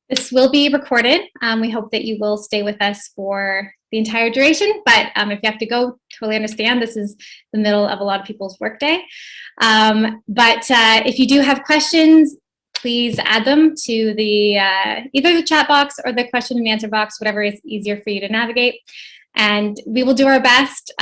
This will be recorded. We hope that you will stay with us for the entire duration, but if you have to go, totally understand. This is the middle of a lot of people's workday. But if you do have questions, please add them to the either the chat box or the question and answer box, whatever is easier for you to navigate. And we will do our best.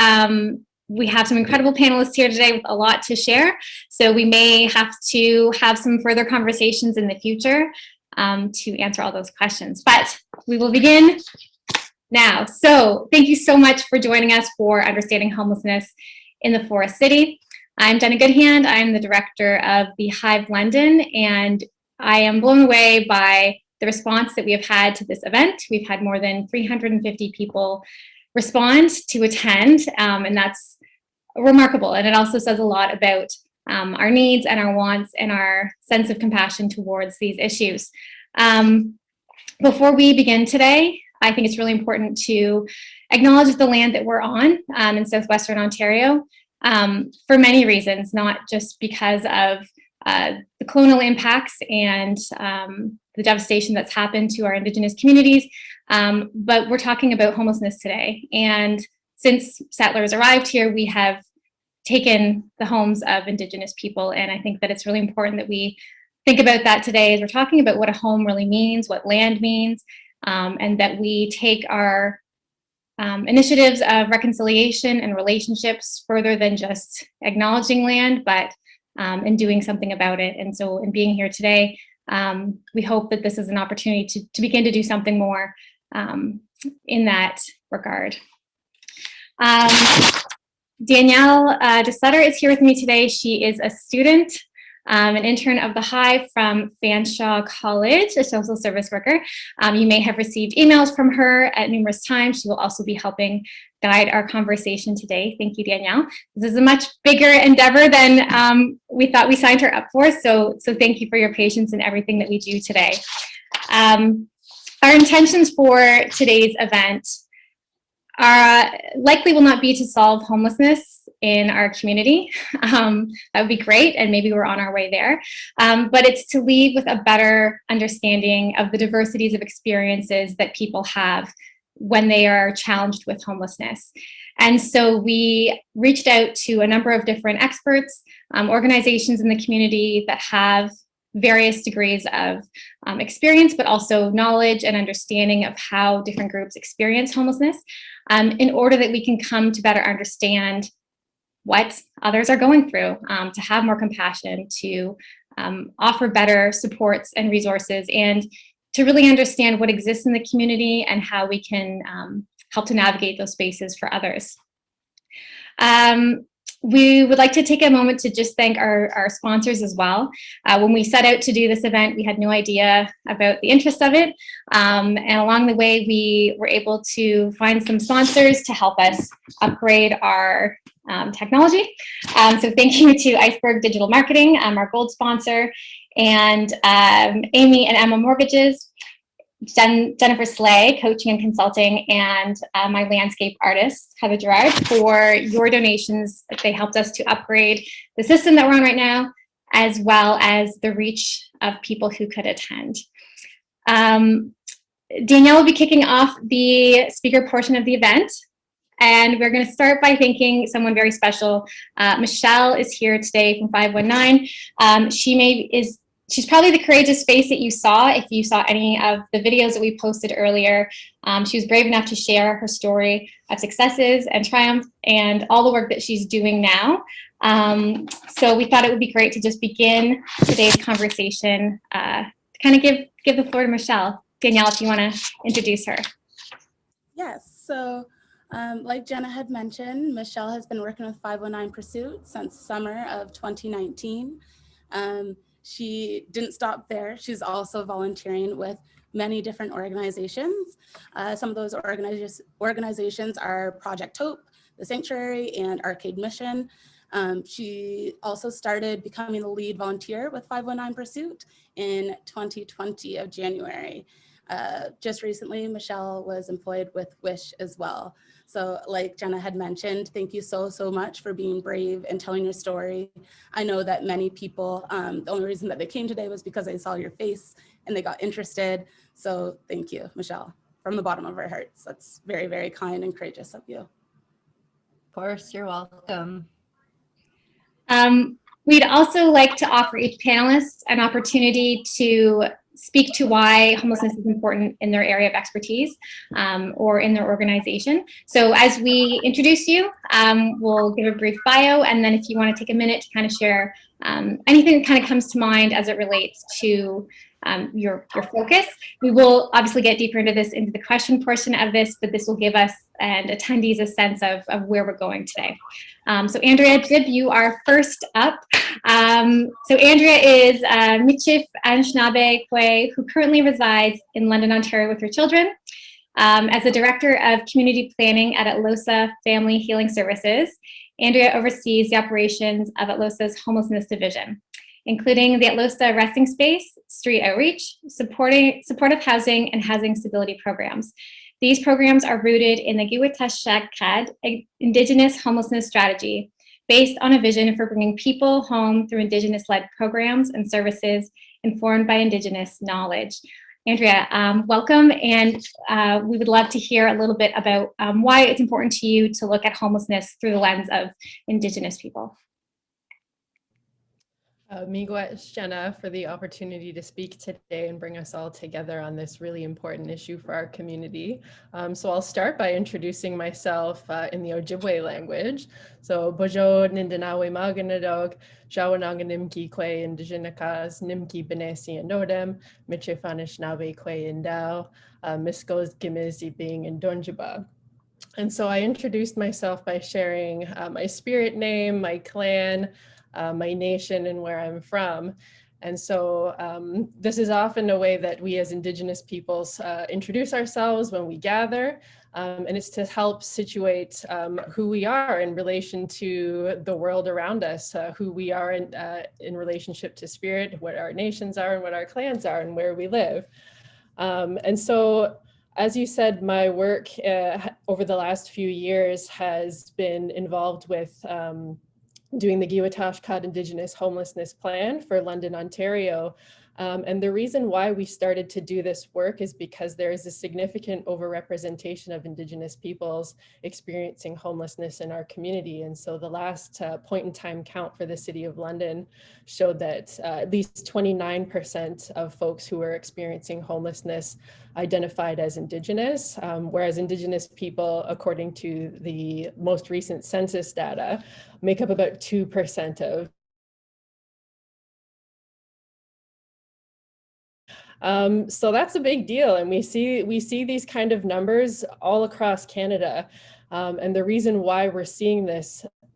We have some incredible panelists here today with a lot to share, so we may have to have some further conversations in the future to answer all those questions. But we will begin now. So thank you so much for joining us for Understanding Homelessness in the Forest City. I'm Jenna Goodhand. I'm the director of the Hive London, and I am blown away by the response that we have had to this event. We've had more than 350 people respond to attend, and that's remarkable. And it also says a lot about our needs and our wants and our sense of compassion towards these issues. Before we begin today, I think it's really important to acknowledge the land that we're on in southwestern Ontario for many reasons, not just because of the colonial impacts and the devastation that's happened to our Indigenous communities, but we're talking about homelessness today. And since settlers arrived here, we have taken the homes of Indigenous people, and I think that it's really important that we think about that today as we're talking about what a home really means, what land means, and that we take our initiatives of reconciliation and relationships further than just acknowledging land, but in doing something about it. And so in being here today, we hope that this is an opportunity to begin to do something more in that regard. Danielle DeSutter is here with me today. She is a student, an intern of the Hive from Fanshawe College, a social service worker. You may have received emails from her at numerous times. She will also be helping guide our conversation today. Thank you, Danielle. This is a much bigger endeavor than we thought we signed her up for, so thank you for your patience in everything that we do today. Our intentions for today's event likely will not be to solve homelessness in our community. That would be great, and maybe we're on our way there. But it's to lead with a better understanding of the diversities of experiences that people have when they are challenged with homelessness. And so we reached out to a number of different experts, organizations in the community that have various degrees of experience, but also knowledge and understanding of how different groups experience homelessness, in order that we can come to better understand what others are going through, to have more compassion, to offer better supports and resources, and to really understand what exists in the community and how we can help to navigate those spaces for others. We would like to take a moment to just thank our sponsors as well. When we set out to do this event, we had no idea about the interest of it. And along the way, we were able to find some sponsors to help us upgrade our technology. So thank you to Iceberg Digital Marketing, our gold sponsor, and Amy and Emma Mortgages, Jennifer Slay, coaching and consulting, and my landscape artist, Heather Gerard, for your donations. They helped us to upgrade the system that we're on right now, as well as the reach of people who could attend. Danielle will be kicking off the speaker portion of the event, and we're going to start by thanking someone very special. Michelle is here today from 519. She's probably the courageous face that you saw if you saw any of the videos that we posted earlier. She was brave enough to share her story of successes and triumph and all the work that she's doing now. So we thought it would be great to just begin today's conversation, to kind of give the floor to Michelle. Danielle, if you want to introduce her. Yes, so like Jenna had mentioned, Michelle has been working with 519 Pursuit since summer of 2019. She didn't stop there. She's also volunteering with many different organizations. Some of those organizations are Project Hope, The Sanctuary, and Arcade Mission. She also started becoming the lead volunteer with 519 Pursuit in 2020 of January. Just recently, Michelle was employed with Wish as well. So like Jenna had mentioned, thank you so much for being brave and telling your story. I know that many people, the only reason that they came today was because they saw your face and they got interested. So thank you, Michelle, from the bottom of our hearts. That's very, very kind and courageous of you. Of course, you're welcome. We'd also like to offer each panelist an opportunity to speak to why homelessness is important in their area of expertise or in their organization. So as we introduce you, we'll give a brief bio, and then if you want to take a minute to kind of share anything that kind of comes to mind as it relates to your focus. We will obviously get deeper into the question portion of this, but this will give us and attendees a sense of where we're going today. So Andrea Jib, you are first up. So Andrea is Michif Ansnabe Kwe, who currently resides in London, Ontario with her children. As the Director of Community Planning at Atlosa Family Healing Services, Andrea oversees the operations of Atlosa's Homelessness Division, including the Atlosa Resting Space, Street Outreach, supportive housing, and housing stability programs. These programs are rooted in the Giwitashakad Indigenous Homelessness Strategy, based on a vision for bringing people home through Indigenous-led programs and services informed by Indigenous knowledge. Andrea, welcome, and we would love to hear a little bit about why it's important to you to look at homelessness through the lens of Indigenous people. Miigwech, Jenna, for the opportunity to speak today and bring us all together on this really important issue for our community. So I'll start by introducing myself in the Ojibwe language. So Bojo Nindanawe Maganadog, Jawananganimki Kwe Indigenikas, Nimki Benesi and Nodem, Michifanish Nabe Kwe Indao, Miskos Gimizi being in Donjiba. And so I introduced myself by sharing my spirit name, my clan, my nation, and where I'm from. And so this is often a way that we as Indigenous peoples introduce ourselves when we gather, and it's to help situate who we are in relation to the world around us, who we are in relationship to spirit, what our nations are and what our clans are and where we live. And so, as you said, my work over the last few years has been involved with doing the Giwitashkad Indigenous Homelessness Plan for London, Ontario. And the reason why we started to do this work is because there is a significant overrepresentation of Indigenous peoples experiencing homelessness in our community. And so the last point in time count for the City of London showed that at least 29% of folks who were experiencing homelessness identified as Indigenous, whereas Indigenous people, according to the most recent census data, make up about 2% of. So that's a big deal, and we see these kind of numbers all across Canada, and the reason why we're seeing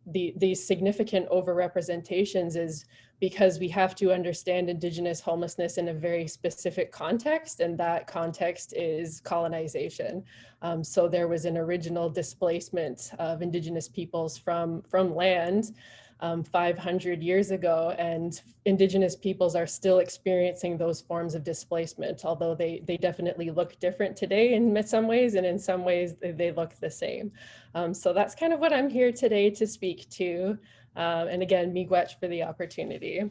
these significant overrepresentations is because we have to understand Indigenous homelessness in a very specific context, and that context is colonization. So there was an original displacement of Indigenous peoples from land 500 years ago, and Indigenous peoples are still experiencing those forms of displacement, although they definitely look different today in some ways, and in some ways they look the same. So that's kind of what I'm here today to speak to. And again, miigwech for the opportunity.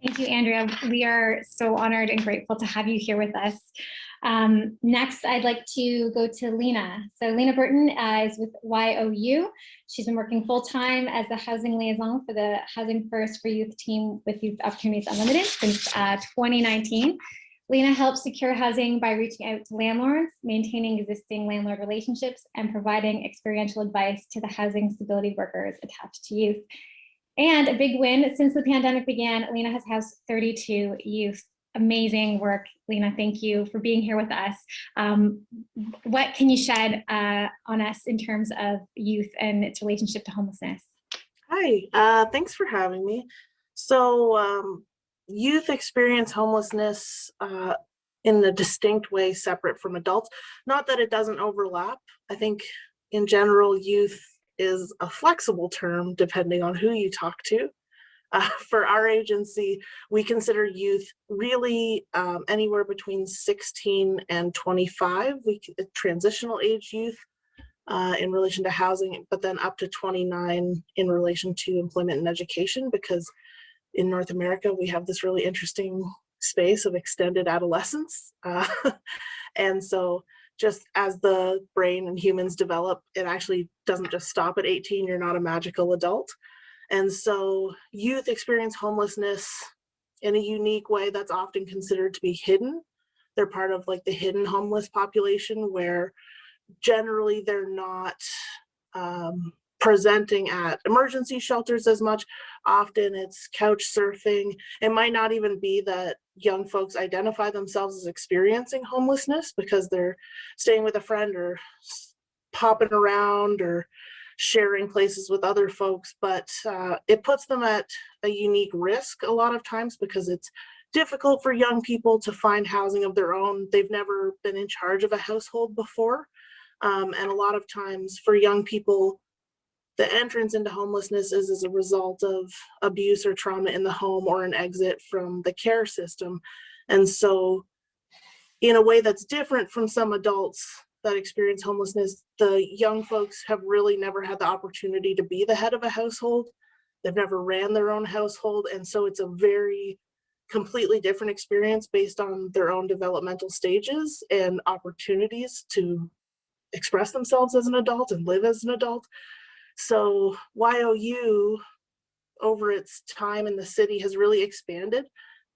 Thank you, Andrea. We are so honored and grateful to have you here with us. Next, I'd like to go to Lena. So Lena Burton is with YOU. She's been working full-time as the housing liaison for the Housing First for Youth team with Youth Opportunities Unlimited since 2019. Lena helps secure housing by reaching out to landlords, maintaining existing landlord relationships, and providing experiential advice to the housing stability workers attached to youth. And a big win, since the pandemic began, Lena has housed 32 youth. Amazing work, Lena. Thank you for being here with us. What can you shed on us in terms of youth and its relationship to homelessness? Hi, thanks for having me. So youth experience homelessness in a distinct way separate from adults. Not that it doesn't overlap. I think in general, youth is a flexible term depending on who you talk to. For our agency, we consider youth really anywhere between 16 and 25, transitional age youth in relation to housing, but then up to 29 in relation to employment and education, because in North America, we have this really interesting space of extended adolescence. And so just as the brain and humans develop, it actually doesn't just stop at 18. You're not a magical adult. And so youth experience homelessness in a unique way that's often considered to be hidden. They're part of like the hidden homeless population, where generally they're not presenting at emergency shelters as much. Often it's couch surfing. It might not even be that young folks identify themselves as experiencing homelessness because they're staying with a friend or popping around or sharing places with other folks, but it puts them at a unique risk a lot of times because it's difficult for young people to find housing of their own. They've never been in charge of a household before. And a lot of times for young people, the entrance into homelessness is as a result of abuse or trauma in the home or an exit from the care system. And so in a way that's different from some adults that experience homelessness, the young folks have really never had the opportunity to be the head of a household. They've never ran their own household. And so it's a very completely different experience based on their own developmental stages and opportunities to express themselves as an adult and live as an adult. So YOU, over its time in the city, has really expanded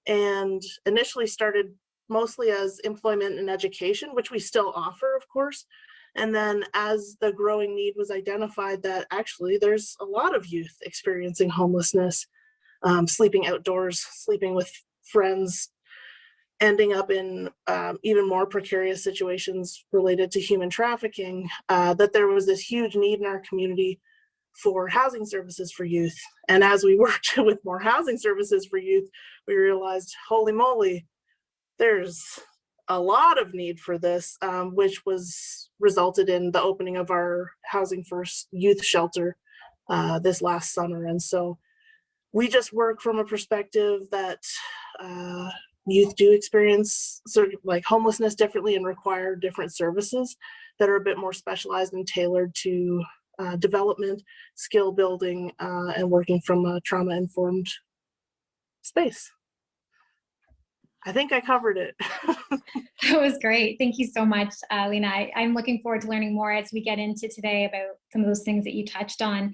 and initially started mostly as employment and education, which we still offer, of course. And then as the growing need was identified that actually there's a lot of youth experiencing homelessness, sleeping outdoors, sleeping with friends, ending up in even more precarious situations related to human trafficking, that there was this huge need in our community for housing services for youth. And as we worked with more housing services for youth, we realized, holy moly, there's a lot of need for this, which was resulted in the opening of our Housing First youth shelter this last summer. And so we just work from a perspective that youth do experience sort of like homelessness differently and require different services that are a bit more specialized and tailored to development, skill building, and working from a trauma-informed space. I think I covered it. That was great. Thank you so much, Lena. I'm looking forward to learning more as we get into today about some of those things that you touched on.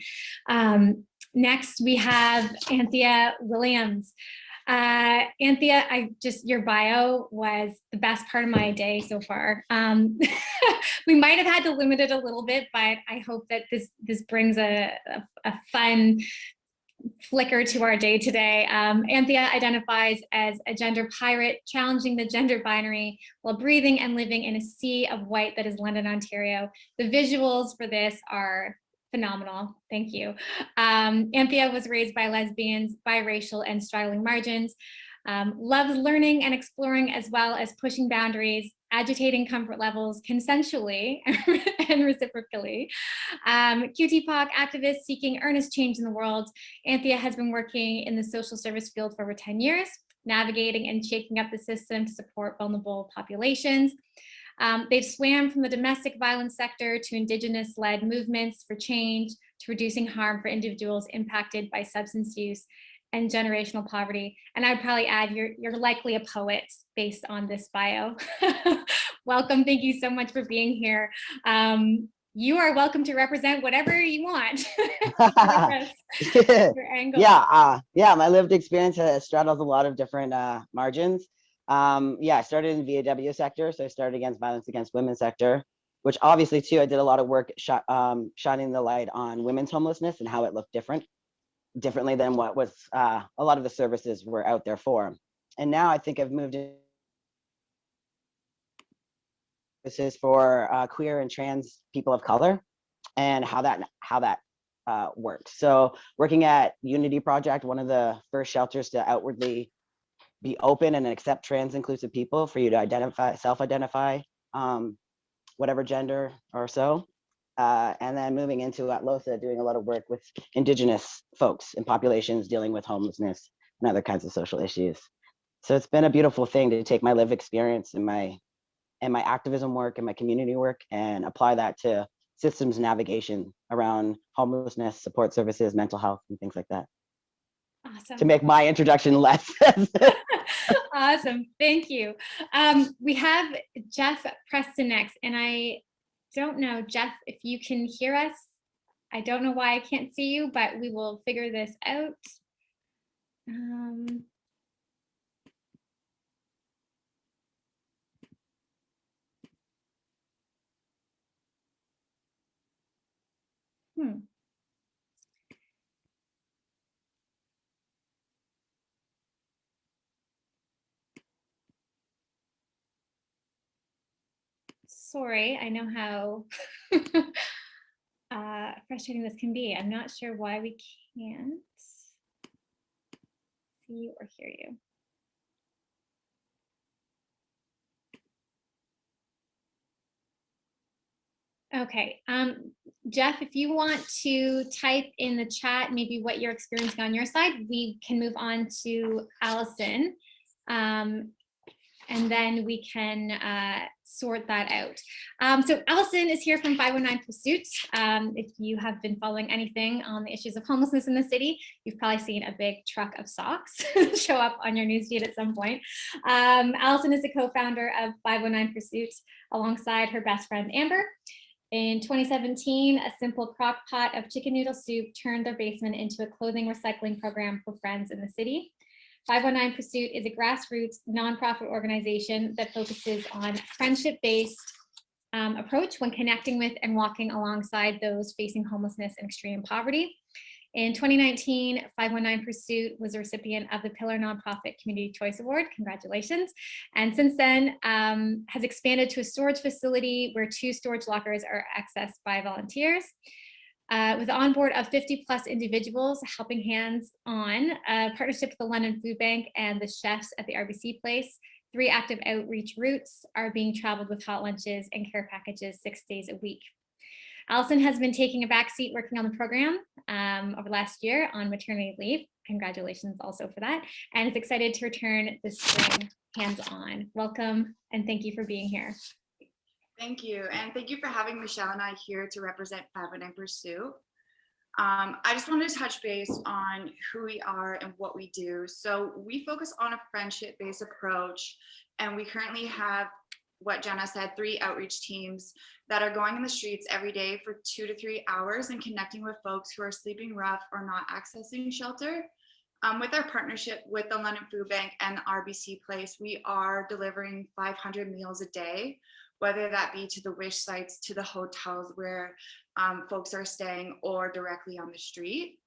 Next, we have Anthea Williams. Anthea, your bio was the best part of my day so far. We might have had to limit it a little bit, but I hope that this brings a fun flicker to our day today. Anthea identifies as a gender pirate, challenging the gender binary while breathing and living in a sea of white that is London, Ontario. The visuals for this are phenomenal. Thank you. Anthea was raised by lesbians, biracial, and straddling margins. Loves learning and exploring, as well as pushing boundaries, agitating comfort levels consensually and reciprocally. QTPOC activist seeking earnest change in the world. Anthea has been working in the social service field for over 10 years, navigating and shaking up the system to support vulnerable populations. They've swam from the domestic violence sector to Indigenous-led movements for change, to reducing harm for individuals impacted by substance use and generational poverty. And I'd probably add, you're likely a poet based on this bio. Welcome, thank you so much for being here. You are welcome to represent whatever you want. Your angle. Yeah, my lived experience straddles a lot of different margins. I started in the VAW sector, so I started against violence against women sector, which obviously too, I did a lot of work shining the light on women's homelessness and how it looked differently than what was a lot of the services were out there for. And now I think I've moved in. This is for queer and trans people of color and how that works. So working at Unity Project, one of the first shelters to outwardly be open and accept trans inclusive people for you to self-identify, whatever gender or so. And then moving into at LOSA, doing a lot of work with Indigenous folks and populations dealing with homelessness and other kinds of social issues. So it's been a beautiful thing to take my lived experience and my activism work and my community work and apply that to systems navigation around homelessness, support services, mental health, and things like that. Awesome. To make my introduction less Awesome, thank you. We have Jeff Preston next, and I don't know, Jeff, if you can hear us. I don't know why I can't see you, but we will figure this out. Sorry, I know how frustrating this can be. I'm not sure why we can't see or hear you. Okay, Jeff, if you want to type in the chat, maybe what you're experiencing on your side, we can move on to Allison, and then we can sort that out. So Allison is here from 509 Pursuits. If you have been following anything on the issues of homelessness in the city, you've probably seen a big truck of socks show up on your newsfeed at some point. Allison is the co-founder of 509 Pursuits alongside her best friend, Amber. In 2017, a simple crock pot of chicken noodle soup turned their basement into a clothing recycling program for friends in the city. 519 Pursuit is a grassroots nonprofit organization that focuses on friendship-based approach when connecting with and walking alongside those facing homelessness and extreme poverty. In 2019, 519 Pursuit was a recipient of the Pillar Nonprofit Community Choice Award. Congratulations. And since then has expanded to a storage facility where 2 storage lockers are accessed by volunteers. With the onboard of 50 plus individuals, helping hands on, a partnership with the London Food Bank and the chefs at the RBC Place, 3 active outreach routes are being traveled with hot lunches and care packages 6 days a week. Allison has been taking a backseat working on the program over last year on maternity leave. Congratulations also for that. And is excited to return this spring hands-on. Welcome and thank you for being here. Thank you. And thank you for having Michelle and I here to represent 509 Pursuit. I just wanted to touch base on who we are and what we do. So we focus on a friendship-based approach, and we currently have, what Jenna said, 3 outreach teams that are going in the streets every day for 2 to 3 hours and connecting with folks who are sleeping rough or not accessing shelter. With our partnership with the London Food Bank and the RBC Place, we are delivering 500 meals a day, whether that be to the wish sites, to the hotels where folks are staying, or directly on the street.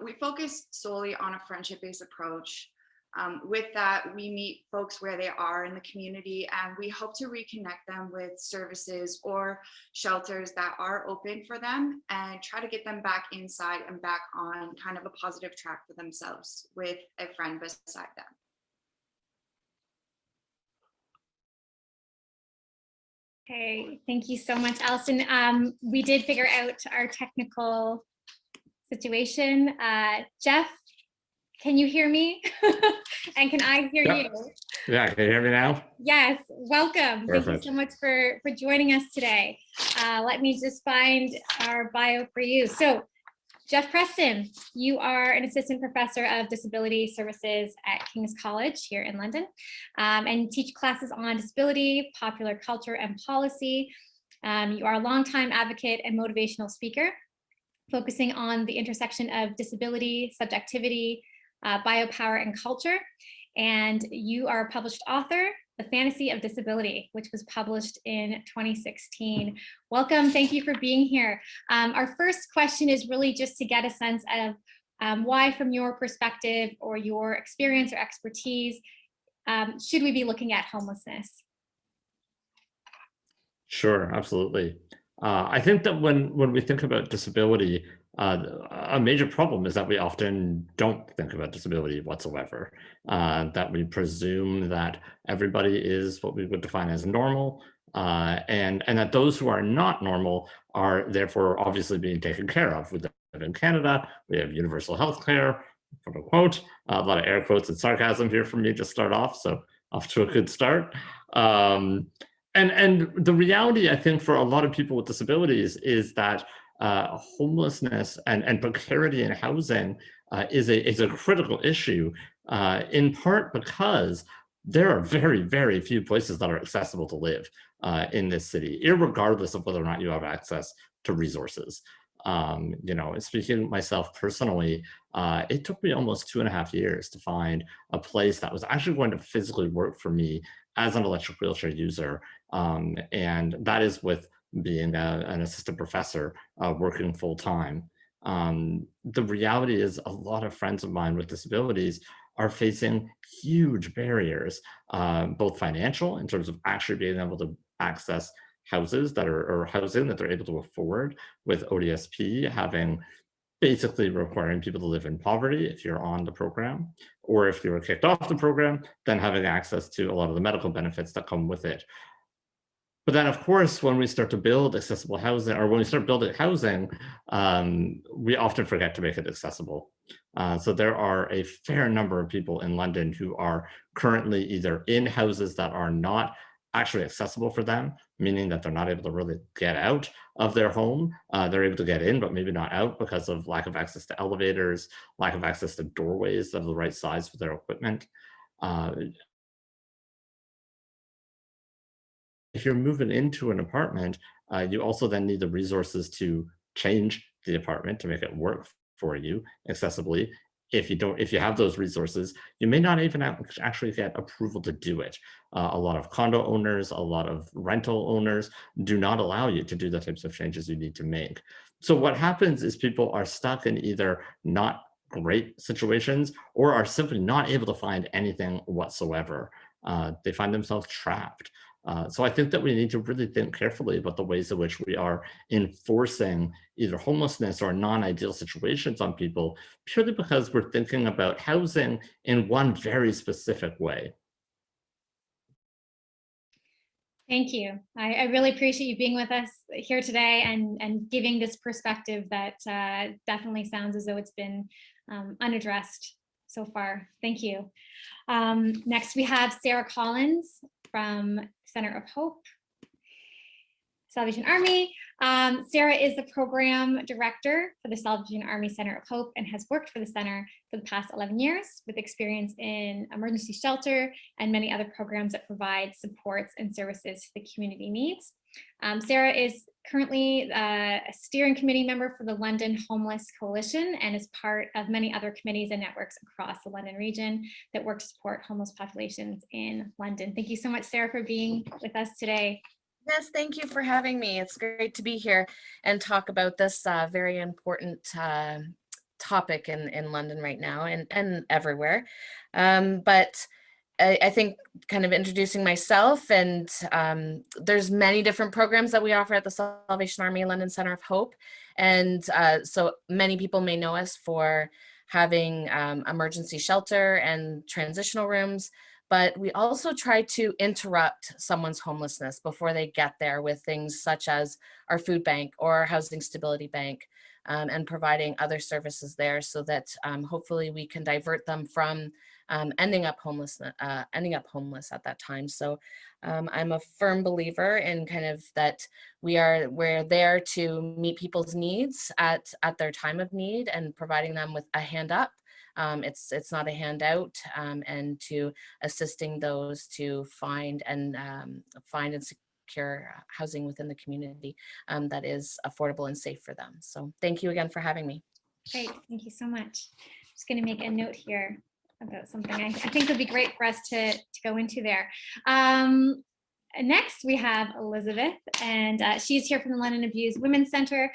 We focus solely on a friendship-based approach. With that, we meet folks where they are in the community, and we hope to reconnect them with services or shelters that are open for them and try to get them back inside and back on kind of a positive track for themselves with a friend beside them. Okay, thank you so much, Allison. We did figure out our technical situation. Jeff, can you hear me? And can I hear you? Yeah, can you hear me now? Yes, welcome. Perfect. Thank you so much for joining us today. Let me just find our bio for you. So, Jeff Preston, you are an assistant professor of disability services at King's College here in London, and teach classes on disability, popular culture, and policy. You are a longtime advocate and motivational speaker, focusing on the intersection of disability, subjectivity, biopower, and culture. And you are a published author, The Fantasy of Disability, which was published in 2016. Welcome, thank you for being here. Our first question is really just to get a sense of why, from your perspective or your experience or expertise, should we be looking at homelessness? Sure, absolutely. I think that when we think about disability, a major problem is that we often don't think about disability whatsoever, that we presume that everybody is what we would define as normal, and that those who are not normal are therefore obviously being taken care of. We live in Canada, we have universal health care, quote unquote, a lot of air quotes and sarcasm here from me to start off, so off to a good start. And the reality, I think, for a lot of people with disabilities is that homelessness and precarity in housing is a critical issue in part because there are very, very few places that are accessible to live in this city, irregardless of whether or not you have access to resources. You know, speaking myself personally, it took me almost 2.5 years to find a place that was actually going to physically work for me as an electric wheelchair user. And that is with being an assistant professor working full time. The reality is a lot of friends of mine with disabilities are facing huge barriers, both financial in terms of actually being able to access houses that are, or housing that they're able to afford, with ODSP having basically requiring people to live in poverty if you're on the program, or if you were kicked off the program, then having access to a lot of the medical benefits that come with it. But then, of course, when we start to build accessible housing, or when we start building housing, we often forget to make it accessible. So there are a fair number of people in London who are currently either in houses that are not actually accessible for them, meaning that they're not able to really get out of their home. They're able to get in, but maybe not out because of lack of access to elevators, lack of access to doorways of the right size for their equipment. If you're moving into an apartment, you also then need the resources to change the apartment to make it work for you accessibly. If you have those resources, you may not even actually get approval to do it. A lot of condo owners, a lot of rental owners do not allow you to do the types of changes you need to make. So what happens is people are stuck in either not great situations or are simply not able to find anything whatsoever. They find themselves trapped. So I think that we need to really think carefully about the ways in which we are enforcing either homelessness or non-ideal situations on people, purely because we're thinking about housing in one very specific way. Thank you. I really appreciate you being with us here today and giving this perspective that definitely sounds as though it's been unaddressed so far. Thank you. Next, we have Sarah Collins from Center of Hope, Salvation Army. Sarah is the program director for the Salvation Army Center of Hope and has worked for the center for the past 11 years with experience in emergency shelter and many other programs that provide supports and services the community needs. Sarah is currently a steering committee member for the London Homeless Coalition and is part of many other committees and networks across the London region that work to support homeless populations in London. Thank you so much, Sarah, for being with us today. Yes, thank you for having me. It's great to be here and talk about this very important topic in London right now and everywhere. But I think kind of introducing myself, and there's many different programs that we offer at the Salvation Army London Center of Hope. And so many people may know us for having emergency shelter and transitional rooms, but we also try to interrupt someone's homelessness before they get there with things such as our food bank or our housing stability bank, and providing other services there so that hopefully we can divert them from ending up homeless at that time. So I'm a firm believer in kind of that we're there to meet people's needs at their time of need and providing them with a hand up. It's not a handout, and to assisting those to find and secure housing within the community that is affordable and safe for them. So thank you again for having me. Great, thank you so much. I'm just going to make a note here about something I think would be great for us to go into there. Next, we have Elizabeth, and she's here from the London Abused Women's Centre.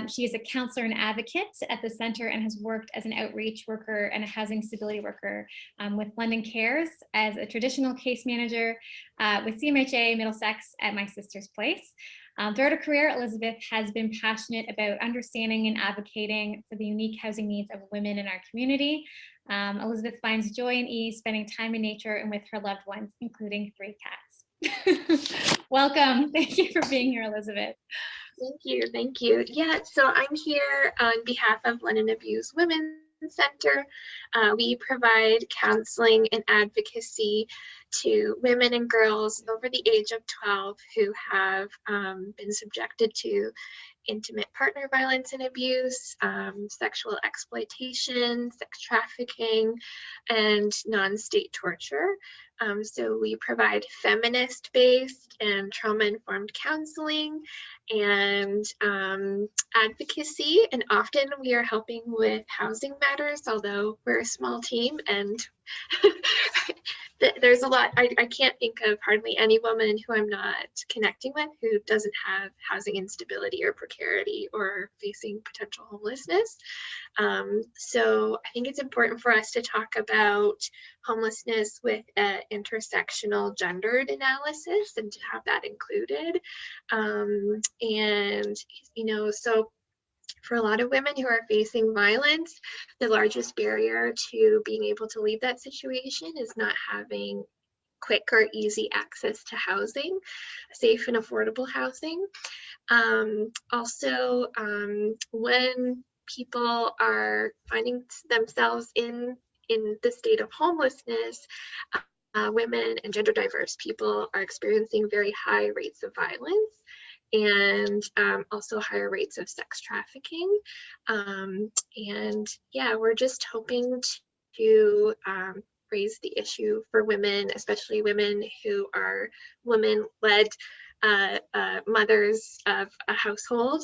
She is a counselor and advocate at the centre and has worked as an outreach worker and a housing stability worker with London Cares as a traditional case manager with CMHA Middlesex at My Sister's Place. Throughout her career, Elizabeth has been passionate about understanding and advocating for the unique housing needs of women in our community. Elizabeth finds joy and ease spending time in nature and with her loved ones, including 3 cats. Welcome. Thank you for being here, Elizabeth. Thank you. Thank you. Yeah, so I'm here on behalf of London Abused Women's Centre. We provide counseling and advocacy to women and girls over the age of 12 who have been subjected to intimate partner violence and abuse, sexual exploitation, sex trafficking, and non-state torture. So we provide feminist-based and trauma-informed counseling and advocacy, and often we are helping with housing matters, although we're a small team and there's a lot. I can't think of hardly any woman who I'm not connecting with who doesn't have housing instability or precarity or facing potential homelessness. So I think it's important for us to talk about homelessness with an intersectional gendered analysis and to have that included. And, you know, so for a lot of women who are facing violence, the largest barrier to being able to leave that situation is not having quick or easy access to housing, safe and affordable housing. Also, when people are finding themselves in the state of homelessness, women and gender diverse people are experiencing very high rates of violence and also higher rates of sex trafficking. And yeah, we're just hoping to raise the issue for women, especially women who are women-led mothers of a household.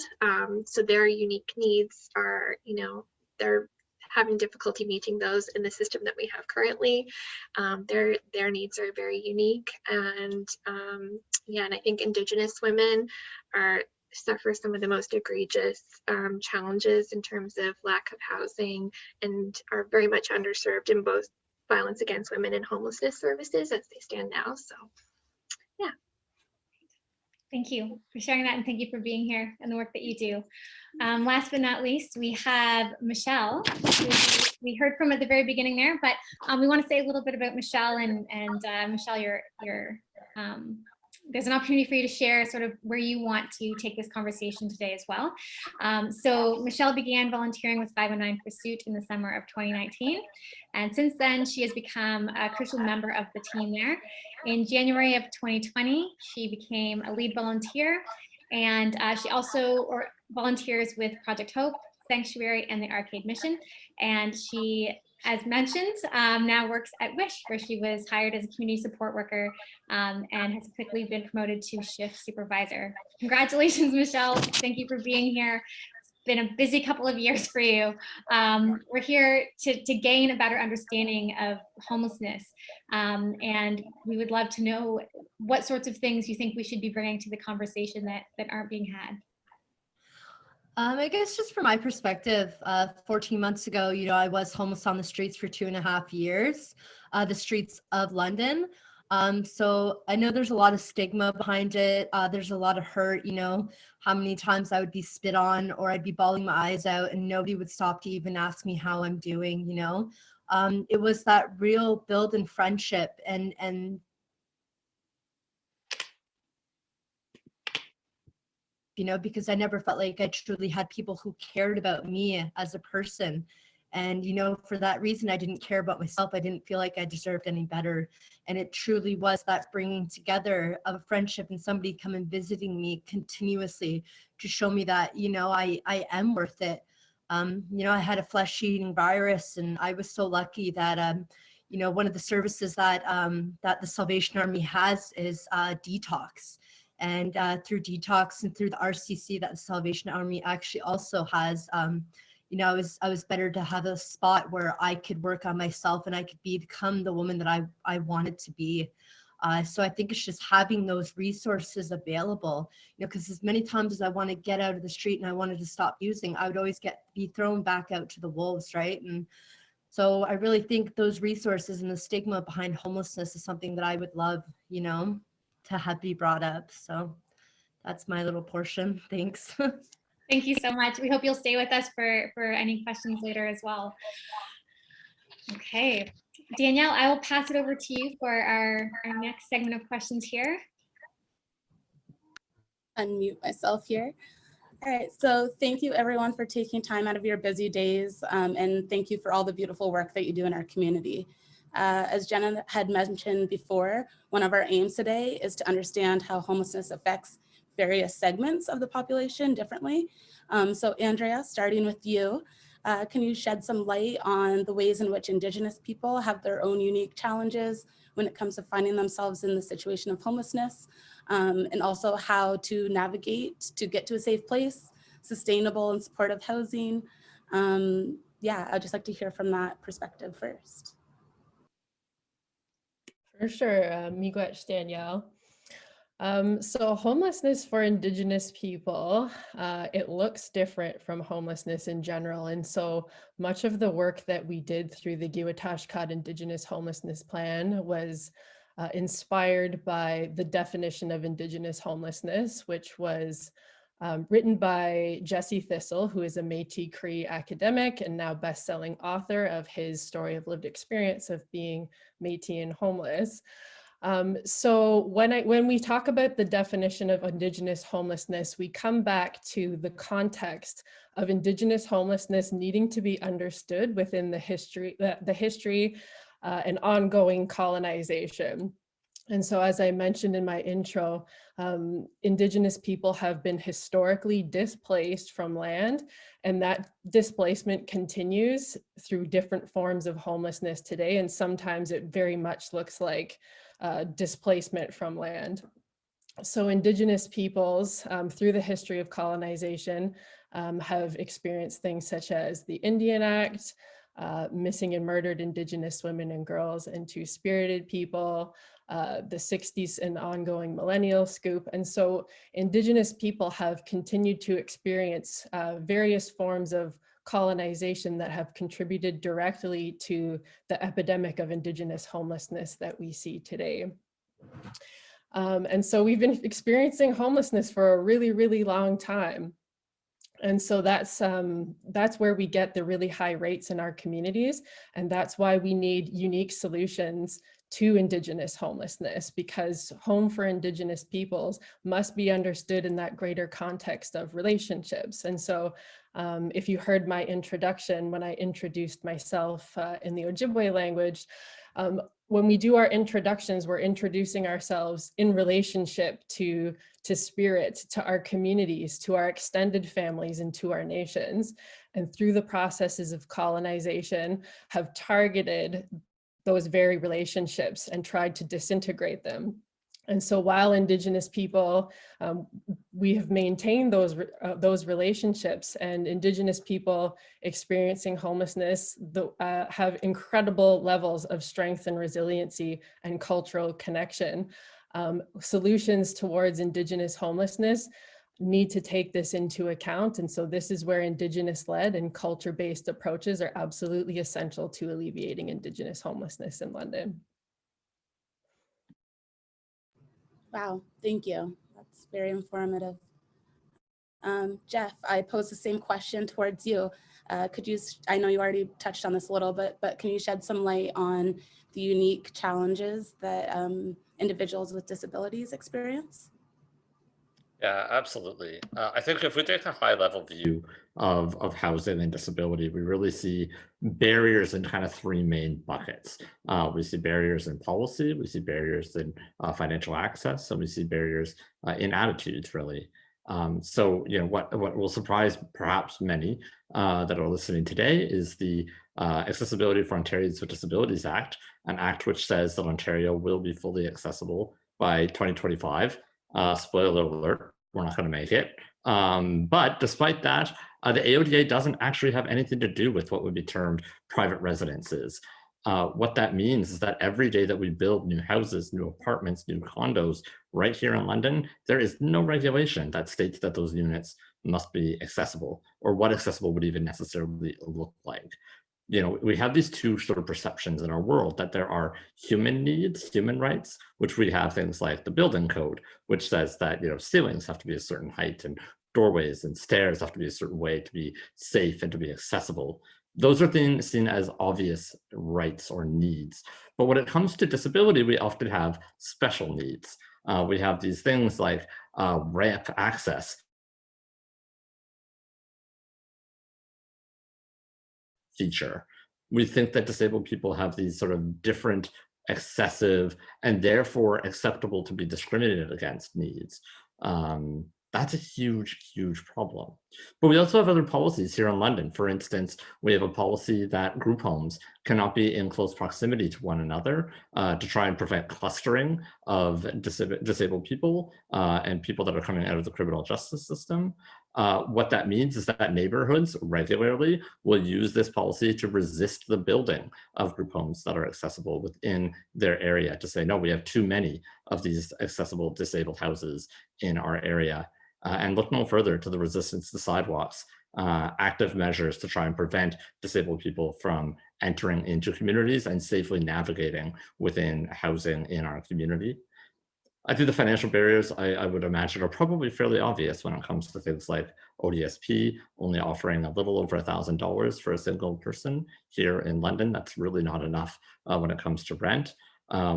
So their unique needs are, you know, they're having difficulty meeting those in the system that we have currently. Their needs are very unique, and yeah, and I think Indigenous women suffer some of the most egregious challenges in terms of lack of housing and are very much underserved in both violence against women and homelessness services as they stand now. So yeah. Thank you for sharing that, and thank you for being here and the work that you do. Last but not least, we have Michelle, who we heard from at the very beginning there, but we want to say a little bit about Michelle, and Michelle, there's an opportunity for you to share sort of where you want to take this conversation today as well. So Michelle began volunteering with 509 Pursuit in the summer of 2019. And since then, she has become a crucial member of the team there. In January of 2020, she became a lead volunteer, and she also volunteers with Project Hope, Sanctuary, and the Arcade Mission. And she, as mentioned, now works at Wish, where she was hired as a community support worker and has quickly been promoted to shift supervisor. Congratulations, Michelle. Thank you for being here. It's been a busy couple of years for you. We're here to gain a better understanding of homelessness. And we would love to know what sorts of things you think we should be bringing to the conversation that aren't being had. I guess just from my perspective, 14 months ago, you know, I was homeless on the streets for 2.5 years, the streets of London. So I know there's a lot of stigma behind it. There's a lot of hurt, you know, how many times I would be spit on or I'd be bawling my eyes out and nobody would stop to even ask me how I'm doing, you know. It was that real build in friendship and you know, because I never felt like I truly had people who cared about me as a person. And, you know, for that reason, I didn't care about myself. I didn't feel like I deserved any better. And it truly was that bringing together of a friendship and somebody coming visiting me continuously to show me that, you know, I am worth it. You know, I had a flesh-eating virus, and I was so lucky that, you know, one of the services that that the Salvation Army has is detox. And through detox and through the RCC that the Salvation Army actually also has, you know, I was better to have a spot where I could work on myself and I could become the woman that I wanted to be. So I think it's just having those resources available, you know, because as many times as I want to get out of the street and I wanted to stop using, I would always be thrown back out to the wolves, right? And so I really think those resources and the stigma behind homelessness is something that I would love, you know, to have be brought up. So that's my little portion. Thanks. Thank you so much. We hope you'll stay with us for any questions later as well. Okay, Danielle, I will pass it over to you for our next segment of questions here. Unmute myself here. All right, so thank you everyone for taking time out of your busy days, and thank you for all the beautiful work that you do in our community. As Jenna had mentioned before, one of our aims today is to understand how homelessness affects various segments of the population differently. So Andrea, starting with you, can you shed some light on the ways in which Indigenous people have their own unique challenges when it comes to finding themselves in the situation of homelessness, and also how to navigate to get to a safe place, sustainable and supportive housing? Yeah, I'd just like to hear from that perspective first. For sure, Miigwech Danielle. So homelessness for Indigenous people, it looks different from homelessness in general. And so much of the work that we did through the Giwatashkat Indigenous Homelessness Plan was inspired by the definition of Indigenous homelessness, which was written by Jesse Thistle, who is a Métis Cree academic and now best-selling author of his story of lived experience of being Métis and homeless. So when we talk about the definition of Indigenous homelessness, we come back to the context of Indigenous homelessness needing to be understood within the history and ongoing colonization. And so, as I mentioned in my intro, Indigenous people have been historically displaced from land, and that displacement continues through different forms of homelessness today. And sometimes it very much looks like displacement from land. So Indigenous peoples through the history of colonization have experienced things such as the Indian Act, missing and murdered Indigenous women and girls and two-spirited people, the 60s and ongoing millennial scoop. And so Indigenous people have continued to experience various forms of colonization that have contributed directly to the epidemic of Indigenous homelessness that we see today. And so we've been experiencing homelessness for a really, really long time. And so that's where we get the really high rates in our communities. And that's why we need unique solutions to Indigenous homelessness, because home for Indigenous peoples must be understood in that greater context of relationships. And so if you heard my introduction, when I introduced myself in the Ojibwe language, when we do our introductions, we're introducing ourselves in relationship to spirit, to our communities, to our extended families, and to our nations. And through the processes of colonization, have targeted those very relationships and tried to disintegrate them. And so while Indigenous people, we have maintained those relationships, and Indigenous people experiencing homelessness have incredible levels of strength and resiliency and cultural connection. Solutions towards Indigenous homelessness need to take this into account. And so this is where Indigenous-led and culture-based approaches are absolutely essential to alleviating Indigenous homelessness in London. Wow, thank you. That's very informative. Jeff, I pose the same question towards you. Could you, I know you already touched on this a little bit, but can you shed some light on the unique challenges that individuals with disabilities experience? Yeah, absolutely. I think if we take a high level view of housing and disability, we really see barriers in kind of three main buckets. We see barriers in policy, we see barriers in financial access, and we see barriers in attitudes, really. So, you know, what will surprise perhaps many that are listening today is the Accessibility for Ontarians with Disabilities Act, an act which says that Ontario will be fully accessible by 2025. Spoiler alert, we're not going to make it. But despite that, the AODA doesn't actually have anything to do with what would be termed private residences. What that means is that every day that we build new houses, new apartments, new condos right here in London, there is no regulation that states that those units must be accessible, or what accessible would even necessarily look like. You know, we have these two sort of perceptions in our world, that there are human needs, human rights, which we have things like the building code, which says that, you know, ceilings have to be a certain height and doorways and stairs have to be a certain way to be safe and to be accessible. Those are things seen as obvious rights or needs. But when it comes to disability, we often have special needs. We have these things like ramp access, feature. We think that disabled people have these sort of different, excessive, and therefore acceptable to be discriminated against needs. That's a huge, huge problem. But we also have other policies here in London. For instance, we have a policy that group homes cannot be in close proximity to one another to try and prevent clustering of disabled people and people that are coming out of the criminal justice system. What that means is that neighborhoods regularly will use this policy to resist the building of group homes that are accessible within their area, to say, no, we have too many of these accessible disabled houses in our area. And look no further to the resistance to sidewalks, active measures to try and prevent disabled people from entering into communities and safely navigating within housing in our community. I think the financial barriers, I would imagine, are probably fairly obvious when it comes to things like ODSP, only offering a little over $1,000 for a single person here in London. That's really not enough when it comes to rent.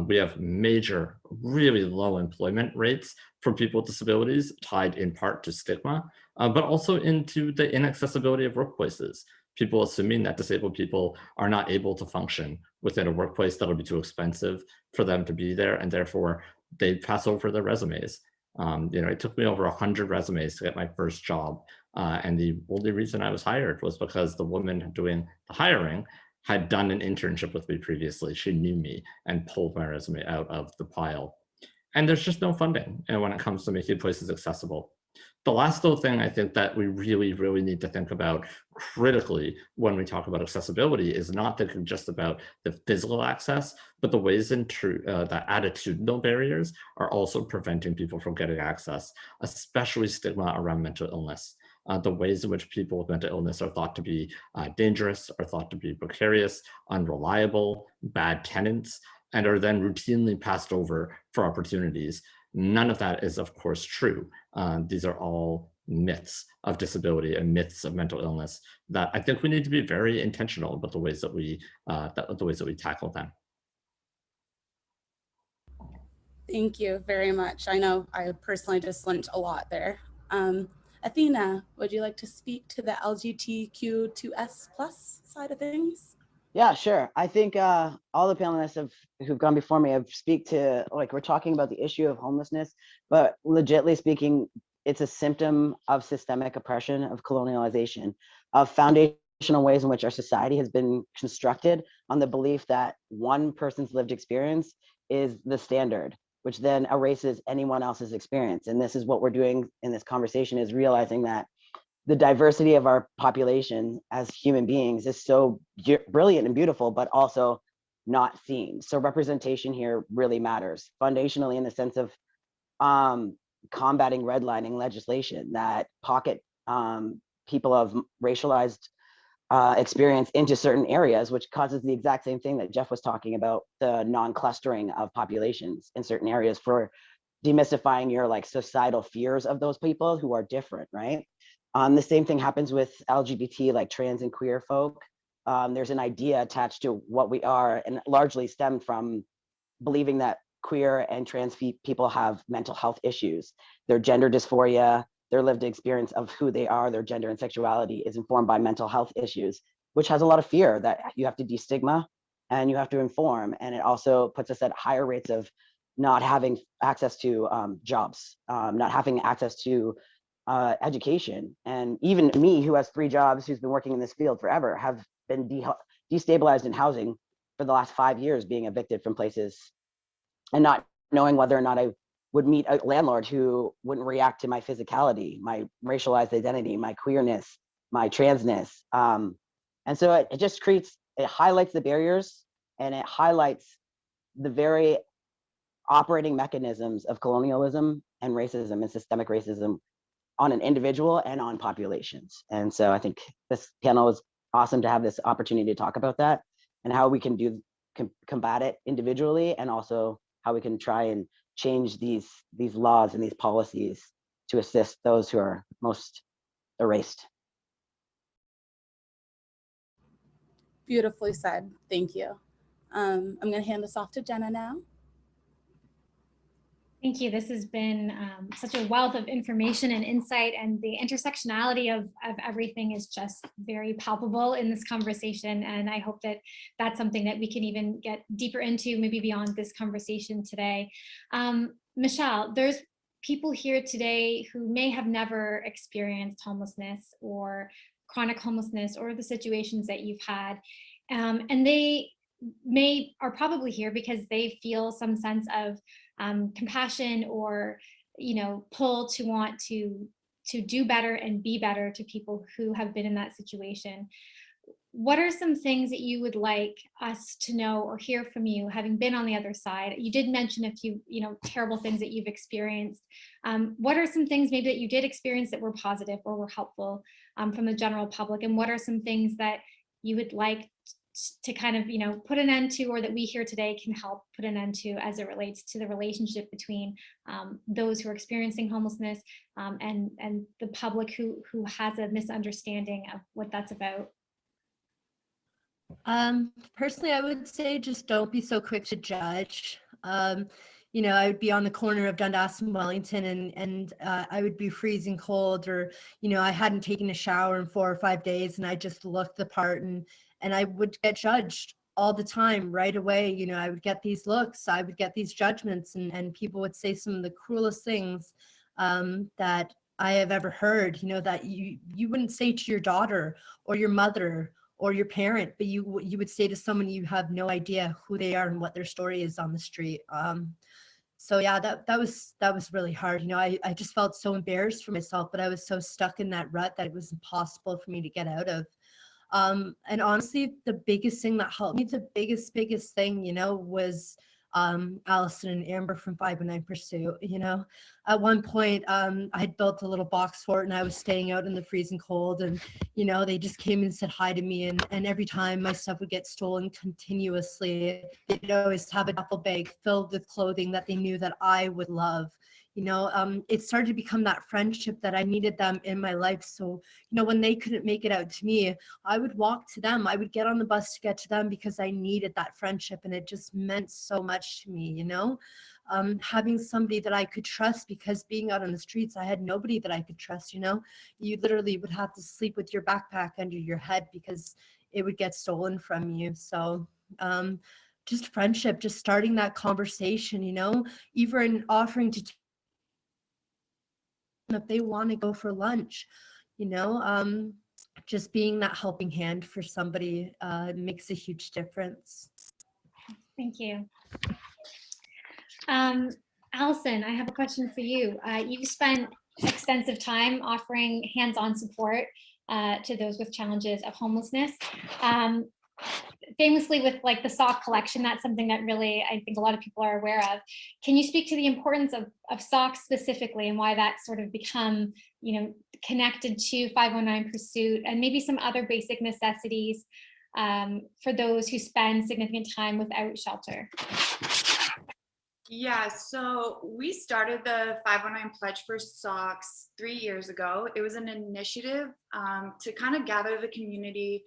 We have major, really low employment rates for people with disabilities, tied in part to stigma, but also into the inaccessibility of workplaces. People assuming that disabled people are not able to function within a workplace that'll be too expensive for them to be there, and therefore they pass over their resumes. It took me over 100 resumes to get my first job. And the only reason I was hired was because the woman doing the hiring had done an internship with me previously. She knew me and pulled my resume out of the pile. And there's just no funding when it comes to making places accessible. The last little thing I think that we really, really need to think about critically when we talk about accessibility is not thinking just about the physical access, but the ways that attitudinal barriers are also preventing people from getting access, especially stigma around mental illness. The ways in which people with mental illness are thought to be dangerous, are thought to be precarious, unreliable, bad tenants, and are then routinely passed over for opportunities. None of that is, of course, true. These are all myths of disability and myths of mental illness that I think we need to be very intentional about the ways that we tackle them. Thank you very much. I know I personally just learned a lot there. Athena, would you like to speak to the LGBTQ2S plus side of things? Yeah, sure. I think all the panelists who've gone before me have speak to, like, we're talking about the issue of homelessness, but legitimately speaking, it's a symptom of systemic oppression, of colonialization, of foundational ways in which our society has been constructed on the belief that one person's lived experience is the standard, which then erases anyone else's experience. And this is what we're doing in this conversation, is realizing that the diversity of our population as human beings is so brilliant and beautiful, but also not seen. So representation here really matters foundationally in the sense of combating redlining legislation that pocket people of racialized experience into certain areas, which causes the exact same thing that Jeff was talking about, the non-clustering of populations in certain areas, for demystifying your like societal fears of those people who are different, right? The same thing happens with LGBT, like trans and queer folk. There's an idea attached to what we are, and largely stemmed from believing that queer and trans people have mental health issues. Their gender dysphoria, their lived experience of who they are, their gender and sexuality is informed by mental health issues, which has a lot of fear that you have to destigma and you have to inform. And it also puts us at higher rates of not having access to jobs, not having access to education. And even me, who has 3 jobs, who's been working in this field forever, have been destabilized in housing for the last 5 years, being evicted from places and not knowing whether or not I would meet a landlord who wouldn't react to my physicality, my racialized identity, my queerness, my transness. And so it just it highlights the barriers, and it highlights the very operating mechanisms of colonialism and racism and systemic racism on an individual and on populations. And so I think this panel is awesome to have this opportunity to talk about that and how we can combat it individually, and also how we can try and change these laws and these policies to assist those who are most erased. Beautifully said. Thank you. I'm going to hand this off to Jenna now. Thank you. This has been such a wealth of information and insight, and the intersectionality of everything is just very palpable in this conversation. And I hope that that's something that we can even get deeper into, maybe beyond this conversation today. Michelle, there's people here today who may have never experienced homelessness or chronic homelessness or the situations that you've had. And they are probably here because they feel some sense of compassion or, pull to want to do better and be better to people who have been in that situation. What are some things that you would like us to know or hear from you, having been on the other side? You did mention a few, terrible things that you've experienced. What are some things maybe that you did experience that were positive or were helpful from the general public? And what are some things that you would like to kind of, put an end to, or that we here today can help put an end to as it relates to the relationship between those who are experiencing homelessness and the public who has a misunderstanding of what that's about? Personally, I would say just don't be so quick to judge. I would be on the corner of Dundas and Wellington, and I would be freezing cold, or, I hadn't taken a shower in 4 or 5 days, and I just looked the part, and I would get judged all the time right away. I would get these looks, I would get these judgments, and people would say some of the cruelest things that I have ever heard, that you wouldn't say to your daughter or your mother or your parent, but you would say to someone you have no idea who they are and what their story is on the street. So yeah, that was really hard. I just felt so embarrassed for myself, but I was so stuck in that rut that it was impossible for me to get out of. And honestly, the biggest thing that helped me, the biggest thing, was Allison and Amber from 509 Pursuit. At one point, I had built a little box fort, and I was staying out in the freezing cold, and they just came and said hi to me, and every time my stuff would get stolen continuously, they'd always have a duffel bag filled with clothing that they knew that I would love. It started to become that friendship that I needed them in my life. So, when they couldn't make it out to me, I would walk to them. I would get on the bus to get to them because I needed that friendship, and it just meant so much to me, having somebody that I could trust, because being out on the streets, I had nobody that I could trust. You literally would have to sleep with your backpack under your head because it would get stolen from you. So, just friendship, just starting that conversation, even offering to if they want to go for lunch, just being that helping hand for somebody makes a huge difference. Thank you. Allison, I have a question for you. You've spent extensive time offering hands-on support to those with challenges of homelessness. Famously with the sock collection, that's something that really I think a lot of people are aware of. Can you speak to the importance of socks specifically, and why that's sort of become, connected to 509 Pursuit, and maybe some other basic necessities for those who spend significant time without shelter? Yeah, so we started the 509 Pledge for Socks 3 years ago. It was an initiative to kind of gather the community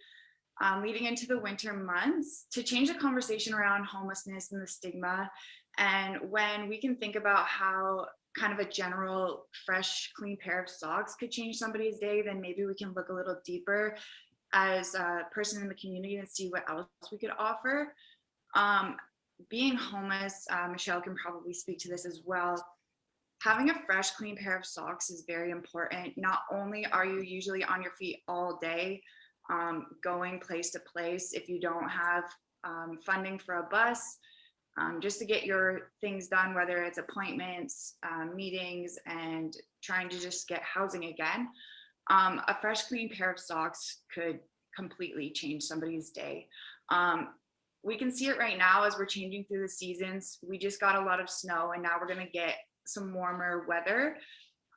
leading into the winter months to change the conversation around homelessness and the stigma. And when we can think about how kind of a general, fresh, clean pair of socks could change somebody's day, then maybe we can look a little deeper as a person in the community and see what else we could offer. Being homeless, Michelle can probably speak to this as well. Having a fresh, clean pair of socks is very important. Not only are you usually on your feet all day, going place to place, if you don't have funding for a bus, just to get your things done, whether it's appointments, meetings, and trying to just get housing again, a fresh, clean pair of socks could completely change somebody's day. We can see it right now as we're changing through the seasons. We just got a lot of snow, and now we're going to get some warmer weather.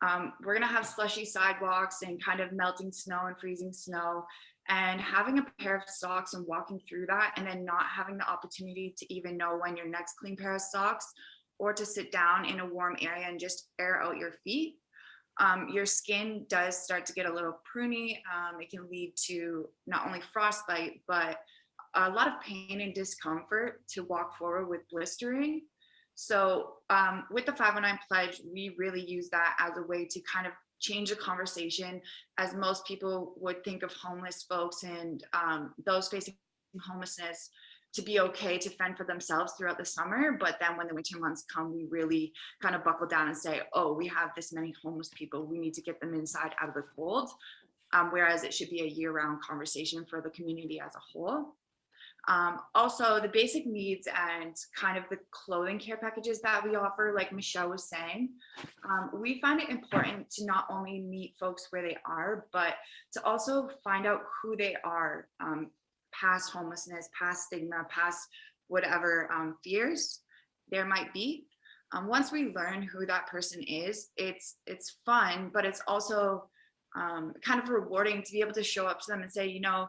We're going to have slushy sidewalks and kind of melting snow and freezing snow. And having a pair of socks and walking through that, and then not having the opportunity to even know when your next clean pair of socks, or to sit down in a warm area and just air out your feet, your skin does start to get a little pruny. It can lead to not only frostbite, but a lot of pain and discomfort to walk forward with blistering. So with the 509 pledge, we really use that as a way to kind of change the conversation, as most people would think of homeless folks and those facing homelessness to be okay to fend for themselves throughout the summer. But then when the winter months come, we really kind of buckle down and say, oh, we have this many homeless people. We need to get them inside out of the cold. Whereas it should be a year-round conversation for the community as a whole. Also, the basic needs and kind of the clothing care packages that we offer, like Michelle was saying, we find it important to not only meet folks where they are, but to also find out who they are, past homelessness, past stigma, past whatever fears there might be. Once we learn who that person is, it's fun, but it's also kind of rewarding to be able to show up to them and say, you know,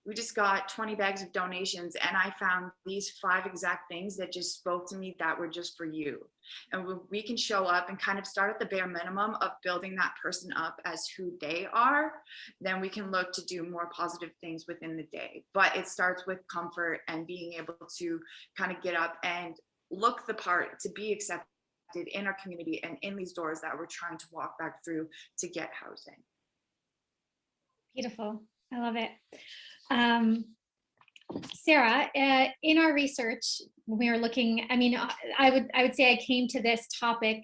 we just got 20 bags of donations and I found these 5 exact things that just spoke to me that were just for you. And we can show up and kind of start at the bare minimum of building that person up as who they are, then we can look to do more positive things within the day. But it starts with comfort and being able to kind of get up and look the part to be accepted in our community and in these doors that we're trying to walk back through to get housing. Beautiful. I love it. Sarah, in our research, when we were looking, I mean, I would say I came to this topic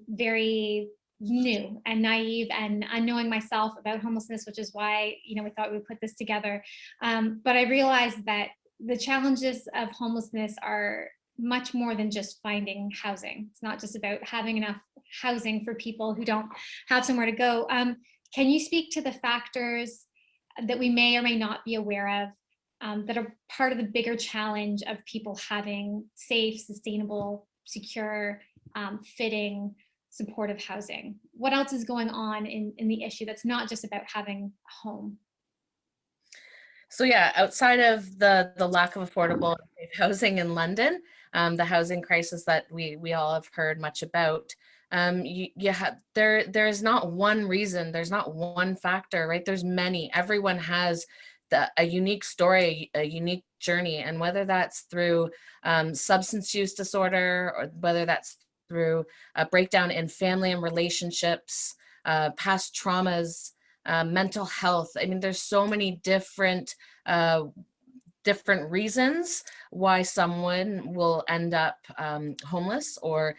very new and naive and unknowing myself about homelessness, which is why, you know, we thought we would put this together. But I realized that the challenges of homelessness are much more than just finding housing. It's not just about having enough housing for people who don't have somewhere to go. Can you speak to the factors that we may or may not be aware of that are part of the bigger challenge of people having safe, sustainable, secure, fitting, supportive housing? What else is going on in the issue that's not just about having a home? So yeah, outside of the lack of affordable housing in London, the housing crisis that we all have heard much about, there is not one reason, there's not one factor, right? There's many. Everyone has a unique story, a unique journey, and whether that's through substance use disorder, or whether that's through a breakdown in family and relationships, past traumas, mental health. I mean, there's so many different reasons why someone will end up homeless, or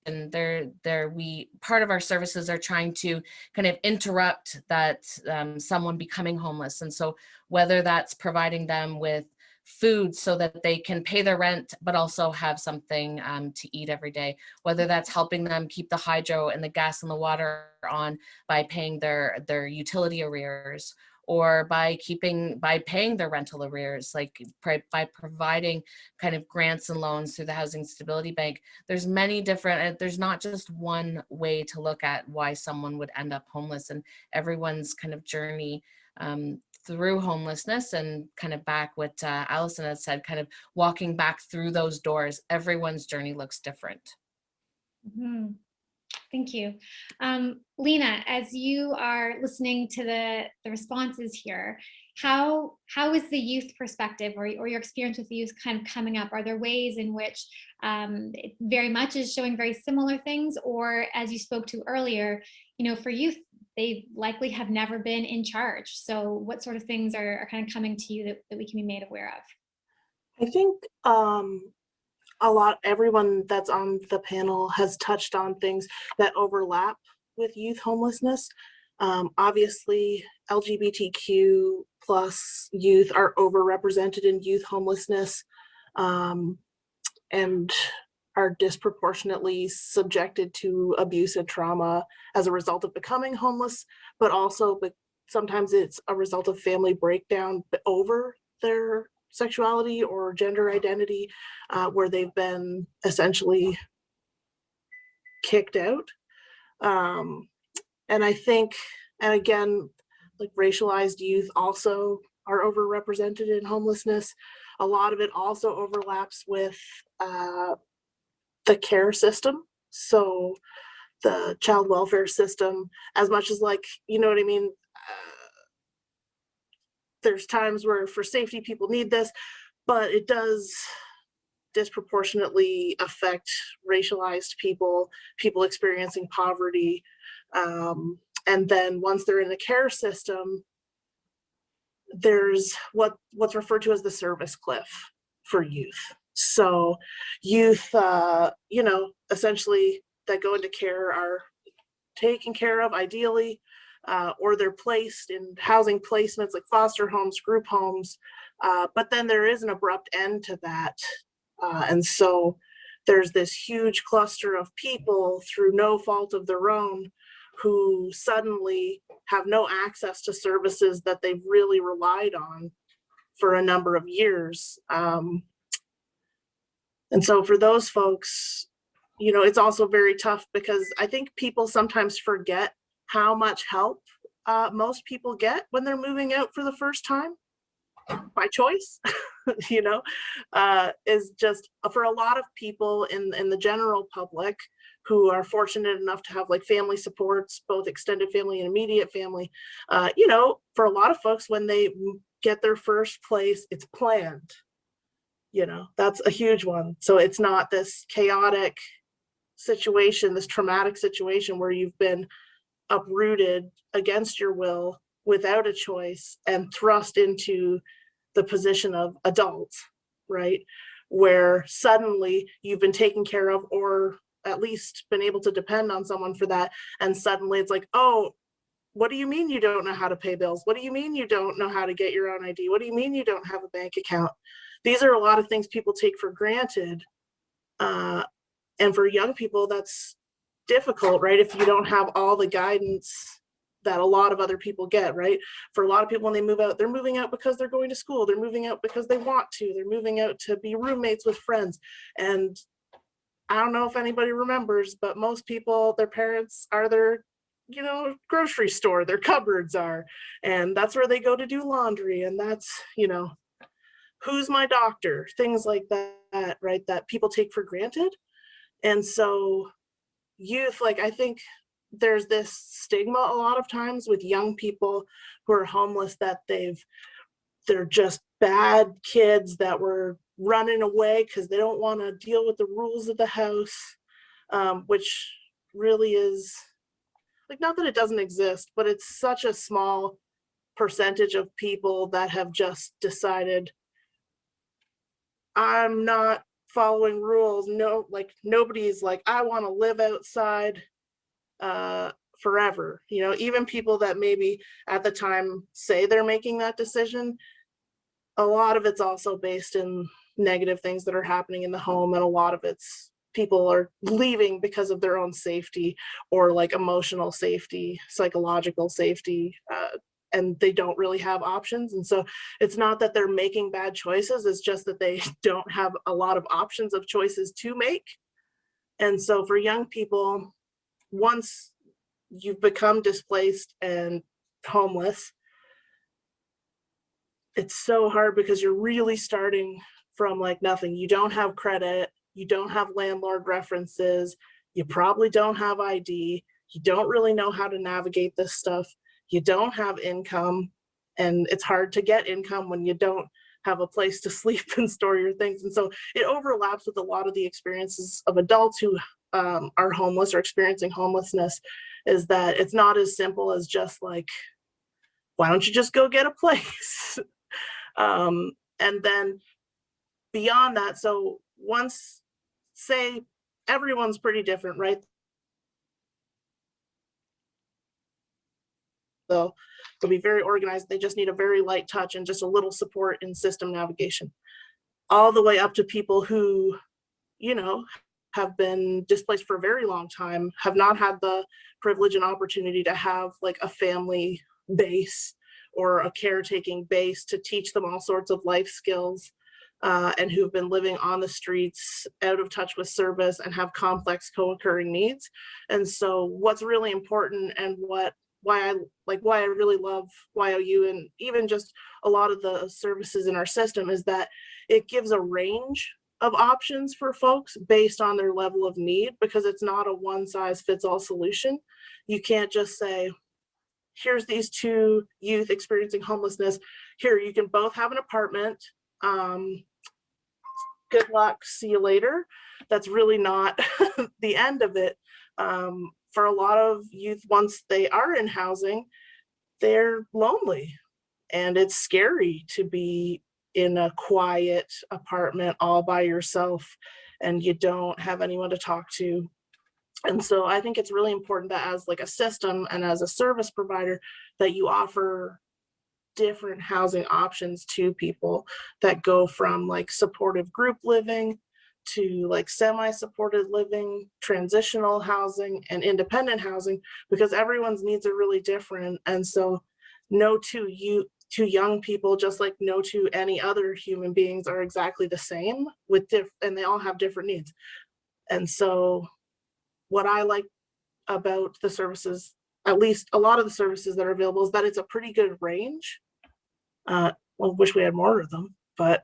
and part of our services are trying to kind of interrupt that someone becoming homeless. And so whether that's providing them with food so that they can pay their rent but also have something to eat every day, whether that's helping them keep the hydro and the gas and the water on by paying their utility arrears, or by paying their rental arrears, like by providing kind of grants and loans through the Housing Stability Bank. There's many different, there's not just one way to look at why someone would end up homeless, and everyone's kind of journey through homelessness, and kind of back what Allison had said, kind of walking back through those doors, everyone's journey looks different. Mm-hmm. Thank you. Lena, as you are listening to the responses here, how is the youth perspective or your experience with the youth kind of coming up? Are there ways in which it very much is showing very similar things? Or as you spoke to earlier, you know, for youth, they likely have never been in charge. So what sort of things are kind of coming to you that we can be made aware of? I think everyone that's on the panel has touched on things that overlap with youth homelessness. Obviously, LGBTQ plus youth are overrepresented in youth homelessness, and are disproportionately subjected to abuse and trauma as a result of becoming homeless, but sometimes it's a result of family breakdown over their sexuality or gender identity, where they've been essentially kicked out. And I think, and again, like racialized youth also are overrepresented in homelessness. A lot of it also overlaps with the care system. So the child welfare system, as much as, like, you know what I mean? there's times where for safety people need this, but it does disproportionately affect racialized people, people experiencing poverty. And then once they're in the care system, there's what's referred to as the service cliff for youth. So youth, you know, essentially that go into care are taken care of ideally, or they're placed in housing placements like foster homes, group homes, but then there is an abrupt end to that. And so there's this huge cluster of people through no fault of their own who suddenly have no access to services that they've really relied on for a number of years. And so for those folks, you know, it's also very tough because I think people sometimes forget how much help most people get when they're moving out for the first time by choice. You know, is just for a lot of people in the general public who are fortunate enough to have like family supports, both extended family and immediate family. You know, for a lot of folks, when they get their first place, it's planned. You know, that's a huge one. So it's not this chaotic situation, this traumatic situation where you've been uprooted against your will without a choice and thrust into the position of adult, right? Where suddenly you've been taken care of or at least been able to depend on someone for that. And suddenly it's like, oh, what do you mean you don't know how to pay bills? What do you mean you don't know how to get your own ID? What do you mean you don't have a bank account? These are a lot of things people take for granted. And for young people, that's difficult, right? If you don't have all the guidance that a lot of other people get, right? For a lot of people, when they move out, they're moving out because they're going to school. They're moving out because they want to. They're moving out to be roommates with friends. And I don't know if anybody remembers, but most people, their parents are their, you know, grocery store, their cupboards are, and that's where they go to do laundry. And that's, you know, who's my doctor? Things like that, right? That people take for granted. And so youth, like, I think there's this stigma a lot of times with young people who are homeless that they're just bad kids that were running away because they don't want to deal with the rules of the house, which really is like, not that it doesn't exist, but it's such a small percentage of people that have just decided, I'm not following rules. No, like nobody's like, I want to live outside forever. You know, even people that maybe at the time say they're making that decision, a lot of it's also based in negative things that are happening in the home, and a lot of it's people are leaving because of their own safety or like emotional safety, psychological safety, and they don't really have options. And so it's not that they're making bad choices, it's just that they don't have a lot of options of choices to make. And so for young people, once you've become displaced and homeless, it's so hard because you're really starting from like nothing. You don't have credit, you don't have landlord references, you probably don't have ID, you don't really know how to navigate this stuff, you don't have income, and it's hard to get income when you don't have a place to sleep and store your things. And so it overlaps with a lot of the experiences of adults who are homeless or experiencing homelessness, is that it's not as simple as just like, why don't you just go get a place? And then beyond that, so once, say, everyone's pretty different, right? They'll be very organized. They just need a very light touch and just a little support in system navigation. All the way up to people who, you know, have been displaced for a very long time, have not had the privilege and opportunity to have like a family base or a caretaking base to teach them all sorts of life skills, and who've been living on the streets, out of touch with service, and have complex co-occurring needs. And so what's really important, and why I really love YOU and even just a lot of the services in our system, is that it gives a range of options for folks based on their level of need, because it's not a one size fits all solution. You can't just say, here's these two youth experiencing homelessness, here, you can both have an apartment. Good luck, see you later. That's really not the end of it. For a lot of youth, once they are in housing, they're lonely, and it's scary to be in a quiet apartment all by yourself and you don't have anyone to talk to. And so I think it's really important that as like a system and as a service provider, that you offer different housing options to people that go from like supportive group living to like semi-supported living, transitional housing, and independent housing, because everyone's needs are really different. And so no two young people, just like no two any other human beings, are exactly the same with and they all have different needs. And so what I like about the services, at least a lot of the services that are available, is that it's a pretty good range. Well, wish we had more of them, but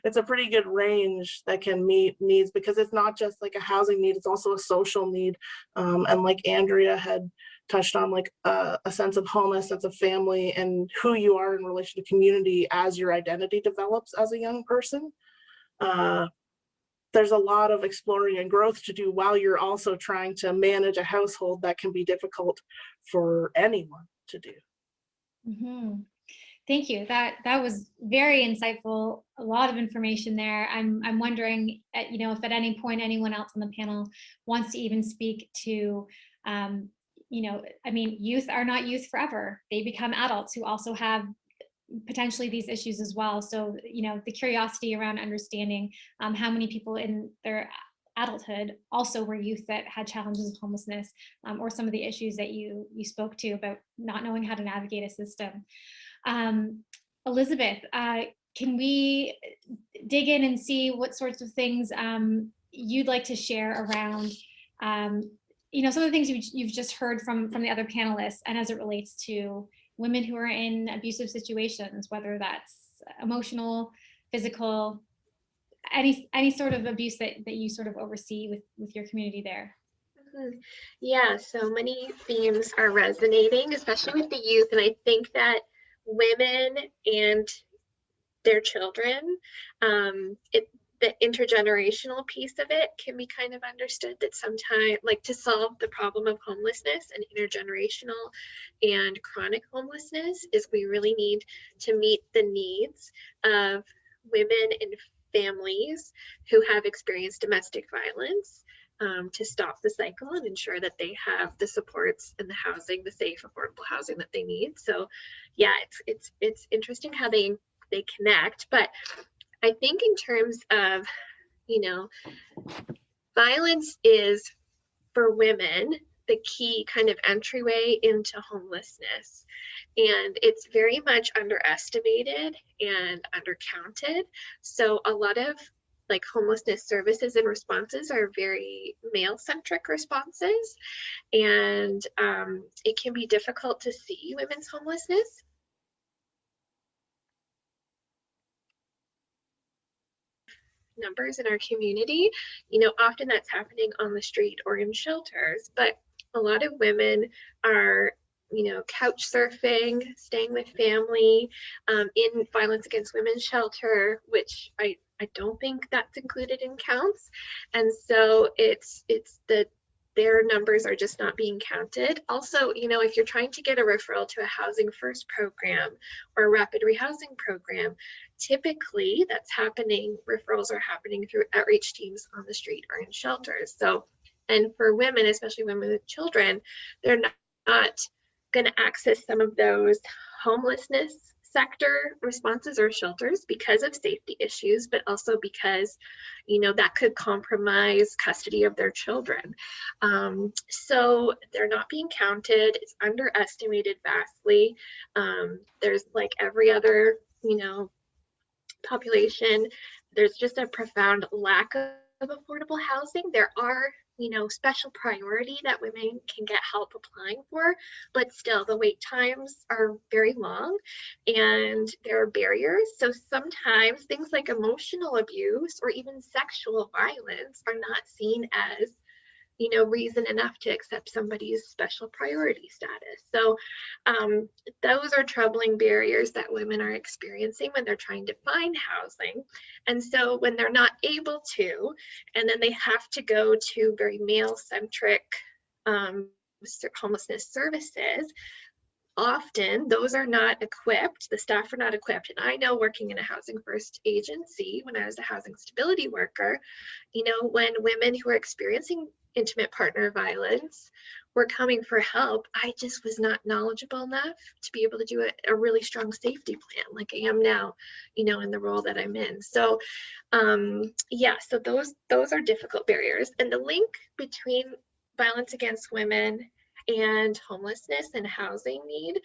it's a pretty good range that can meet needs, because it's not just like a housing need, it's also a social need. And like Andrea had touched on, like a sense of home, a sense of family, and who you are in relation to community as your identity develops as a young person. There's a lot of exploring and growth to do while you're also trying to manage a household that can be difficult for anyone to do. Mm-hmm. Thank you. That was very insightful. A lot of information there. I'm wondering, if at any point anyone else on the panel wants to even speak to, youth are not youth forever. They become adults who also have potentially these issues as well. So, the curiosity around understanding how many people in their adulthood also were youth that had challenges of homelessness, or some of the issues that you spoke to about not knowing how to navigate a system. Elizabeth, can we dig in and see what sorts of things you'd like to share around, some of the things you've just heard from the other panelists, and as it relates to women who are in abusive situations, whether that's emotional, physical, any sort of abuse that you sort of oversee with your community there? Yeah, so many themes are resonating, especially with the youth. And I think that women and their children, the intergenerational piece of it can be kind of understood, that sometimes, like, to solve the problem of homelessness and intergenerational and chronic homelessness, is we really need to meet the needs of women and families who have experienced domestic violence, to stop the cycle and ensure that they have the supports and the housing, the safe, affordable housing that they need. So yeah, it's interesting how they connect. But I think in terms of, violence is, for women, the key kind of entryway into homelessness. And it's very much underestimated and undercounted. So a lot of like homelessness services and responses are very male-centric responses. And it can be difficult to see women's homelessness. Numbers in our community, often that's happening on the street or in shelters, but a lot of women are, couch surfing, staying with family, in violence against women shelter, which I don't think that's included in counts. And so it's their numbers are just not being counted. Also, if you're trying to get a referral to a Housing First program or a rapid rehousing program, typically referrals are happening through outreach teams on the street or in shelters. So, and for women, especially women with children, they're not going to access some of those homelessness sector responses or shelters because of safety issues, but also because, that could compromise custody of their children. So they're not being counted. It's underestimated vastly. There's like every other, population, there's just a profound lack of affordable housing. There are, special priority that women can get help applying for, but still the wait times are very long and there are barriers. So sometimes things like emotional abuse or even sexual violence are not seen as reason enough to accept somebody's special priority status. So those are troubling barriers that women are experiencing when they're trying to find housing. And so when they're not able to, and then they have to go to very male-centric homelessness services, often those are not equipped, the staff are not equipped. And I know, working in a Housing First agency when I was a housing stability worker, when women who are experiencing intimate partner violence were coming for help, I just was not knowledgeable enough to be able to do a really strong safety plan like I am now, in the role that I'm in. So yeah, so those are difficult barriers. And the link between violence against women and homelessness and housing need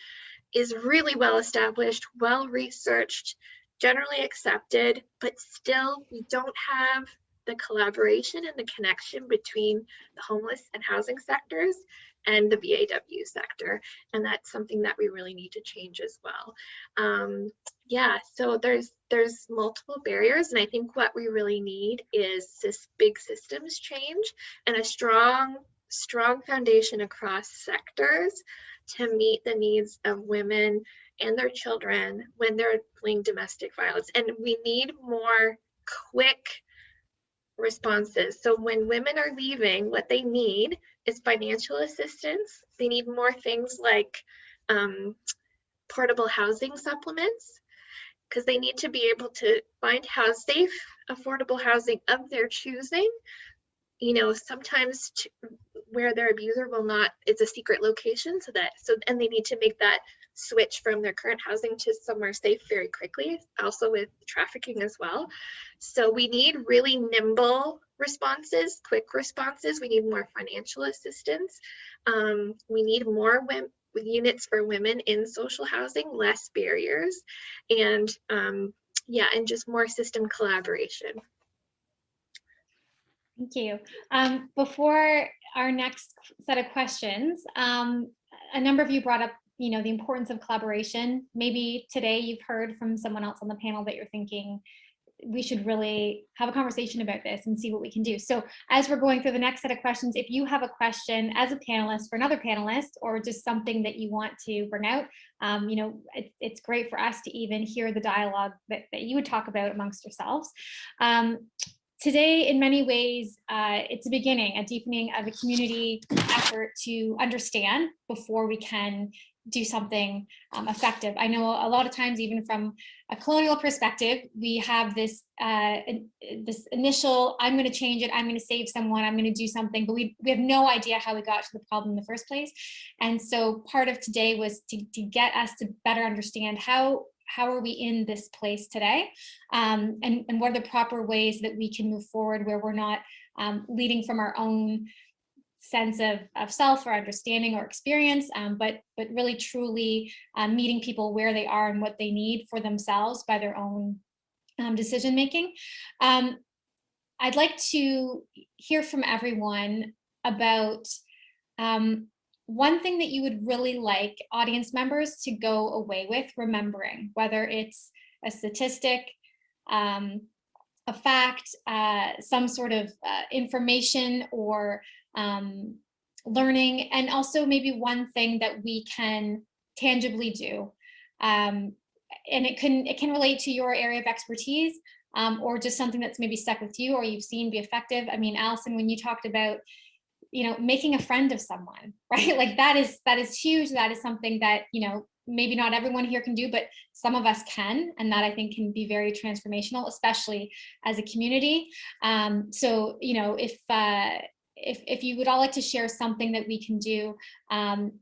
is really well established, well researched, generally accepted, but still we don't have the collaboration and the connection between the homeless and housing sectors and the VAW sector. And that's something that we really need to change as well. Yeah, so there's multiple barriers, and I think what we really need is this big systems change and a strong foundation across sectors to meet the needs of women and their children when they're fleeing domestic violence. And we need more quick responses. So when women are leaving, what they need is financial assistance. They need more things like portable housing supplements, because they need to be able to find safe, affordable housing of their choosing. Sometimes where their abuser will not, it's a secret location, and they need to make that switch from their current housing to somewhere safe very quickly, also with trafficking as well. So we need really nimble responses, quick responses. We need more financial assistance. We need more units for women in social housing, less barriers, and yeah, and just more system collaboration. Thank you. Before our next set of questions, a number of you brought up, the importance of collaboration. Maybe today you've heard from someone else on the panel that you're thinking, we should really have a conversation about this and see what we can do. So as we're going through the next set of questions, if you have a question as a panelist for another panelist, or just something that you want to bring out, it's great for us to even hear the dialogue that you would talk about amongst yourselves. Today, in many ways, it's a beginning, a deepening of a community effort to understand before we can do something effective. I know a lot of times, even from a colonial perspective, we have this initial, I'm going to change it, I'm going to save someone, I'm going to do something, but we have no idea how we got to the problem in the first place. And so part of today was to get us to better understand how are we in this place today, and what are the proper ways that we can move forward where we're not leading from our own sense of self or understanding or experience, but really truly meeting people where they are and what they need for themselves by their own decision making. I'd like to hear from everyone about one thing that you would really like audience members to go away with remembering, whether it's a statistic, a fact, some sort of information or learning, and also maybe one thing that we can tangibly do. And it can relate to your area of expertise, or just something that's maybe stuck with you or you've seen be effective. I mean, Allison, when you talked about making a friend of someone, right? Like that is huge. That is something that, maybe not everyone here can do, but some of us can, and that I think can be very transformational, especially as a community. So, if you would all like to share something that we can do, and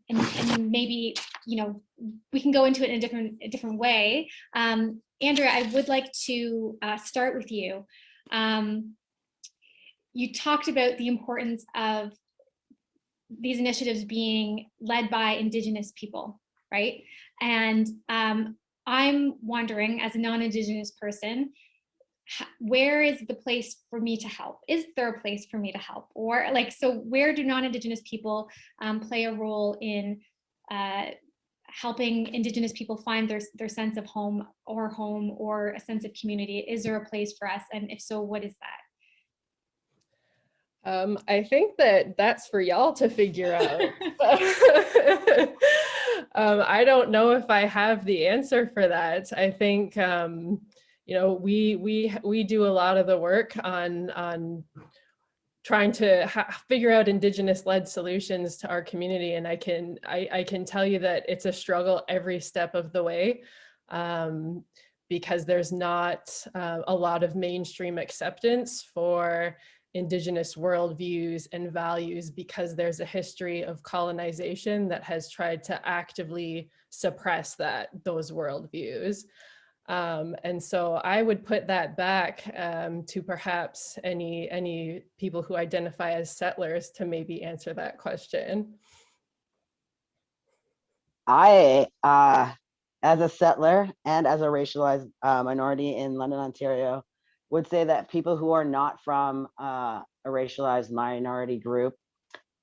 maybe, we can go into it in a different way. Andrea, I would like to start with you. You talked about the importance of these initiatives being led by Indigenous people, right? And I'm wondering, as a non-Indigenous person, where is the place for me to help? Is there a place for me to help? Or so where do non-Indigenous people play a role in helping Indigenous people find their sense of home or a sense of community? Is there a place for us? And if so, what is that? I think that that's for y'all to figure out. I don't know if I have the answer for that. I think you know, we do a lot of the work on trying to figure out Indigenous-led solutions to our community, and I can tell you that it's a struggle every step of the way, because there's not a lot of mainstream acceptance for Indigenous worldviews and values, because there's a history of colonization that has tried to actively suppress those worldviews. And so I would put that back to perhaps any people who identify as settlers to maybe answer that question. I, as a settler and as a racialized minority in London, Ontario, would say that people who are not from a racialized minority group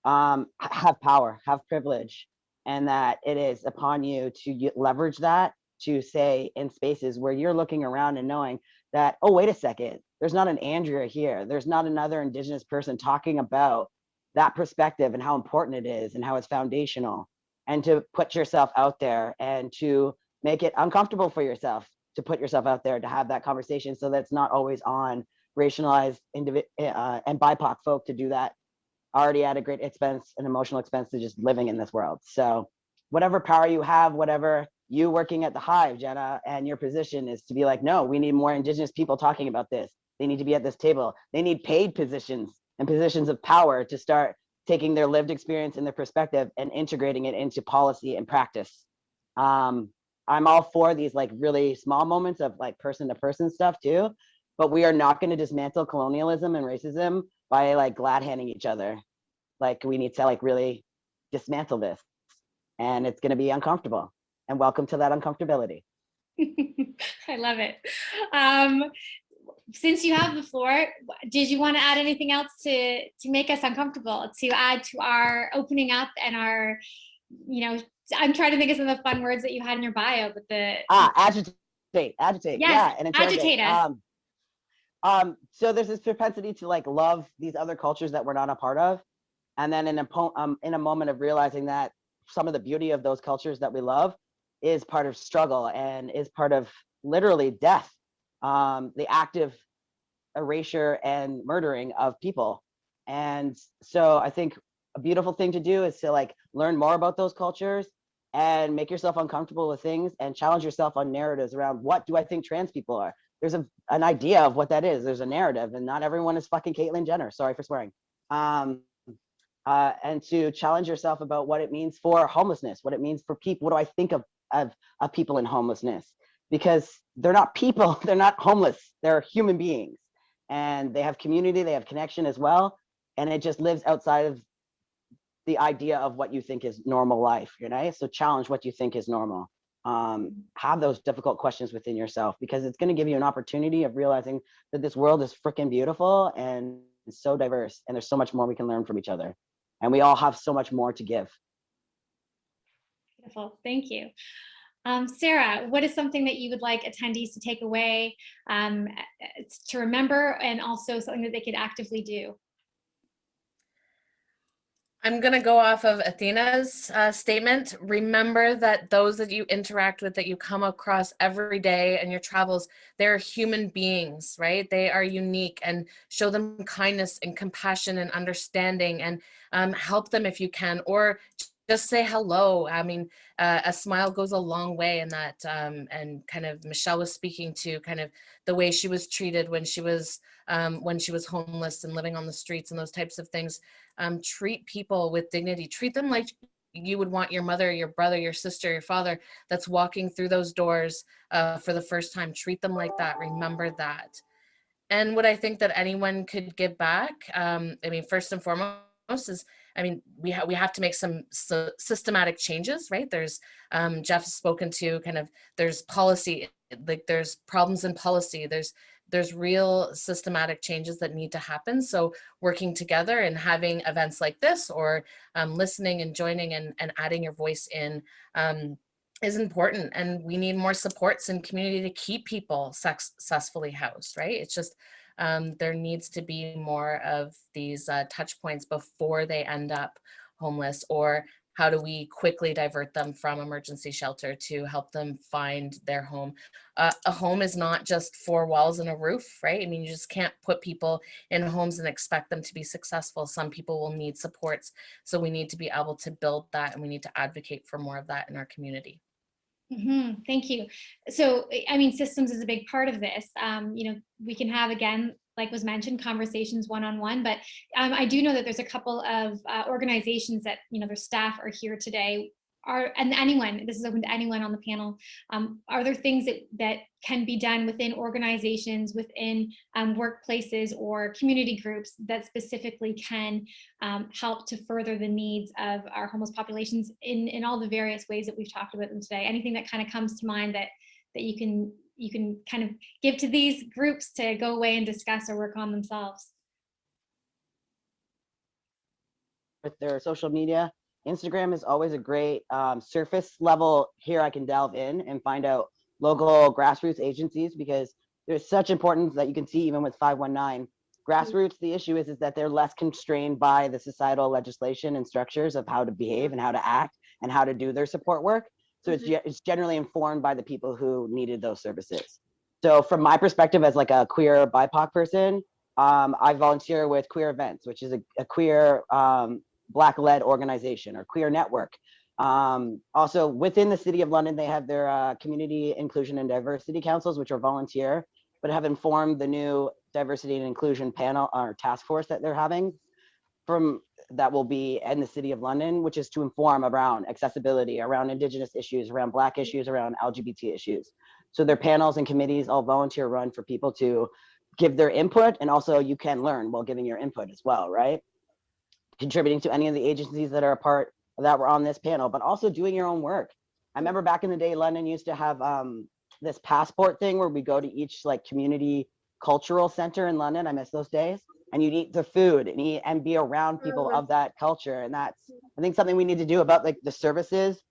have power, have privilege, and that it is upon you to leverage that to say in spaces where you're looking around and knowing that, oh, wait a second, there's not an Andrea here. There's not another Indigenous person talking about that perspective and how important it is and how it's foundational, and to put yourself out there and to make it uncomfortable for yourself to put yourself out there to have that conversation, so that's not always on racialized and BIPOC folk to do that already at a great expense, an emotional expense to just living in this world. So whatever power you have, whatever you working at the Hive, Jenna, and your position is to be like, no, we need more Indigenous people talking about this. They need to be at this table. They need paid positions and positions of power to start taking their lived experience and their perspective and integrating it into policy and practice. I'm all for these like really small moments of like person to person stuff too, but we are not going to dismantle colonialism and racism by like glad handing each other. Like we need to like really dismantle this, and it's going to be uncomfortable, and welcome to that uncomfortability. I love it. Since you have the floor, did you want to add anything else to make us uncomfortable, to add to our opening up and our, you know, I'm trying to think of some of the fun words that you had in your bio, but agitate, yes, yeah, and agitate us. So there's this propensity to like love these other cultures that we're not a part of, and then in a moment of realizing that some of the beauty of those cultures that we love is part of struggle and is part of literally death, the active erasure and murdering of people. And so I think a beautiful thing to do is to like learn more about those cultures and make yourself uncomfortable with things and challenge yourself on narratives around what do I think trans people are. There's an idea of what that is. There's a narrative, and not everyone is fucking Caitlyn Jenner. Sorry for swearing. And to challenge yourself about what it means for homelessness, what it means for people. What do I think of people in homelessness? Because they're not people, they're not homeless, they're human beings. And they have community, they have connection as well. And it just lives outside of the idea of what you think is normal life, you know? So challenge what you think is normal. Have those difficult questions within yourself, because it's going to give you an opportunity of realizing that this world is freaking beautiful and so diverse, and there's so much more we can learn from each other, and we all have so much more to give. Beautiful, thank you. Sarah, what is something that you would like attendees to take away, to remember, and also something that they could actively do? I'm going to go off of Athena's statement. Remember that those that you interact with, that you come across every day in your travels, they're human beings, right? They are unique, and show them kindness and compassion and understanding, and help them if you can, or just say hello. I mean, a smile goes a long way in that. And kind of Michelle was speaking to kind of the way she was treated when she was homeless and living on the streets and those types of things. Treat people with dignity. Treat them like you would want your mother, your brother, your sister, your father that's walking through those doors for the first time. Treat them like that. Remember that. And what I think that anyone could give back, I mean, first and foremost is, I mean, we have to make some systematic changes, right? There's, Jeff has spoken to kind of, there's policy, like there's problems in policy, there's real systematic changes that need to happen. So working together and having events like this, or listening and joining and adding your voice in is important. And we need more supports in community to keep people successfully housed, right? It's just There needs to be more of these touch points before they end up homeless, or how do we quickly divert them from emergency shelter to help them find their home? A home is not just four walls and a roof, right? I mean, you just can't put people in homes and expect them to be successful. Some people will need supports. So we need to be able to build that, and we need to advocate for more of that in our community. Thank you. So, I mean, systems is a big part of this. We can have, again, like was mentioned, conversations one-on-one, but I do know that there's a couple of organizations that, their staff are here today. And anyone, this is open to anyone on the panel, are there things that can be done within organizations, within workplaces or community groups that specifically can help to further the needs of our homeless populations in all the various ways that we've talked about them today? Anything that kind of comes to mind that you can kind of give to these groups to go away and discuss or work on themselves? With their social media, Instagram is always a great surface level. Here I can delve in and find out local grassroots agencies, because there's such importance that you can see even with 519. Grassroots, the issue is that they're less constrained by the societal legislation and structures of how to behave and how to act and how to do their support work. So it's generally informed by the people who needed those services. So from my perspective as like a queer BIPOC person, I volunteer with Queer Events, which is a queer Black-led organization or queer network. Also within the City of London, they have their community inclusion and diversity councils, which are volunteer, but have informed the new diversity and inclusion panel or task force that they're having that will be in the City of London, which is to inform around accessibility, around Indigenous issues, around Black issues, around LGBT issues. So their panels and committees all volunteer run for people to give their input, and also you can learn while giving your input as well, right? Contributing to any of the agencies that are a part that were on this panel, but also doing your own work. I remember back in the day, London used to have this passport thing where we go to each like community cultural center in London. I miss those days. And you'd eat the food and be around people of that culture. And that's, I think, something we need to do about like the services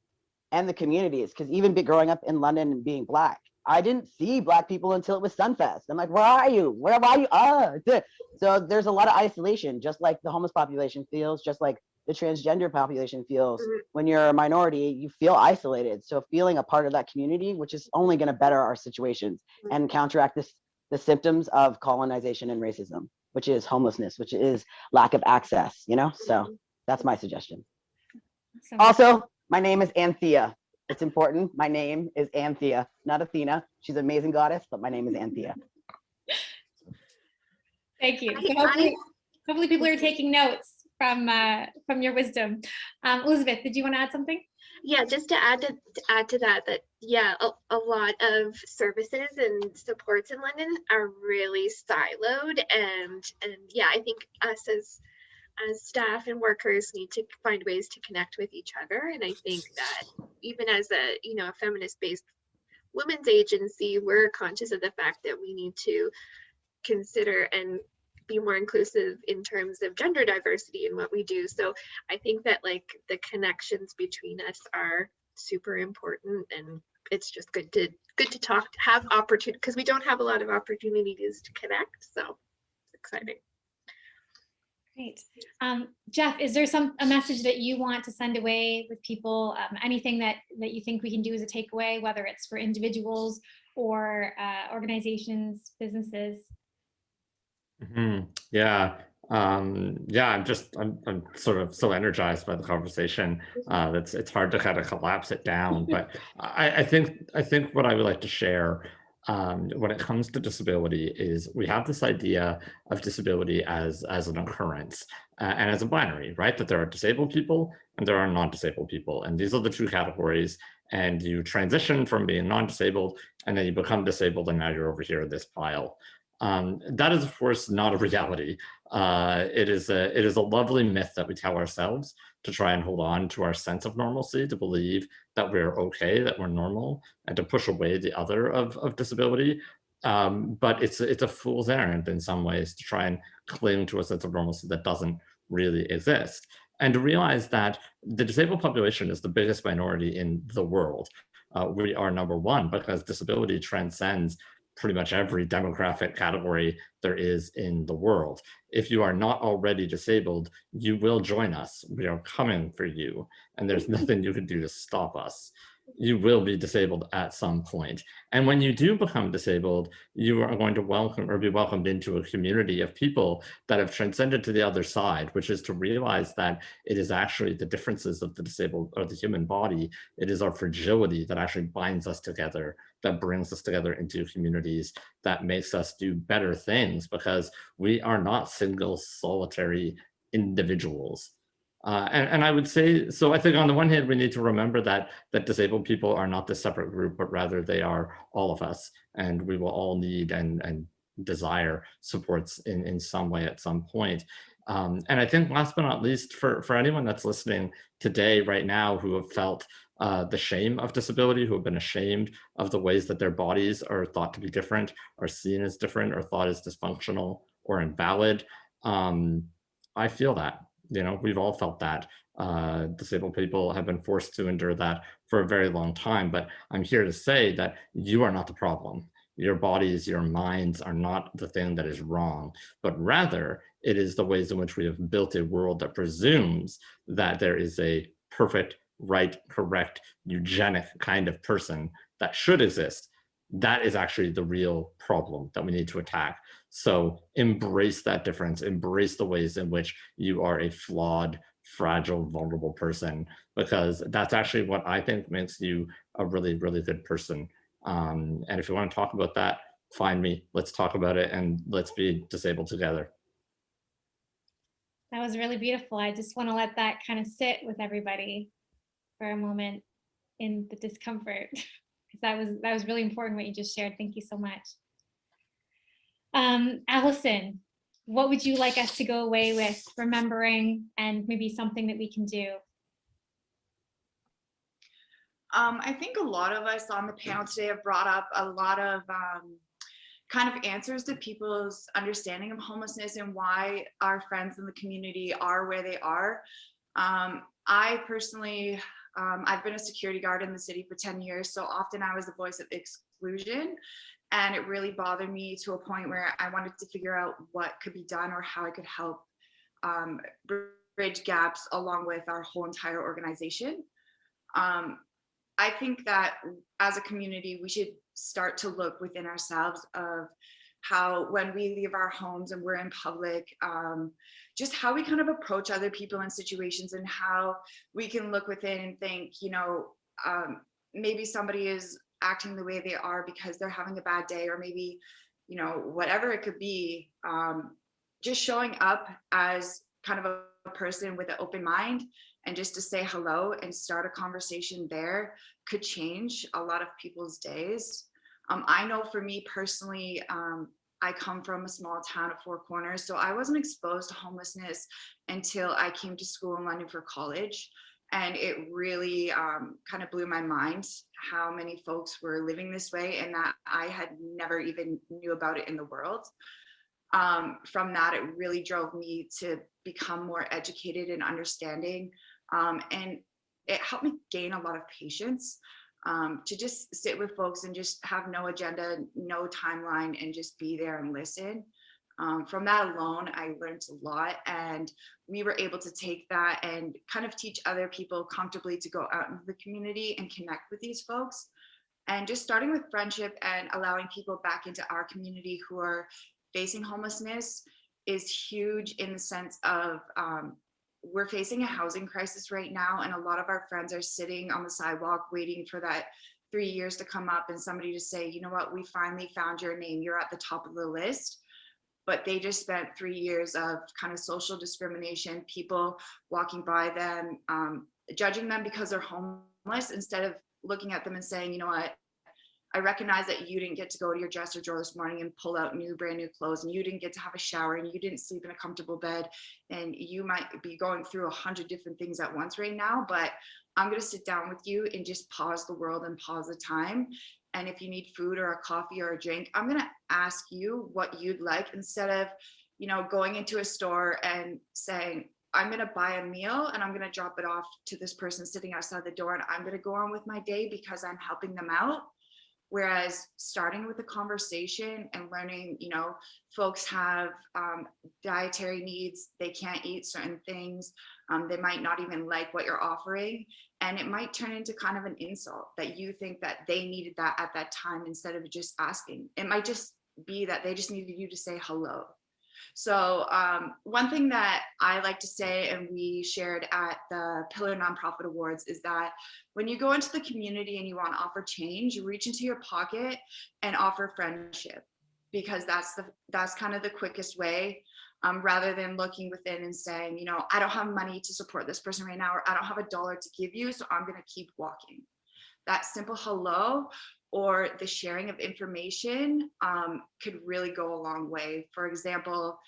and the communities. Because even growing up in London and being Black, I didn't see Black people until it was Sunfest. I'm like, where are you? Where are you? So there's a lot of isolation, just like the homeless population feels, just like the transgender population feels. When you're a minority, you feel isolated. So feeling a part of that community, which is only going to better our situations and counteract the symptoms of colonization and racism, which is homelessness, which is lack of access, So that's my suggestion. Also, my name is Anthea. It's important. My name is Anthea, not Athena. She's an amazing goddess, but my name is Anthea. Thank you. So hopefully people are taking notes from your wisdom. Elizabeth, did you want to add something? Yeah, just to add to that, yeah, a lot of services and supports in London are really siloed, and yeah, I think us as staff and workers need to find ways to connect with each other. And I think that even as a feminist-based women's agency, we're conscious of the fact that we need to consider and be more inclusive in terms of gender diversity in what we do. So I think that like the connections between us are super important, and it's just good to talk, have opportunity, because we don't have a lot of opportunities to connect. So it's exciting. Great. Jeff, is there a message that you want to send away with people? Anything that you think we can do as a takeaway, whether it's for individuals or organizations, businesses? Yeah. I'm sort of so energized by the conversation. It's hard to kind of collapse it down, but I think what I would like to share when it comes to disability is we have this idea of disability as an occurrence and as a binary, right? That there are disabled people and there are non-disabled people, and these are the two categories. And you transition from being non-disabled, and then you become disabled, and now you're over here in this pile. That is, of course, not a reality. It is a lovely myth that we tell ourselves to try and hold on to our sense of normalcy, to believe that we're okay, that we're normal, and to push away the other of disability. But it's a fool's errand in some ways to try and cling to a sense of normalcy that doesn't really exist. And to realize that the disabled population is the biggest minority in the world. We are number one because disability transcends pretty much every demographic category there is in the world. If you are not already disabled, you will join us. We are coming for you, and there's nothing you can do to stop us. You will be disabled at some point. And when you do become disabled, you are going to welcome or be welcomed into a community of people that have transcended to the other side, which is to realize that it is actually the differences of the disabled or the human body. It is our fragility that actually binds us together, that brings us together into communities, that makes us do better things, because we are not single solitary individuals. And I would say, so I think on the one hand, we need to remember that disabled people are not this separate group, but rather they are all of us, and we will all need and desire supports in some way at some point. And I think last but not least, for anyone that's listening today, right now, who have felt the shame of disability, who have been ashamed of the ways that their bodies are thought to be different, are seen as different, or thought as dysfunctional or invalid, I feel that. You know, we've all felt that. Disabled people have been forced to endure that for a very long time, but I'm here to say that you are not the problem. Your bodies, your minds are not the thing that is wrong, but rather it is the ways in which we have built a world that presumes that there is a perfect, right, correct, eugenic kind of person that should exist. That is actually the real problem that we need to attack. So embrace that difference, embrace the ways in which you are a flawed, fragile, vulnerable person, because that's actually what I think makes you a really, really good person. And if you want to talk about that, find me, let's talk about it, and let's be disabled together. That was really beautiful. I just want to let that kind of sit with everybody for a moment in the discomfort, because that was really important what you just shared. Thank you so much. Allison, what would you like us to go away with, remembering, and maybe something that we can do? I think a lot of us on the panel today have brought up a lot of kind of answers to people's understanding of homelessness and why our friends in the community are where they are. I personally, I've been a security guard in the city for 10 years, so often I was the voice of exclusion. And it really bothered me to a point where I wanted to figure out what could be done or how I could help bridge gaps along with our whole entire organization. I think that as a community, we should start to look within ourselves of how, when we leave our homes and we're in public, just how we kind of approach other people in situations, and how we can look within and think, you know, maybe somebody is acting the way they are because they're having a bad day, or maybe, you know, whatever it could be. Just showing up as kind of a person with an open mind, and just to say hello and start a conversation there could change a lot of people's days. I know for me personally, I come from a small town of Four Corners, so I wasn't exposed to homelessness until I came to school in London for college. And it really kind of blew my mind how many folks were living this way, and that I had never even knew about it in the world. From that, it really drove me to become more educated and understanding. And it helped me gain a lot of patience, to just sit with folks and just have no agenda, no timeline, and just be there and listen. From that alone, I learned a lot, and we were able to take that and kind of teach other people comfortably to go out into the community and connect with these folks. And just starting with friendship and allowing people back into our community who are facing homelessness is huge, in the sense of we're facing a housing crisis right now, and a lot of our friends are sitting on the sidewalk waiting for that 3 years to come up and somebody to say, you know what, we finally found your name, you're at the top of the list. But they just spent 3 years of kind of social discrimination, people walking by them, judging them because they're homeless, instead of looking at them and saying, you know what, I recognize that you didn't get to go to your dresser drawer this morning and pull out brand new clothes, and you didn't get to have a shower, and you didn't sleep in a comfortable bed, and you might be going through 100 different things at once right now, but I'm going to sit down with you and just pause the world and pause the time. And if you need food or a coffee or a drink, I'm going to ask you what you'd like, instead of, you know, going into a store and saying, I'm going to buy a meal and I'm going to drop it off to this person sitting outside the door, and I'm going to go on with my day because I'm helping them out. Whereas starting with a conversation and learning, you know, folks have dietary needs, they can't eat certain things, they might not even like what you're offering, and it might turn into kind of an insult that you think that they needed that at that time instead of just asking. It might just be that they just needed you to say hello. So one thing that I like to say, and we shared at the Pillar Nonprofit Awards, is that when you go into the community and you want to offer change, you reach into your pocket and offer friendship, because that's kind of the quickest way, rather than looking within and saying, you know, I don't have money to support this person right now, or I don't have $1 to give you, so I'm going to keep walking. That simple hello or the sharing of information could really go a long way. For example,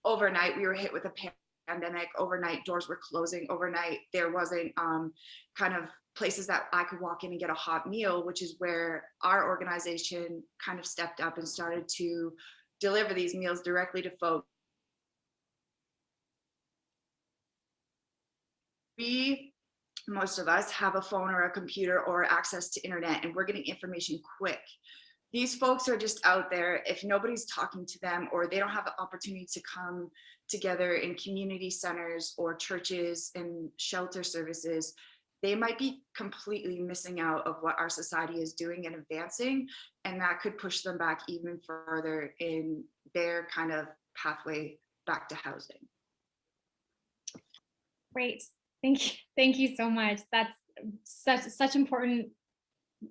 overnight we were hit with a pandemic. Overnight doors were closing. Overnight there wasn't kind of places that I could walk in and get a hot meal, which is where our organization kind of stepped up and started to deliver these meals directly to folks. Most of us have a phone or a computer or access to internet, and we're getting information quick. These folks are just out there. If nobody's talking to them, or they don't have the opportunity to come together in community centers or churches and shelter services, they might be completely missing out of what our society is doing and advancing, and that could push them back even further in their kind of pathway back to housing. Great. Thank you so much. That's such important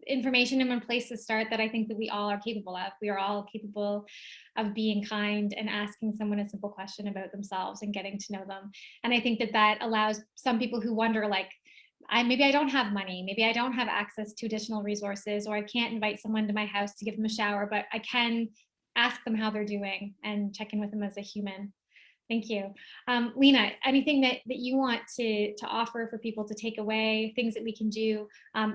information in one place to start that I think that we all are capable of. We are all capable of being kind and asking someone a simple question about themselves and getting to know them. And I think that that allows some people who wonder, like, maybe I don't have money, maybe I don't have access to additional resources, or I can't invite someone to my house to give them a shower, but I can ask them how they're doing and check in with them as a human. Thank you. Lena, anything that you want to offer for people to take away, things that we can do?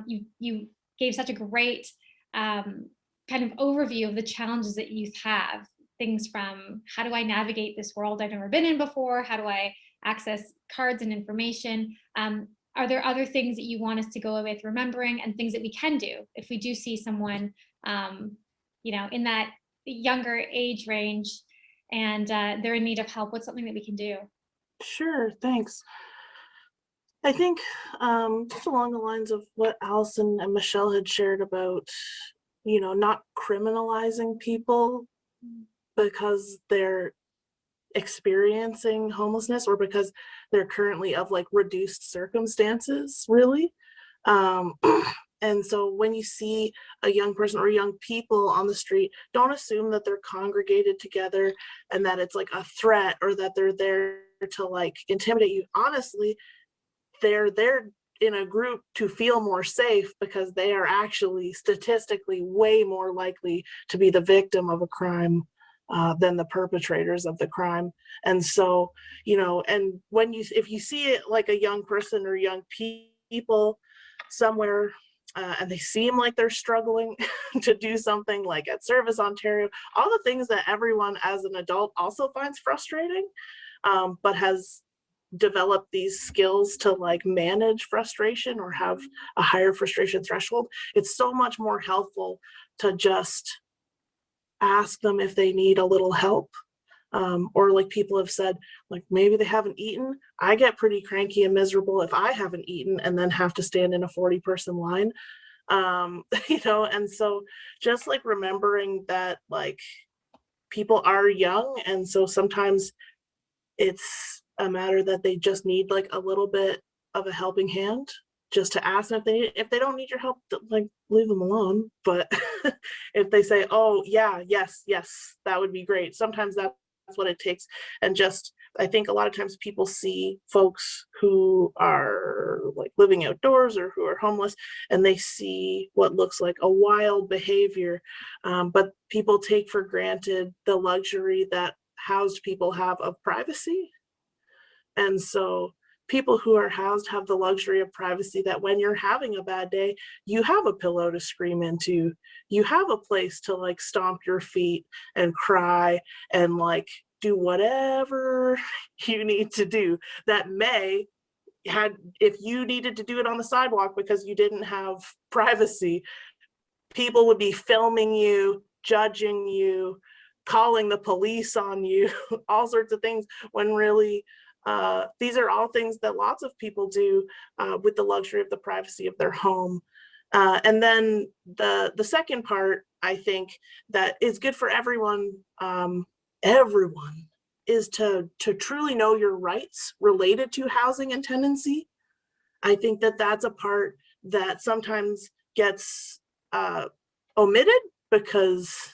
You gave such a great kind of overview of the challenges that youth have, things from how do I navigate this world I've never been in before? How do I access cards and information? Are there other things that you want us to go away with remembering, and things that we can do if we do see someone, you know, in that younger age range and they're in need of help? What's something that we can do? Sure, thanks. I think just along the lines of what Allison and Michelle had shared about, you know, not criminalizing people because they're experiencing homelessness or because they're currently of like reduced circumstances, really. And so when you see a young person or young people on the street, don't assume that they're congregated together and that it's like a threat or that they're there to like intimidate you. Honestly, they're there in a group to feel more safe because they are actually statistically way more likely to be the victim of a crime than the perpetrators of the crime. And so, you know, and when if you see it like a young person or young people somewhere, and they seem like they're struggling to do something like at Service Ontario, all the things that everyone as an adult also finds frustrating, but has developed these skills to like manage frustration or have a higher frustration threshold. It's so much more helpful to just ask them if they need a little help. Or like people have said, like maybe they haven't eaten. I get pretty cranky and miserable if I haven't eaten and then have to stand in a 40-person line. You know, and so just like remembering that like people are young, and so sometimes it's a matter that they just need like a little bit of a helping hand, just to ask them if they don't need your help, like leave them alone. But if they say, oh yeah, yes, that would be great. Sometimes that's what it takes. And just, I think a lot of times people see folks who are like living outdoors or who are homeless, and they see what looks like a wild behavior, but people take for granted the luxury that housed people have of privacy. And so people who are housed have the luxury of privacy that when you're having a bad day, you have a pillow to scream into, you have a place to like stomp your feet and cry and like do whatever you need to do that may had, if you needed to do it on the sidewalk because you didn't have privacy, people would be filming you, judging you, calling the police on you, all sorts of things, when really these are all things that lots of people do with the luxury of the privacy of their home. And then the second part, I think, that is good for everyone, everyone, is to truly know your rights related to housing and tenancy. I think that that's a part that sometimes gets omitted, because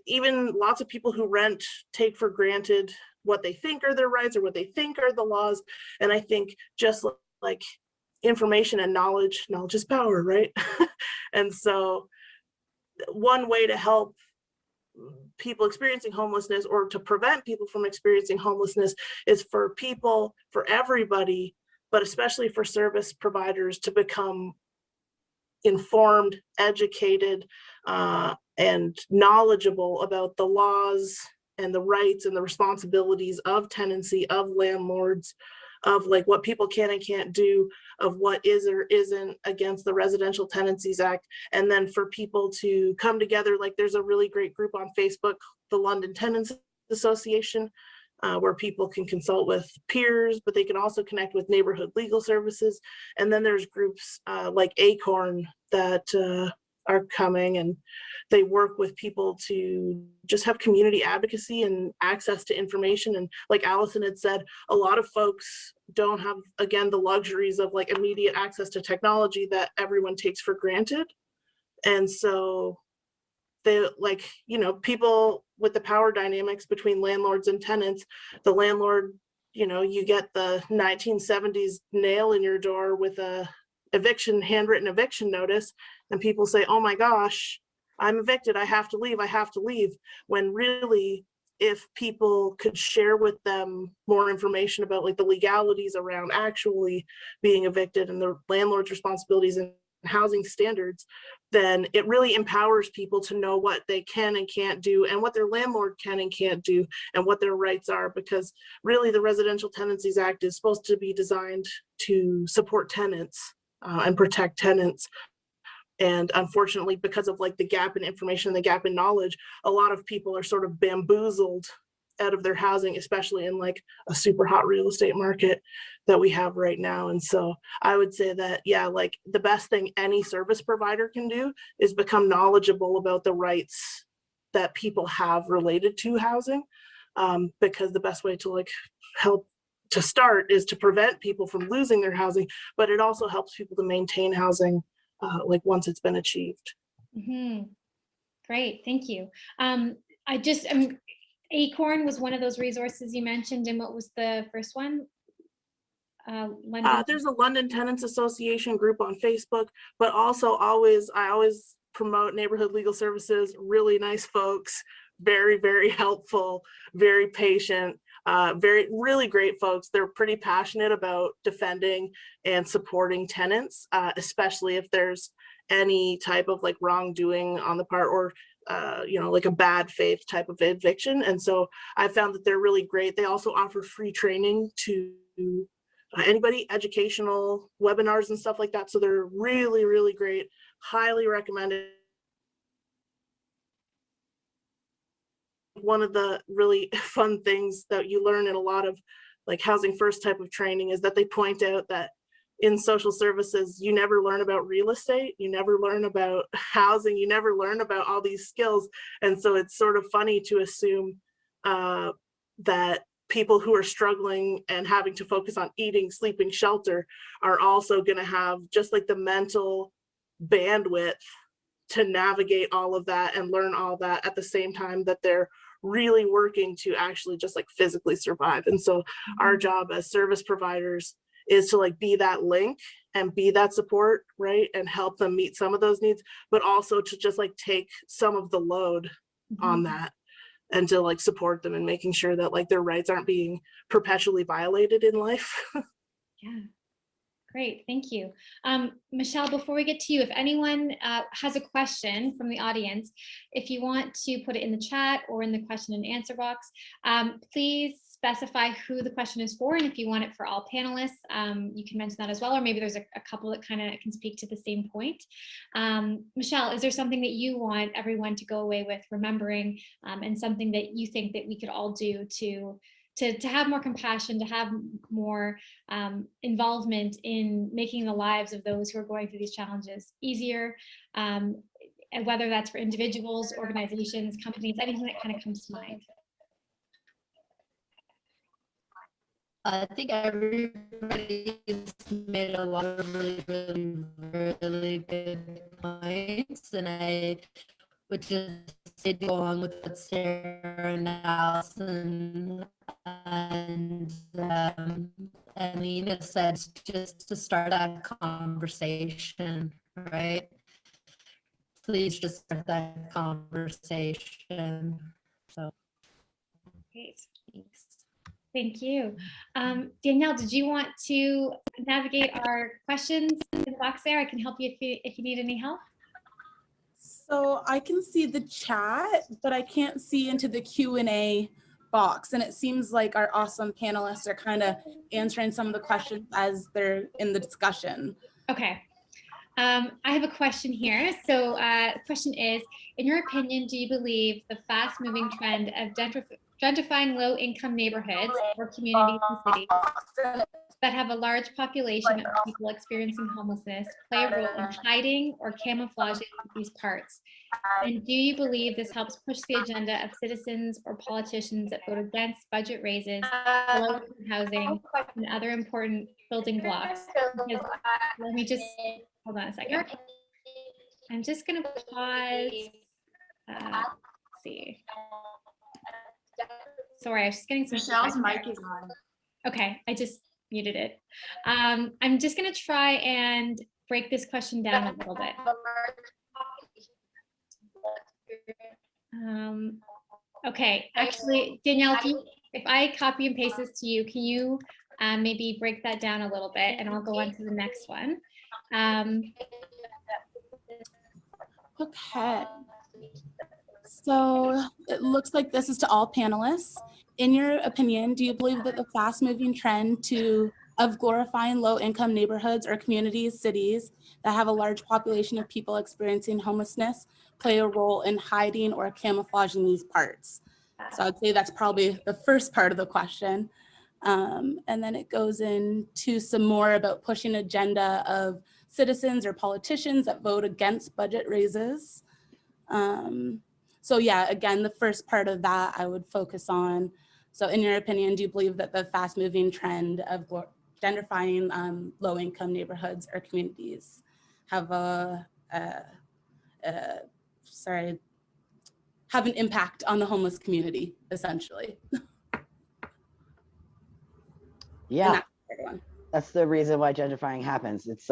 even lots of people who rent take for granted what they think are their rights or what they think are the laws. And I think just like information and knowledge is power, right? And so one way to help people experiencing homelessness, or to prevent people from experiencing homelessness, is for everybody, but especially for service providers, to become informed, educated, and knowledgeable about the laws and the rights and the responsibilities of tenancy, of landlords, of like what people can and can't do, of what is or isn't against the Residential Tenancies Act. And then for people to come together, like there's a really great group on Facebook, the London Tenants Association, where people can consult with peers, but they can also connect with neighborhood legal services. And then there's groups like Acorn that are coming, and they work with people to just have community advocacy and access to information. And like Allison had said, a lot of folks don't have, again, the luxuries of like immediate access to technology that everyone takes for granted. And so they, like, you know, people with the power dynamics between landlords and tenants, the landlord, you know, you get the 1970s nail in your door with a handwritten eviction notice, and people say, oh my gosh, I'm evicted, I have to leave, when really, if people could share with them more information about like the legalities around actually being evicted and the landlord's responsibilities and housing standards, then it really empowers people to know what they can and can't do, and what their landlord can and can't do, and what their rights are. Because really the Residential Tenancies Act is supposed to be designed to support tenants and protect tenants. And unfortunately, because of like the gap in information, the gap in knowledge, a lot of people are sort of bamboozled out of their housing, especially in like a super hot real estate market that we have right now. And so I would say that, yeah, like the best thing any service provider can do is become knowledgeable about the rights that people have related to housing, because the best way to like help to start is to prevent people from losing their housing, but it also helps people to maintain housing like once it's been achieved. Mm-hmm. Great, thank you. Acorn was one of those resources you mentioned, and what was the first one? There's a London Tenants Association group on Facebook, but also I always promote Neighborhood Legal Services, really nice folks, very, very helpful, very patient, really great folks. They're pretty passionate about defending and supporting tenants, especially if there's any type of like wrongdoing on the part, or you know, like a bad faith type of eviction. And so I found that they're really great. They also offer free training to anybody, educational webinars and stuff like that. So they're really, really great. Highly recommended. One of the really fun things that you learn in a lot of like housing first type of training is that they point out that in social services, you never learn about real estate, you never learn about housing, you never learn about all these skills. And so it's sort of funny to assume that people who are struggling and having to focus on eating, sleeping, shelter are also going to have just like the mental bandwidth to navigate all of that and learn all that at the same time that they're really working to actually just like physically survive. And so our job as service providers is to like be that link and be that support, right? And help them meet some of those needs, but also to just like take some of the load on that, and to like support them in making sure that like their rights aren't being perpetually violated in life. Yeah, great, thank you. Michelle, before we get to you, if anyone has a question from the audience, if you want to put it in the chat or in the question and answer box, please specify who the question is for, and if you want it for all panelists, you can mention that as well, or maybe there's a couple that kind of can speak to the same point. Michelle, is there something that you want everyone to go away with remembering, and something that you think that we could all do to have more compassion, to have more involvement in making the lives of those who are going through these challenges easier, and whether that's for individuals, organizations, companies, anything that kind of comes to mind? I think everybody's made a lot of really good points, and I would just say to go along with what Sarah and Allison and Alina said, just to start that conversation, right? Please just start that conversation. So, Great. Thanks. Thank you. Danielle, did you want to navigate our questions in the box there? I can help you if you need any help. So I can see the chat, but I can't see into the Q&A box. And it seems like our awesome panelists are kind of answering some of the questions as they're in the discussion. Okay. I have a question here. So the question is, in your opinion, do you believe the fast-moving trend of gentrifying low-income neighborhoods or communities and cities that have a large population of people experiencing homelessness play a role in hiding or camouflaging these parts? And do you believe this helps push the agenda of citizens or politicians that vote against budget raises, low-income housing, and other important building blocks? Because, let me just, hold on a second. I'm just going to pause. Let's see. Sorry, I was just getting some. Michelle's mic is on. Okay, I just muted it. I'm just going to try and break this question down a little bit. Okay, actually, Danielle, if I copy and paste this to you, can you maybe break that down a little bit, and I'll go on to the next one. Okay. So it looks like this is to all panelists. In your opinion, do you believe that the fast-moving trend of glorifying low-income neighborhoods or communities, cities that have a large population of people experiencing homelessness play a role in hiding or camouflaging these parts? So I'd say that's probably the first part of the question. And then it goes into some more about pushing agenda of citizens or politicians that vote against budget raises. So yeah, again, the first part of that I would focus on. So in your opinion, do you believe that the fast moving trend of gentrifying low-income neighborhoods or communities have have an impact on the homeless community, essentially? Yeah, that's the reason why gentrifying happens. It's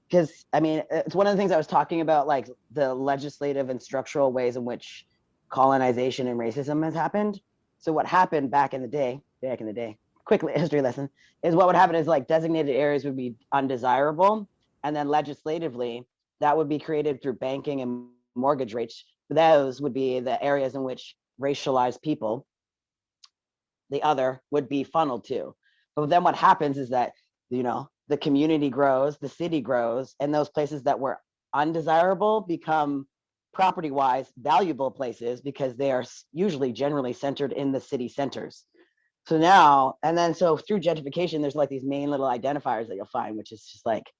because, I mean, it's one of the things I was talking about, like the legislative and structural ways in which colonization and racism has happened. So what happened back in the day, quick history lesson, is what would happen is like designated areas would be undesirable. And then legislatively, that would be created through banking and mortgage rates. Those would be the areas in which racialized people, the other, would be funneled to. But then what happens is that, you know, the community grows, the city grows, and those places that were undesirable become property-wise valuable places because they are usually generally centered in the city centers. So now, and then so through gentrification, there's like these main little identifiers that you'll find, which is just like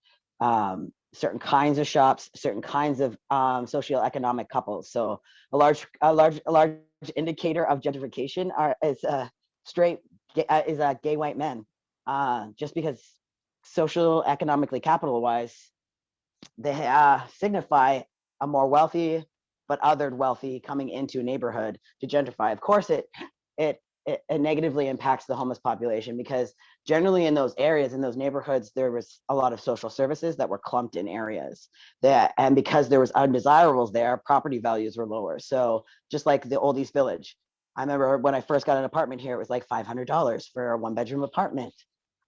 certain kinds of shops, certain kinds of socioeconomic couples. So a large indicator of gentrification is gay white men, just because social economically capital wise, they signify a more wealthy but othered wealthy coming into a neighborhood to gentrify. Of course, it negatively impacts the homeless population because generally in those areas, in those neighborhoods, there was a lot of social services that were clumped in areas and because there was undesirables there, property values were lower. So just like the old East Village, I remember when I first got an apartment here, it was like $500 for a 1-bedroom apartment.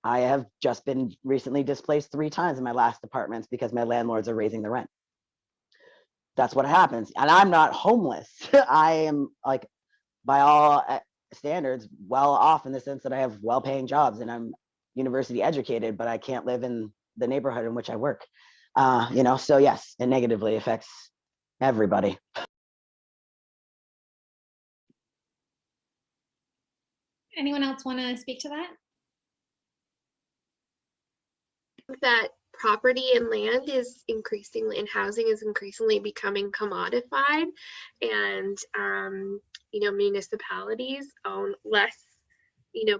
I have just been recently displaced 3 times in my last apartments because my landlords are raising the rent. That's what happens. And I'm not homeless. I am, like, by all standards well off in the sense that I have well-paying jobs and I'm university educated, but I can't live in the neighborhood in which I work. So yes, it negatively affects everybody. Anyone else want to speak to that? That property and land is increasingly, and housing is increasingly becoming commodified, and municipalities own less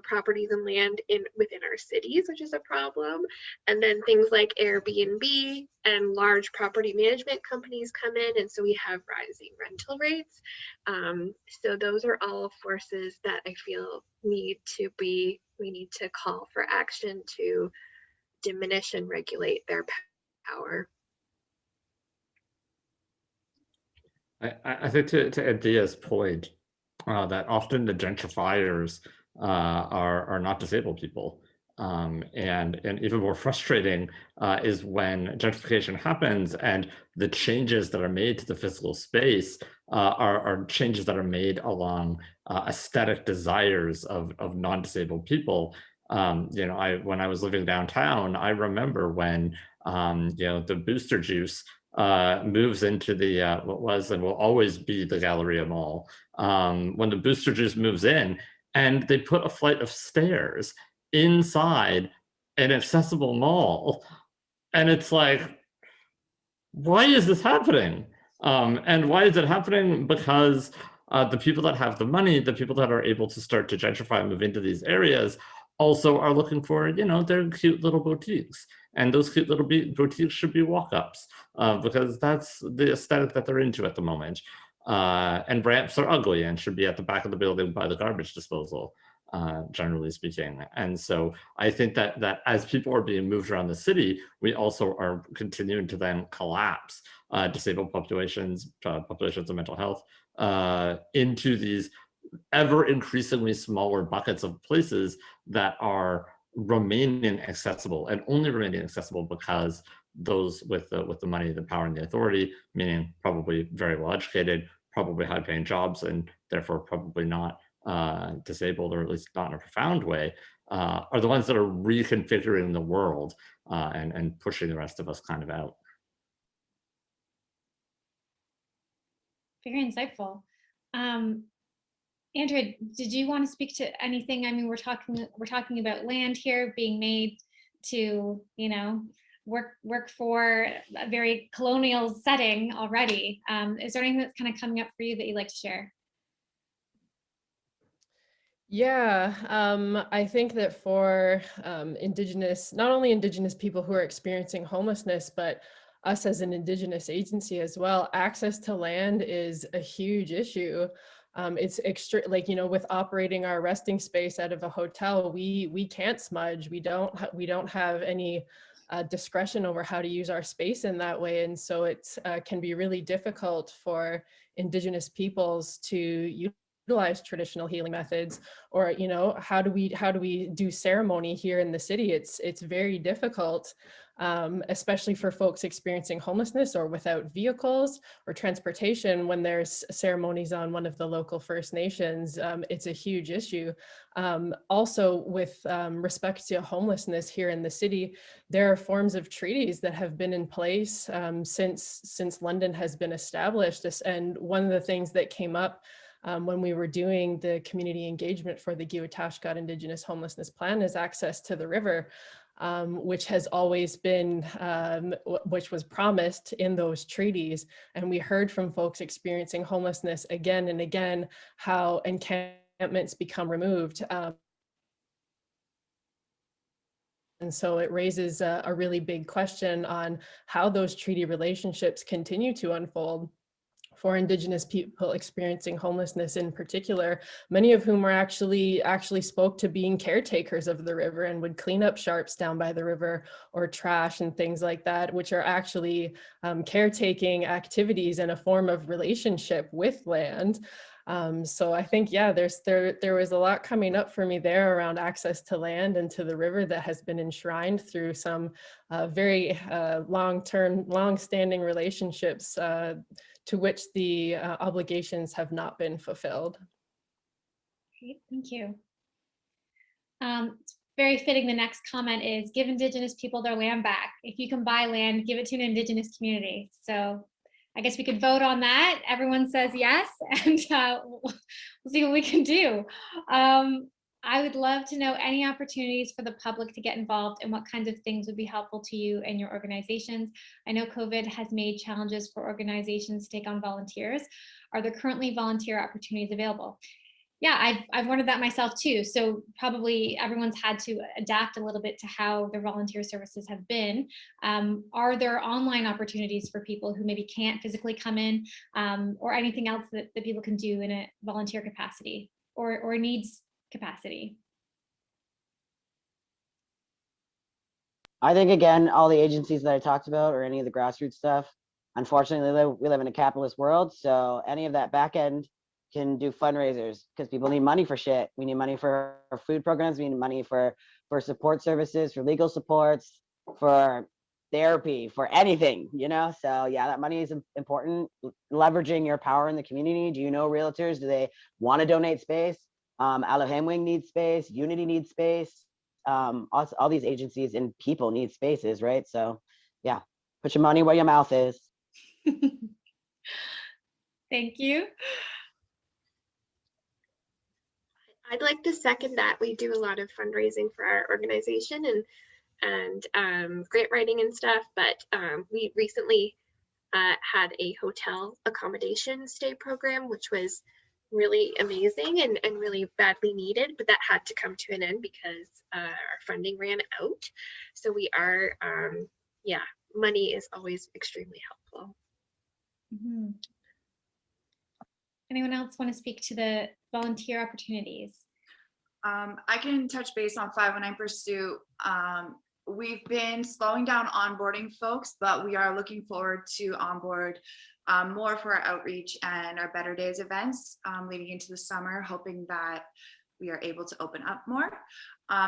properties and land within our cities, which is a problem. And then things like Airbnb and large property management companies come in, and so we have rising rental rates. So those are all forces that I feel we need to call for action to diminish and regulate their power. I think to Adia's point, that often the gentrifiers are not disabled people. And even more frustrating is when gentrification happens and the changes that are made to the physical space are changes that are made along aesthetic desires of non-disabled people. When I was living downtown, I remember when the Booster Juice moves into the what was and will always be the Galleria Mall. When the Booster Juice moves in, and they put a flight of stairs inside an accessible mall, and it's like, why is this happening? And why is it happening? Because the people that have the money, the people that are able to start to gentrify and move into these areas, also are looking for, their cute little boutiques. And those cute little boutiques should be walk-ups because that's the aesthetic that they're into at the moment. And ramps are ugly and should be at the back of the building by the garbage disposal, generally speaking. And so I think that as people are being moved around the city, we also are continuing to then collapse disabled populations, populations of mental health, into these ever increasingly smaller buckets of places that are remaining accessible and only remaining accessible because those with the money, the power, and the authority, meaning probably very well educated, probably high paying jobs, and therefore probably not disabled, or at least not in a profound way, are the ones that are reconfiguring the world and pushing the rest of us kind of out. Very insightful. Andrea, did you want to speak to anything? I mean, we're talking about land here being made to, work for a very colonial setting already. Is there anything that's kind of coming up for you that you'd like to share? Yeah, I think that for not only Indigenous people who are experiencing homelessness, but us as an Indigenous agency as well, access to land is a huge issue. It's extra, with operating our resting space out of a hotel, we can't smudge. We don't have any discretion over how to use our space in that way, and so it can be really difficult for Indigenous peoples to utilize traditional healing methods, or how do we do ceremony here in the city. It's very difficult, especially for folks experiencing homelessness or without vehicles or transportation. When there's ceremonies on one of the local First Nations, it's a huge issue. Also, with respect to homelessness here in the city, there are forms of treaties that have been in place since London has been established. And one of the things that came up when we were doing the community engagement for the Giwatashkat Indigenous Homelessness Plan is access to the river, which has always been, which was promised in those treaties. And we heard from folks experiencing homelessness again and again, how encampments become removed. And so it raises a really big question on how those treaty relationships continue to unfold for Indigenous people experiencing homelessness in particular, many of whom were actually spoke to being caretakers of the river and would clean up sharps down by the river or trash and things like that, which are actually caretaking activities and a form of relationship with land. So I think, yeah, there was a lot coming up for me there around access to land and to the river that has been enshrined through some very long-standing relationships to which the obligations have not been fulfilled. Great, thank you. It's very fitting. The next comment is give Indigenous people their land back. If you can buy land, give it to an Indigenous community. So I guess we could vote on that. Everyone says yes, and we'll see what we can do. I would love to know any opportunities for the public to get involved and what kinds of things would be helpful to you and your organizations. I know COVID has made challenges for organizations to take on volunteers. Are there currently volunteer opportunities available? Yeah, I've wondered that myself too. So probably everyone's had to adapt a little bit to how their volunteer services have been. Are there online opportunities for people who maybe can't physically come in, or anything else that people can do in a volunteer capacity or needs capacity? I think, again, all the agencies that I talked about or any of the grassroots stuff, unfortunately, we live in a capitalist world. So any of that back end can do fundraisers because people need money for shit. We need money for food programs. We need money for support services, for legal supports, for therapy, for anything, you know? So yeah, that money is important. Leveraging your power in the community. Do you know realtors? Do they want to donate space? Alahemwing needs space. Unity needs space. All these agencies and people need spaces, right? So yeah, put your money where your mouth is. Thank you. I'd like to second that. We do a lot of fundraising for our organization and grant writing and stuff, but we recently had a hotel accommodation stay program, which was really amazing and really badly needed, but that had to come to an end because our funding ran out. So we are, yeah, money is always extremely helpful. Mm-hmm. Anyone else want to speak to the volunteer opportunities? I can touch base on 519 Pursuit. We've been slowing down onboarding folks, but we are looking forward to onboard more for our outreach and our Better Days events leading into the summer, hoping that we are able to open up more.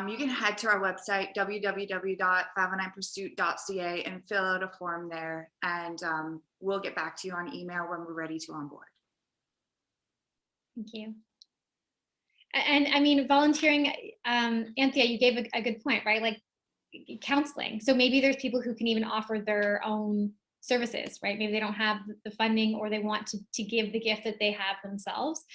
You can head to our website, www.519pursuit.ca, and fill out a form there, and we'll get back to you on email when we're ready to onboard. Thank you. And I mean, volunteering, Anthea, you gave a good point, right? Like counseling. So maybe there's people who can even offer their own services, right? Maybe they don't have the funding or they want to give the gift that they have themselves.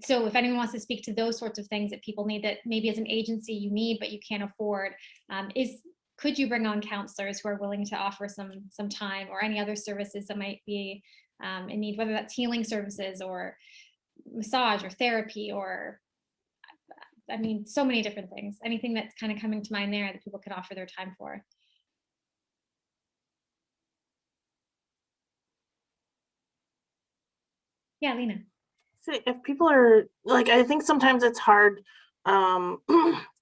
So if anyone wants to speak to those sorts of things that people need that maybe as an agency you need, but you can't afford, could you bring on counselors who are willing to offer some time or any other services that might be in need, whether that's healing services or massage or therapy or, I mean, so many different things. Anything that's kind of coming to mind there that people could offer their time for. Yeah, Lena. So if people are like, I think sometimes it's hard to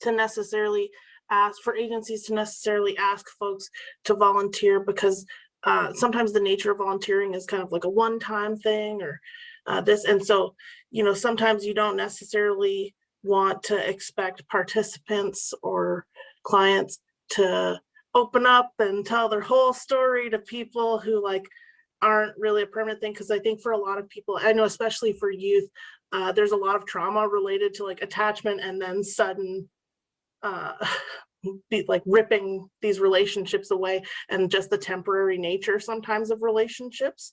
necessarily ask for agencies to necessarily ask folks to volunteer because sometimes the nature of volunteering is kind of like a one-time thing or this. And so, you know, sometimes you don't necessarily want to expect participants or clients to open up and tell their whole story to people who like aren't really a permanent thing. Because I think for a lot of people, I know especially for youth, there's a lot of trauma related to like attachment and then sudden like ripping these relationships away and just the temporary nature sometimes of relationships.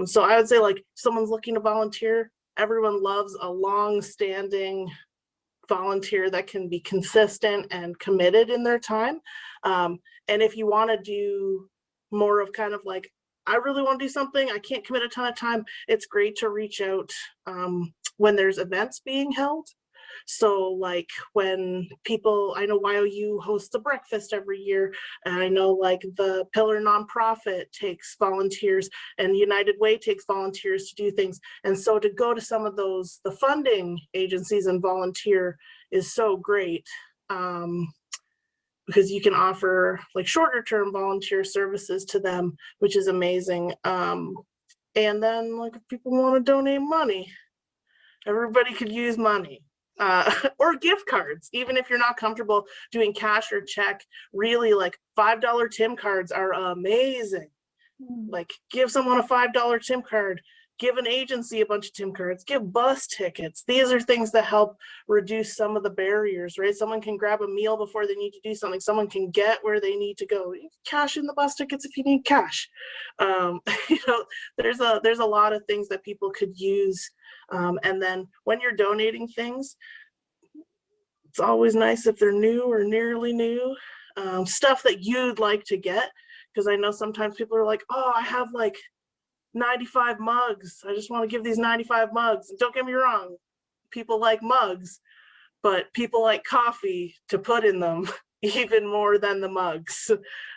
So I would say like if someone's looking to volunteer, everyone loves a long-standing volunteer that can be consistent and committed in their time. And if you want to do more of kind of like, I really want to do something, I can't commit a ton of time, it's great to reach out when there's events being held. So like when people, I know YOU hosts a breakfast every year, and I know like the Pillar nonprofit takes volunteers and United Way takes volunteers to do things. And so to go to some of those, the funding agencies and volunteer is so great because you can offer like shorter term volunteer services to them, which is amazing. And then like if people want to donate money, everybody could use money. Or gift cards, even if you're not comfortable doing cash or check, really like $5 Tim cards are amazing. Like give someone a $5 Tim card, give an agency a bunch of TIM cards, give bus tickets. These are things that help reduce some of the barriers, right? Someone can grab a meal before they need to do something. Someone can get where they need to go. You can cash in the bus tickets if you need cash. You know, there's a lot of things that people could use. And then when you're donating things, it's always nice if they're new or nearly new, stuff that you'd like to get. Because I know sometimes people are like, oh, I have like 95 mugs. I just want to give these 95 mugs. And don't get me wrong, people like mugs, but people like coffee to put in them even more than the mugs.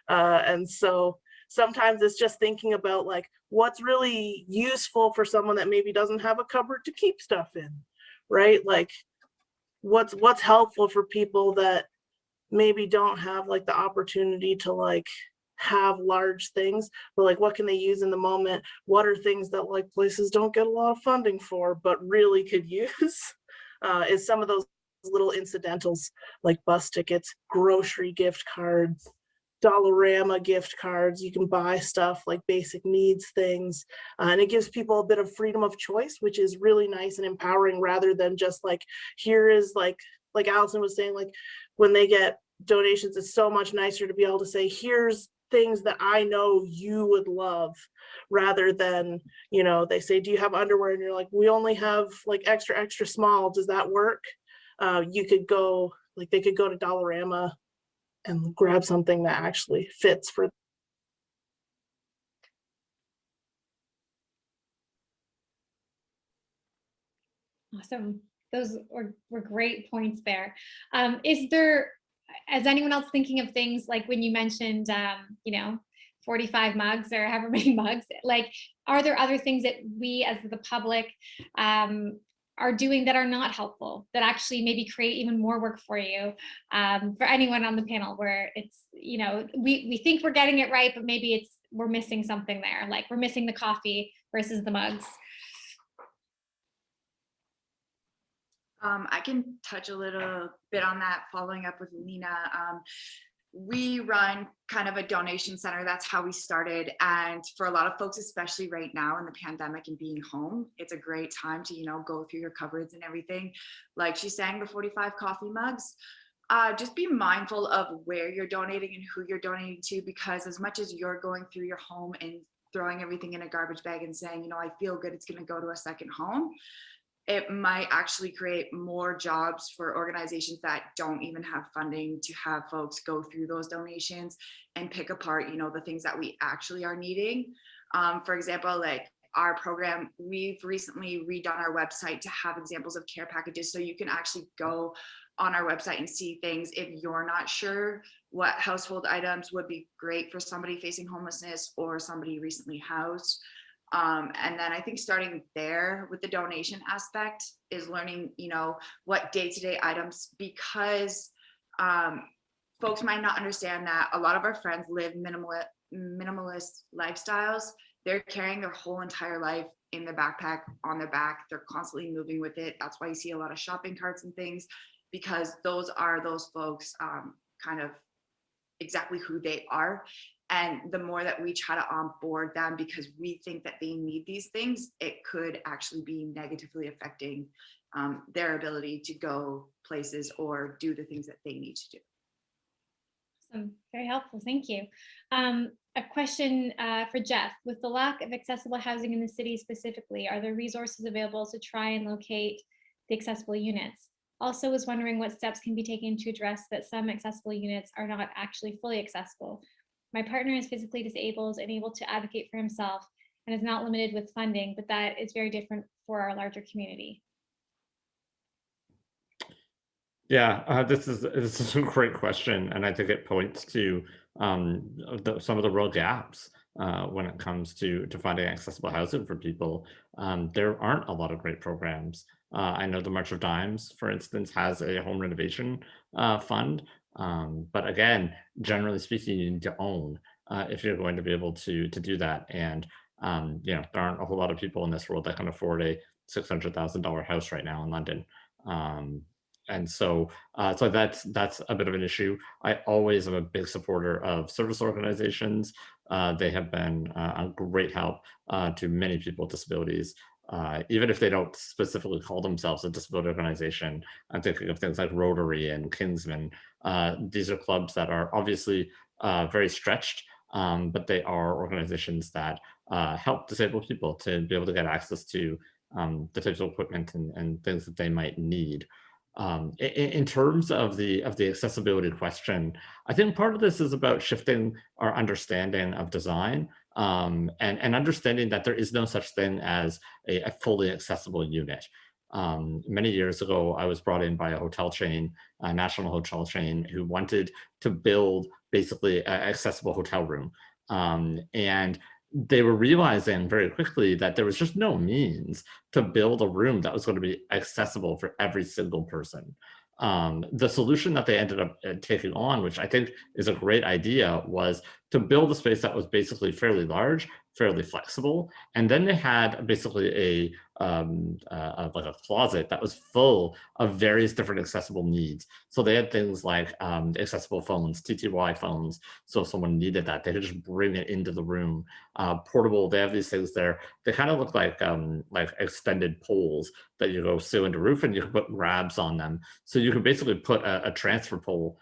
And so sometimes it's just thinking about like what's really useful for someone that maybe doesn't have a cupboard to keep stuff in, right? Like what's helpful for people that maybe don't have like the opportunity to like have large things, but like what can they use in the moment? What are things that like places don't get a lot of funding for but really could use? Is some of those little incidentals like bus tickets, grocery gift cards, Dollarama gift cards. You can buy stuff like basic needs things, and it gives people a bit of freedom of choice, which is really nice and empowering, rather than just like, here is like Allison was saying, like when they get donations, it's so much nicer to be able to say, here's things that I know you would love, rather than, you know, they say, do you have underwear? And you're like, we only have like extra small. Does that work? You could go, like they could go to Dollarama and grab something that actually fits for. Awesome. Those were great points there. Is there, is anyone else thinking of things like when you mentioned, you know, 45 mugs or however many mugs, like, are there other things that we as the public are doing that are not helpful, that actually maybe create even more work for you? For anyone on the panel where it's, you know, we think we're getting it right, but maybe we're missing something there, like we're missing the coffee versus the mugs. I can touch a little bit on that, following up with Lena. We run kind of a donation center. That's how we started. And for a lot of folks, especially right now in the pandemic and being home, it's a great time to, you know, go through your cupboards and everything. Like she's saying, the 45 coffee mugs. Just be mindful of where you're donating and who you're donating to, because as much as you're going through your home and throwing everything in a garbage bag and saying, you know, I feel good, it's going to go to a second home, it might actually create more jobs for organizations that don't even have funding to have folks go through those donations and pick apart, you know, the things that we actually are needing. For example, like our program, we've recently redone our website to have examples of care packages. So you can actually go on our website and see things if you're not sure what household items would be great for somebody facing homelessness or somebody recently housed. And then I think starting there with the donation aspect is learning, you know, what day-to-day items, because folks might not understand that a lot of our friends live minimalist lifestyles. They're carrying their whole entire life in their backpack, on their back. They're constantly moving with it. That's why you see a lot of shopping carts and things, because those are those folks kind of exactly who they are. And the more that we try to onboard them because we think that they need these things, it could actually be negatively affecting their ability to go places or do the things that they need to do. Awesome. Very helpful. Thank you. A question for Jeff. With the lack of accessible housing in the city specifically, are there resources available to try and locate the accessible units? Also was wondering what steps can be taken to address that some accessible units are not actually fully accessible. My partner is physically disabled and able to advocate for himself and is not limited with funding, but that is very different for our larger community. Yeah, this is a great question, and I think it points to some of the real gaps when it comes to finding accessible housing for people. There aren't a lot of great programs. I know the March of Dimes, for instance, has a home renovation fund, but again, generally speaking, you need to own if you're going to be able to do that. And you know, there aren't a whole lot of people in this world that can afford a $600,000 house right now in London. And so that's a bit of an issue. I always am a big supporter of service organizations. They have been a great help to many people with disabilities. Even if they don't specifically call themselves a disability organization, I'm thinking of things like Rotary and Kingsman. These are clubs that are obviously very stretched, but they are organizations that help disabled people to be able to get access to the types of equipment and things that they might need. In terms of the accessibility question, I think part of this is about shifting our understanding of design, and understanding that there is no such thing as a fully accessible unit. Many years ago, I was brought in by a hotel chain, a national hotel chain, who wanted to build basically an accessible hotel room. And they were realizing very quickly that there was just no means to build a room that was going to be accessible for every single person. The solution that they ended up taking on, which I think is a great idea, was to build a space that was basically fairly large, fairly flexible, and then they had basically like a closet that was full of various different accessible needs. So they had things like accessible phones, TTY phones. So if someone needed that, they could just bring it into the room. Portable, they have these things there. They kind of look like extended poles that you go sew into roof, and you can put grabs on them. So you can basically put a transfer pole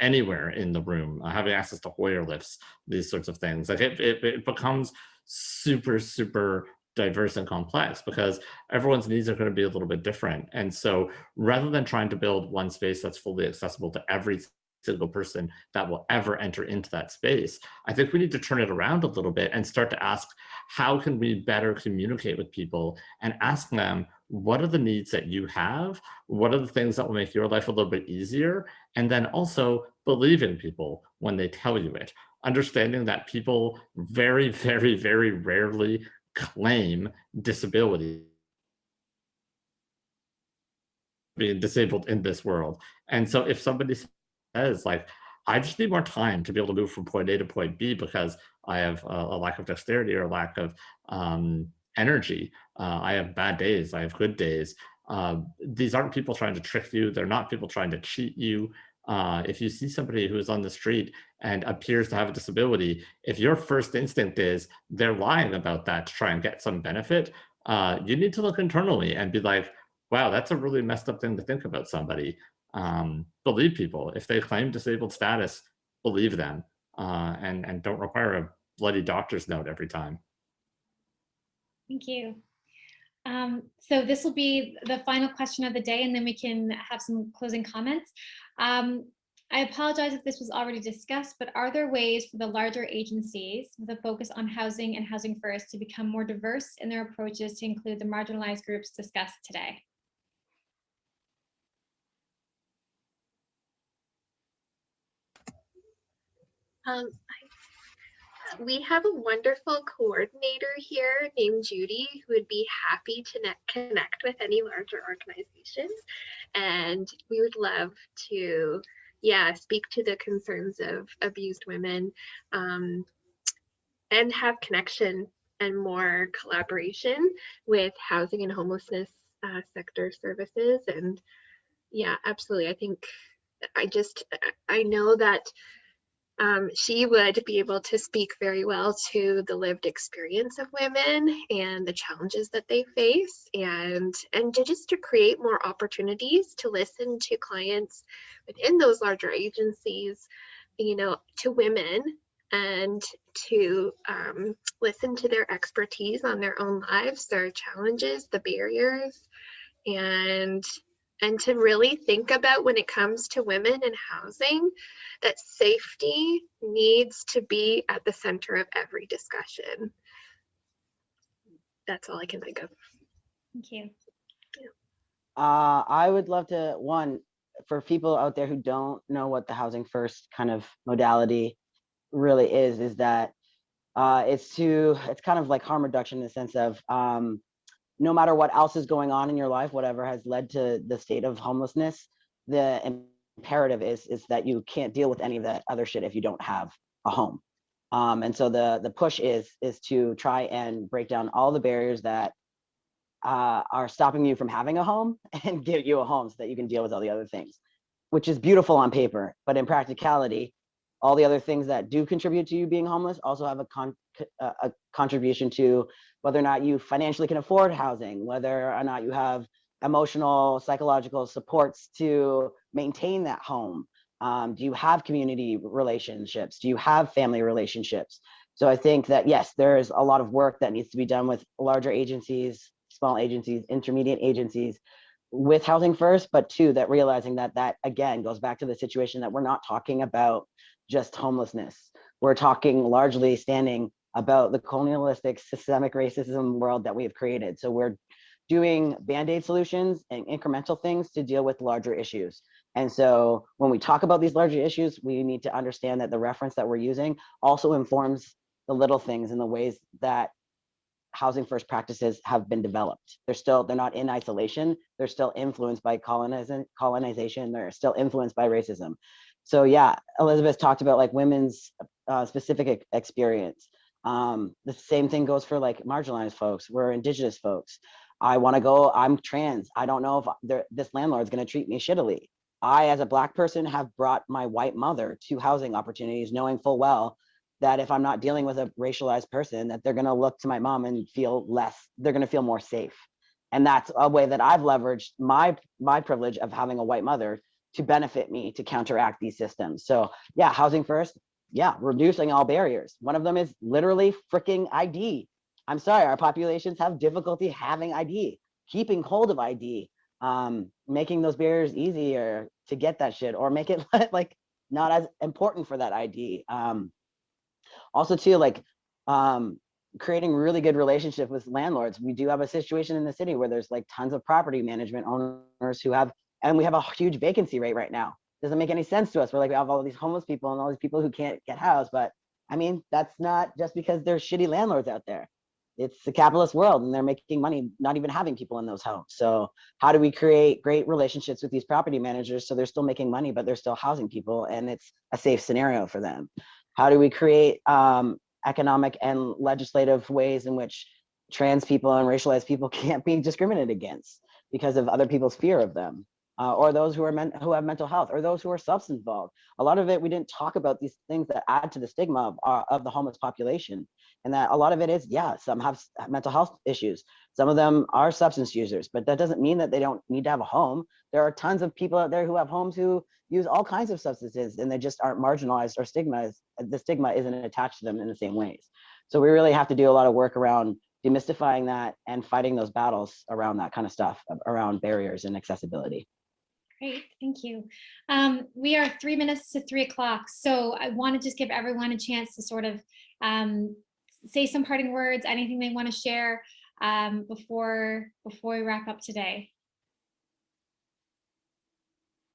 anywhere in the room, having access to Hoyer lifts, these sorts of things. Like it becomes super diverse and complex because everyone's needs are going to be a little bit different. And so rather than trying to build one space that's fully accessible to every single person that will ever enter into that space, I think we need to turn it around a little bit and start to ask, how can we better communicate with people and ask them, what are the needs that you have? What are the things that will make your life a little bit easier? And then also believe in people when they tell you it. Understanding that people very rarely claim disability, being disabled in this world. And so if somebody says like, I just need more time to be able to move from point A to point B because I have a lack of dexterity or a lack of energy, I have bad days, I have good days. These aren't people trying to trick you. They're not people trying to cheat you. If you see somebody who is on the street and appears to have a disability, if your first instinct is they're lying about that to try and get some benefit, you need to look internally and be like, wow, that's a really messed up thing to think about somebody. Believe people. If they claim disabled status, believe them, and don't require a bloody doctor's note every time. Thank you. So this will be the final question of the day, and then we can have some closing comments. I apologize if this was already discussed, but are there ways for the larger agencies with a focus on housing and housing first to become more diverse in their approaches to include the marginalized groups discussed today? We have a wonderful coordinator here named Judy who would be happy to connect with any larger organizations. And we would love to, speak to the concerns of abused women and have connection and more collaboration with housing and homelessness sector services. And yeah, absolutely. I think I know that she would be able to speak very well to the lived experience of women and the challenges that they face, and to create more opportunities to listen to clients within those larger agencies, to women, and to listen to their expertise on their own lives, their challenges, the barriers, and to really think about, when it comes to women and housing, that safety needs to be at the center of every discussion. That's all I can think of. Thank you. I would love to, for people out there who don't know what the housing first kind of modality really is that it's kind of like harm reduction in the sense of no matter what else is going on in your life, whatever has led to the state of homelessness, the imperative is that you can't deal with any of that other shit if you don't have a home. And so the push is to try and break down all the barriers that are stopping you from having a home and give you a home so that you can deal with all the other things, which is beautiful on paper, but in practicality, all the other things that do contribute to you being homeless also have a contribution to whether or not you financially can afford housing, whether or not you have emotional, psychological supports to maintain that home. Do you have community relationships? Do you have family relationships? So I think that, yes, there's a lot of work that needs to be done with larger agencies, small agencies, intermediate agencies, with Housing First, but two, that realizing that again goes back to the situation that we're not talking about just homelessness. We're talking largely standing about the colonialistic systemic racism world that we have created. So we're doing band-aid solutions and incremental things to deal with larger issues. And so when we talk about these larger issues, we need to understand that the reference that we're using also informs the little things and the ways that Housing First practices have been developed. They're not in isolation. They're still influenced by colonization. They're still influenced by racism. So yeah, Elizabeth talked about like women's specific experience. The same thing goes for like marginalized folks. We're Indigenous folks. I'm trans. I don't know if this landlord's gonna treat me shittily. I, as a Black person, have brought my white mother to housing opportunities, knowing full well that if I'm not dealing with a racialized person, that they're gonna look to my mom and they're gonna feel more safe. And that's a way that I've leveraged my privilege of having a white mother to benefit me to counteract these systems. So yeah, Housing First, yeah, reducing all barriers. One of them is literally freaking ID. I'm sorry, our populations have difficulty having ID, keeping hold of ID, making those barriers easier to get that shit, or make it like not as important for that ID. Also too, like creating really good relationship with landlords. We do have a situation in the city where there's like tons of property management owners and we have a huge vacancy rate right now. Doesn't make any sense to us. We're like, we have all these homeless people and all these people who can't get housed, but I mean, that's not just because there's shitty landlords out there. It's the capitalist world and they're making money not even having people in those homes. So how do we create great relationships with these property managers so they're still making money, but they're still housing people and it's a safe scenario for them? How do we create economic and legislative ways in which trans people and racialized people can't be discriminated against because of other people's fear of them, or those who have mental health, or those who are substance involved? A lot of it, we didn't talk about these things that add to the stigma of the homeless population. And that a lot of it is, yeah, some have mental health issues. Some of them are substance users, but that doesn't mean that they don't need to have a home. There are tons of people out there who have homes who use all kinds of substances and they just aren't marginalized or the stigma isn't attached to them in the same ways. So we really have to do a lot of work around demystifying that and fighting those battles around that kind of stuff, around barriers and accessibility. Great, thank you. We are 3 minutes to 3 o'clock, so I want to just give everyone a chance to sort of say some parting words, anything they want to share before we wrap up today.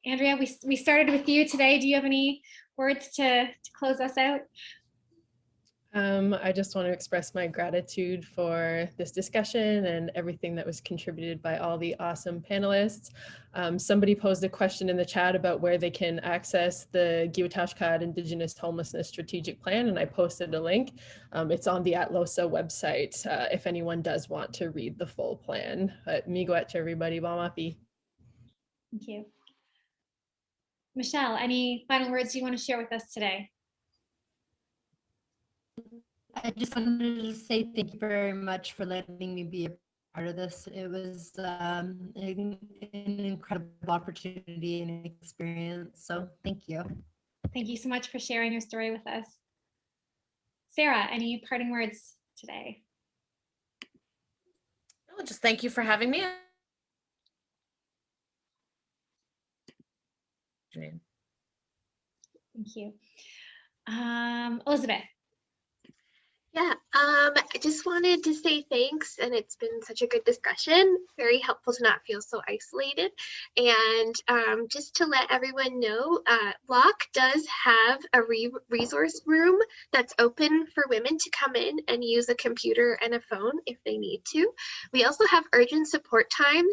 Andrea, we started with you today. Do you have any words to close us out? I just want to express my gratitude for this discussion and everything that was contributed by all the awesome panelists. Somebody posed a question in the chat about where they can access the Giwatashkat Indigenous Homelessness Strategic Plan, and I posted a link. It's on the Atlosa website if anyone does want to read the full plan. Miigwech, everybody, Bamapi. Thank you. Michelle, any final words you want to share with us today? I just wanted to say thank you very much for letting me be a part of this. It was an incredible opportunity and experience. So thank you. Thank you so much for sharing your story with us. Sarah, any parting words today? No, just thank you for having me. Thank you. Elizabeth. Yeah, I just wanted to say thanks, and it's been such a good discussion. Very helpful to not feel so isolated. And just to let everyone know, LOC does have a resource room that's open for women to come in and use a computer and a phone if they need to. We also have urgent support times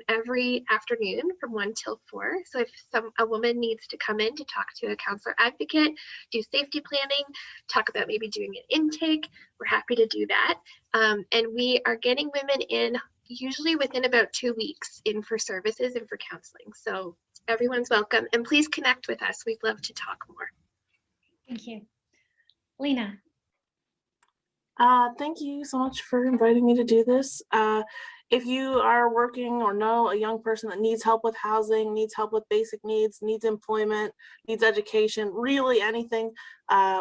every afternoon from 1 till 4. So if a woman needs to come in to talk to a counselor advocate, do safety planning, talk about maybe doing an intake, we're happy to do that. And we are getting women in usually within about 2 weeks in for services and for counseling. So everyone's welcome, and please connect with us. We'd love to talk more. Thank you. Lena. Thank you so much for inviting me to do this. If you are working or know a young person that needs help with housing, needs help with basic needs, needs employment, needs education, really anything,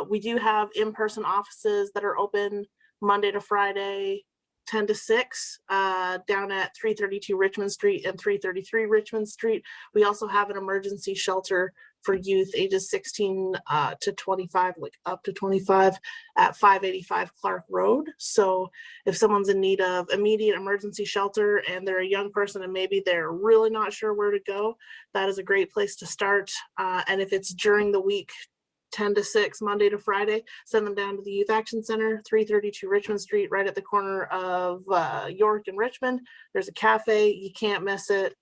we do have in-person offices that are open Monday to Friday, 10 to 6, down at 332 Richmond Street and 333 Richmond Street. We also have an emergency shelter for youth ages 16 to 25, like up to 25, at 585 Clark Road. So if someone's in need of immediate emergency shelter and they're a young person and maybe they're really not sure where to go, that is a great place to start. And if it's during the week, 10 to 6, Monday to Friday, send them down to the Youth Action Center, 332 Richmond Street, right at the corner of York and Richmond. There's a cafe, you can't miss it.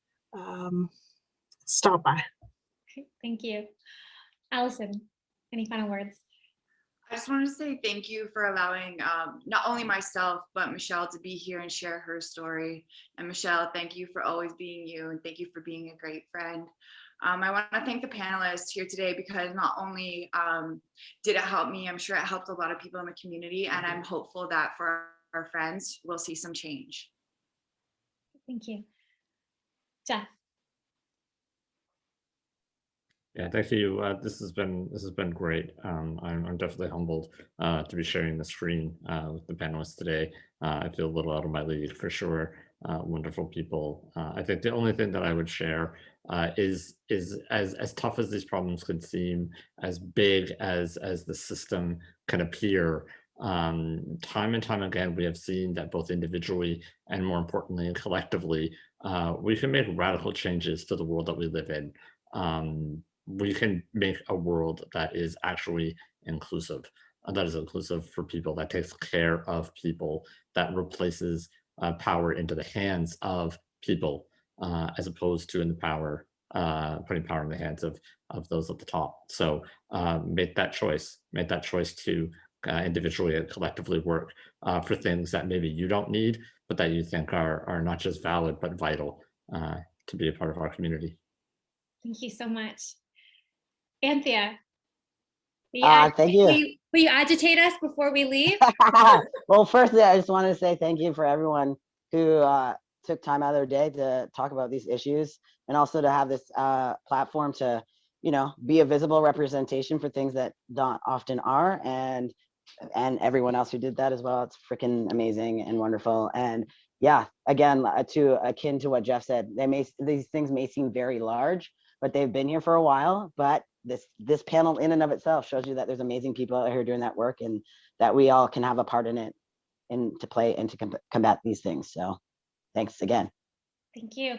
Stop by. Thank you. Allison, any final words? I just wanted to say thank you for allowing not only myself, but Michelle to be here and share her story. And Michelle, thank you for always being you, and thank you for being a great friend. I want to thank the panelists here today, because not only did it help me, I'm sure it helped a lot of people in the community, and I'm hopeful that for our friends, we'll see some change. Thank you. Jeff. Yeah, thank you. This has been great. I'm definitely humbled to be sharing the screen with the panelists today. I feel a little out of my league for sure. Wonderful people. I think the only thing that I would share is as tough as these problems could seem, as big as the system can appear, time and time again, we have seen that both individually and, more importantly, collectively, we can make radical changes to the world that we live in. We can make a world that is actually inclusive, that is inclusive for people, that takes care of people, that replaces power into the hands of people, as opposed to putting power in the hands of those at the top. So make that choice to individually and collectively work for things that maybe you don't need, but that you think are not just valid, but vital to be a part of our community. Thank you so much. Anthea, thank you. Will you agitate us before we leave? Well, firstly, I just want to say thank you for everyone who took time out of their day to talk about these issues, and also to have this platform to, be a visible representation for things that not often are, and everyone else who did that as well. It's freaking amazing and wonderful. And yeah, again, akin to what Jeff said, these things may seem very large, but they've been here for a while. But this panel in and of itself shows you that there's amazing people out here doing that work, and that we all can have a part in it, and to play and to combat these things. So thanks again. Thank you.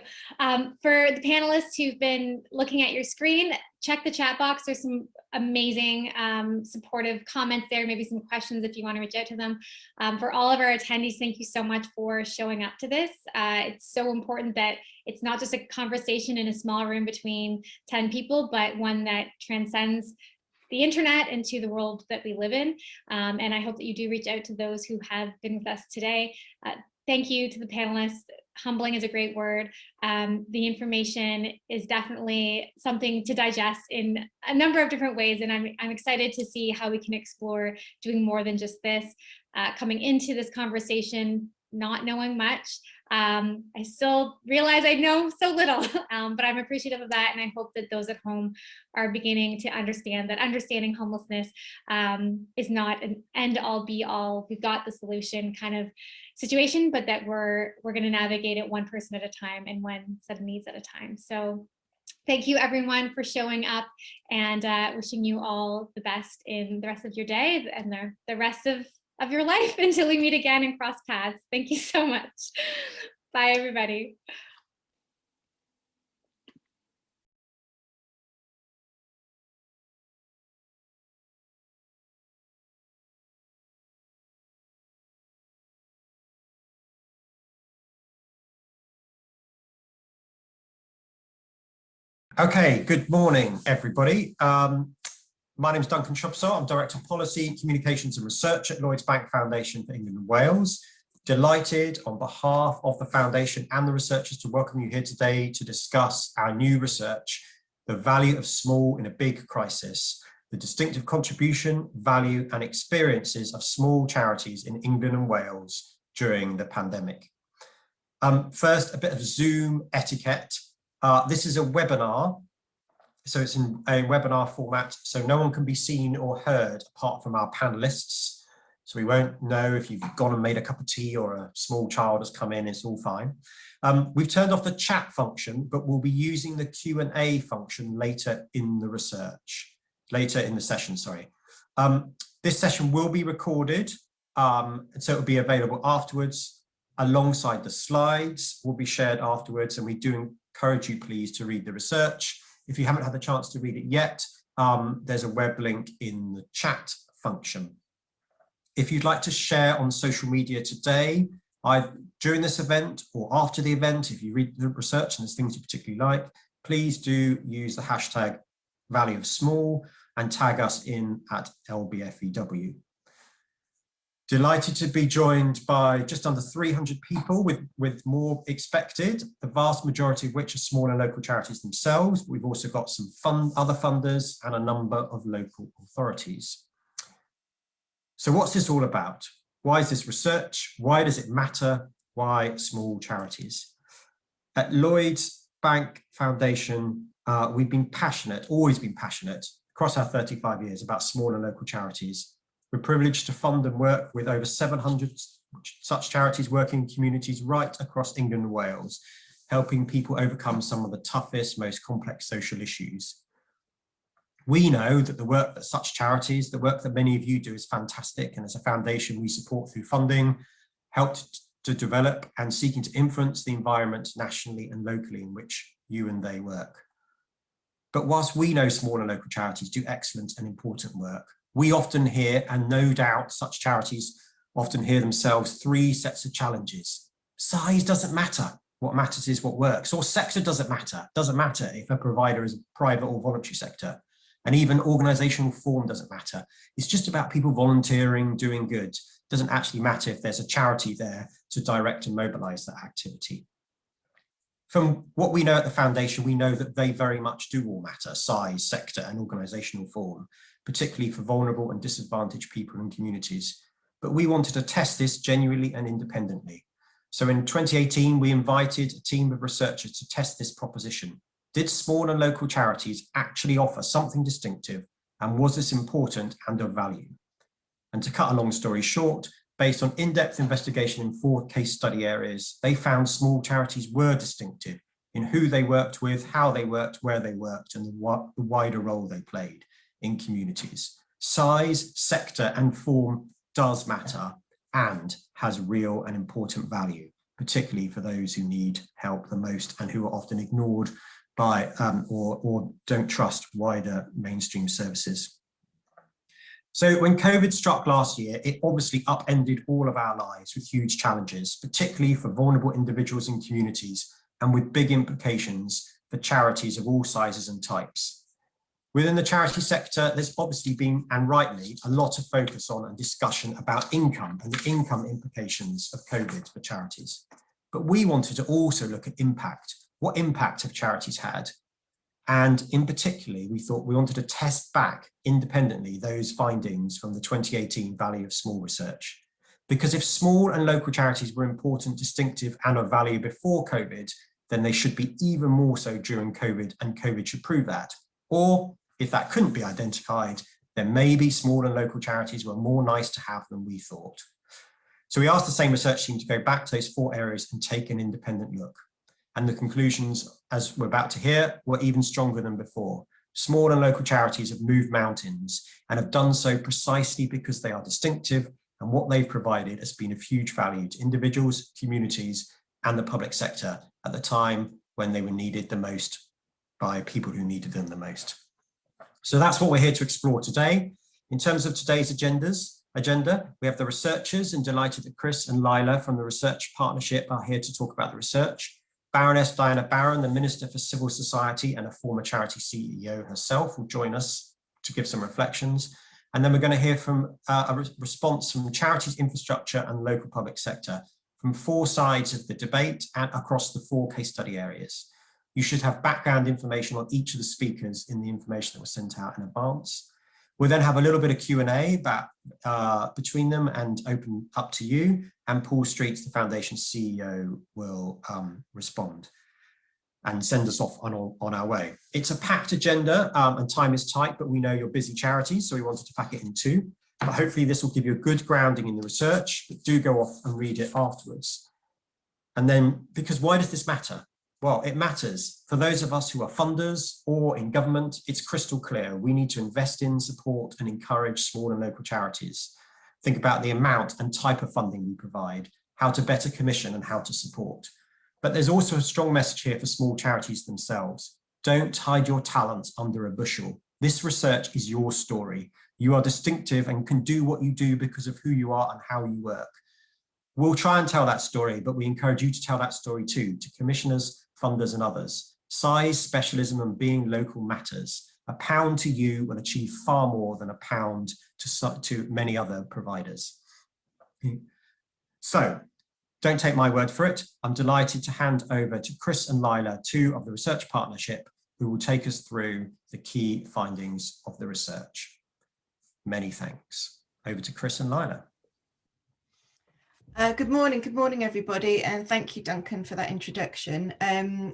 For the panelists who've been looking at your screen, check the chat box. There's some amazing supportive comments there, maybe some questions if you want to reach out to them. For all of our attendees, thank you so much for showing up to this. It's so important that it's not just a conversation in a small room between 10 people, but one that transcends the internet into the world that we live in. And I hope that you do reach out to those who have been with us today. Thank you to the panelists. Humbling is a great word. The information is definitely something to digest in a number of different ways, and I'm excited to see how we can explore doing more than just this. Coming into this conversation, not knowing much, I still realize I know so little, but I'm appreciative of that, and I hope that those at home are beginning to understand that understanding homelessness is not an end-all be-all, we've got the solution kind of situation, but that we're going to navigate it one person at a time and one set of needs at a time. So thank you everyone for showing up, and wishing you all the best in the rest of your day and the rest of your life until we meet again and cross paths. Thank you so much. Bye everybody. Okay, good morning, everybody. My name is Duncan Shopsaw. I'm Director of Policy, Communications and Research at Lloyds Bank Foundation for England and Wales. Delighted on behalf of the Foundation and the researchers to welcome you here today to discuss our new research, The Value of Small in a Big Crisis, the distinctive contribution, value and experiences of small charities in England and Wales during the pandemic. First, a bit of Zoom etiquette. This is a webinar, so it's in a webinar format, so no one can be seen or heard apart from our panelists. So we won't know if you've gone and made a cup of tea or a small child has come in, it's all fine. We've turned off the chat function, but we'll be using the Q&A function later in the session, sorry. This session will be recorded, and so it will be available afterwards alongside the slides will be shared afterwards, and we do encourage you please to read the research. If you haven't had the chance to read it yet, there's a web link in the chat function. If you'd like to share on social media today, during this event or after the event, if you read the research and there's things you particularly like, please do use the hashtag value of small and tag us in at LBFEW. Delighted to be joined by just under 300 people with more expected, the vast majority of which are small and local charities themselves. We've also got some other funders and a number of local authorities. So what's this all about? Why is this research? Why does it matter? Why small charities? At Lloyds Bank Foundation, we've been passionate, always been passionate, across our 35 years about small and local charities. We're privileged to fund and work with over 700 such charities working in communities right across England and Wales, helping people overcome some of the toughest, most complex social issues. We know that the work that such charities, the work that many of you do is fantastic, and as a foundation we support through funding, helped to develop and seeking to influence the environment nationally and locally in which you and they work. But whilst we know small and local charities do excellent and important work, we often hear, and no doubt such charities often hear themselves, three sets of challenges. Size doesn't matter. What matters is what works. Or sector doesn't matter. Doesn't matter if a provider is a private or voluntary sector. And even organizational form doesn't matter. It's just about people volunteering, doing good. It doesn't actually matter if there's a charity there to direct and mobilize that activity. From what we know at the foundation, we know that they very much do all matter, size, sector, and organizational form, particularly for vulnerable and disadvantaged people and communities. But we wanted to test this genuinely and independently. So in 2018, we invited a team of researchers to test this proposition. Did small and local charities actually offer something distinctive, and was this important and of value? And to cut a long story short, based on in-depth investigation in 4 case study areas, they found small charities were distinctive in who they worked with, how they worked, where they worked, and the wider role they played in communities. Size, sector, and form does matter and has real and important value, particularly for those who need help the most and who are often ignored by or don't trust wider mainstream services. So when COVID struck last year, it obviously upended all of our lives with huge challenges, particularly for vulnerable individuals and communities, and with big implications for charities of all sizes and types. Within the charity sector, there's obviously been, and rightly, a lot of focus on and discussion about income and the income implications of COVID for charities. But we wanted to also look at impact. What impact have charities had? And in particular, we thought we wanted to test back independently those findings from the 2018 Value of Small research. Because if small and local charities were important, distinctive, and of value before COVID, then they should be even more so during COVID, and COVID should prove that. Or if that couldn't be identified, then maybe small and local charities were more nice to have than we thought. So we asked the same research team to go back to those 4 areas and take an independent look. And the conclusions, as we're about to hear, were even stronger than before. Small and local charities have moved mountains and have done so precisely because they are distinctive, and what they've provided has been of huge value to individuals, communities, and the public sector at the time when they were needed the most by people who needed them the most. So that's what we're here to explore today. In terms of today's agenda, we have the researchers, and delighted that Chris and Lila from the Research Partnership are here to talk about the research. Baroness Diana Barron, the Minister for Civil Society and a former charity CEO herself, will join us to give some reflections. And then we're going to hear from a response from the charities, infrastructure and local public sector. from 4 sides of the debate and across the 4 case study areas. You should have background information on each of the speakers in the information that was sent out in advance. We'll then have a little bit of Q&A between them and open up to you, and Paul Streets, the Foundation CEO, will respond and send us off on our way. It's a packed agenda and time is tight, but we know you're busy charities, so we wanted to pack it in 2. But hopefully this will give you a good grounding in the research, but do go off and read it afterwards. And then, because why does this matter? Well, it matters for those of us who are funders or in government. It's crystal clear. We need to invest in, support and encourage small and local charities. Think about the amount and type of funding we provide, how to better commission and how to support. But there's also a strong message here for small charities themselves. Don't hide your talents under a bushel. This research is your story. You are distinctive and can do what you do because of who you are and how you work. We'll try and tell that story, but we encourage you to tell that story too, to commissioners, funders and others. Size, specialism and being local matters. A pound to you will achieve far more than a pound to many other providers. So, don't take my word for it. I'm delighted to hand over to Chris and Lila, 2 of the research partnership, who will take us through the key findings of the research. Many thanks. Over to Chris and Lila. Good morning everybody, and thank you Duncan for that introduction.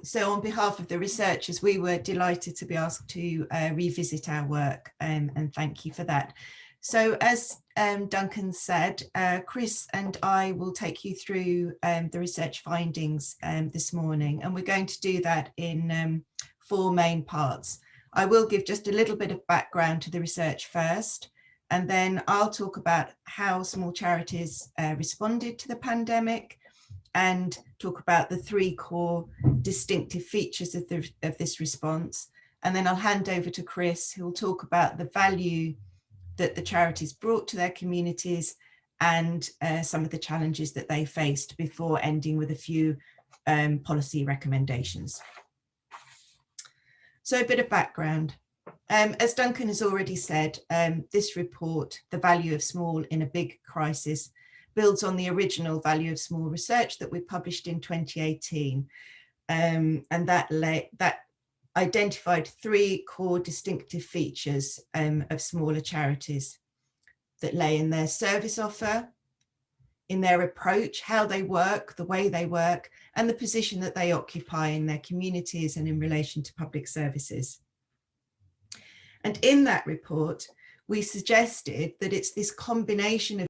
So on behalf of the researchers, we were delighted to be asked to revisit our work, and thank you for that. So as Duncan said, Chris and I will take you through the research findings this morning, and we're going to do that in 4 main parts. I will give just a little bit of background to the research first, and then I'll talk about how small charities responded to the pandemic, and talk about the 3 core distinctive features of this response. And then I'll hand over to Chris, who will talk about the value that the charities brought to their communities and some of the challenges that they faced, before ending with a few policy recommendations. So a bit of background. As Duncan has already said, this report, The Value of Small in a Big Crisis, builds on the original Value of Small research that we published in 2018. And that identified 3 core distinctive features of smaller charities that lay in their service offer, in their approach, how they work, the way they work, and the position that they occupy in their communities and in relation to public services. And in that report, we suggested that it's this combination of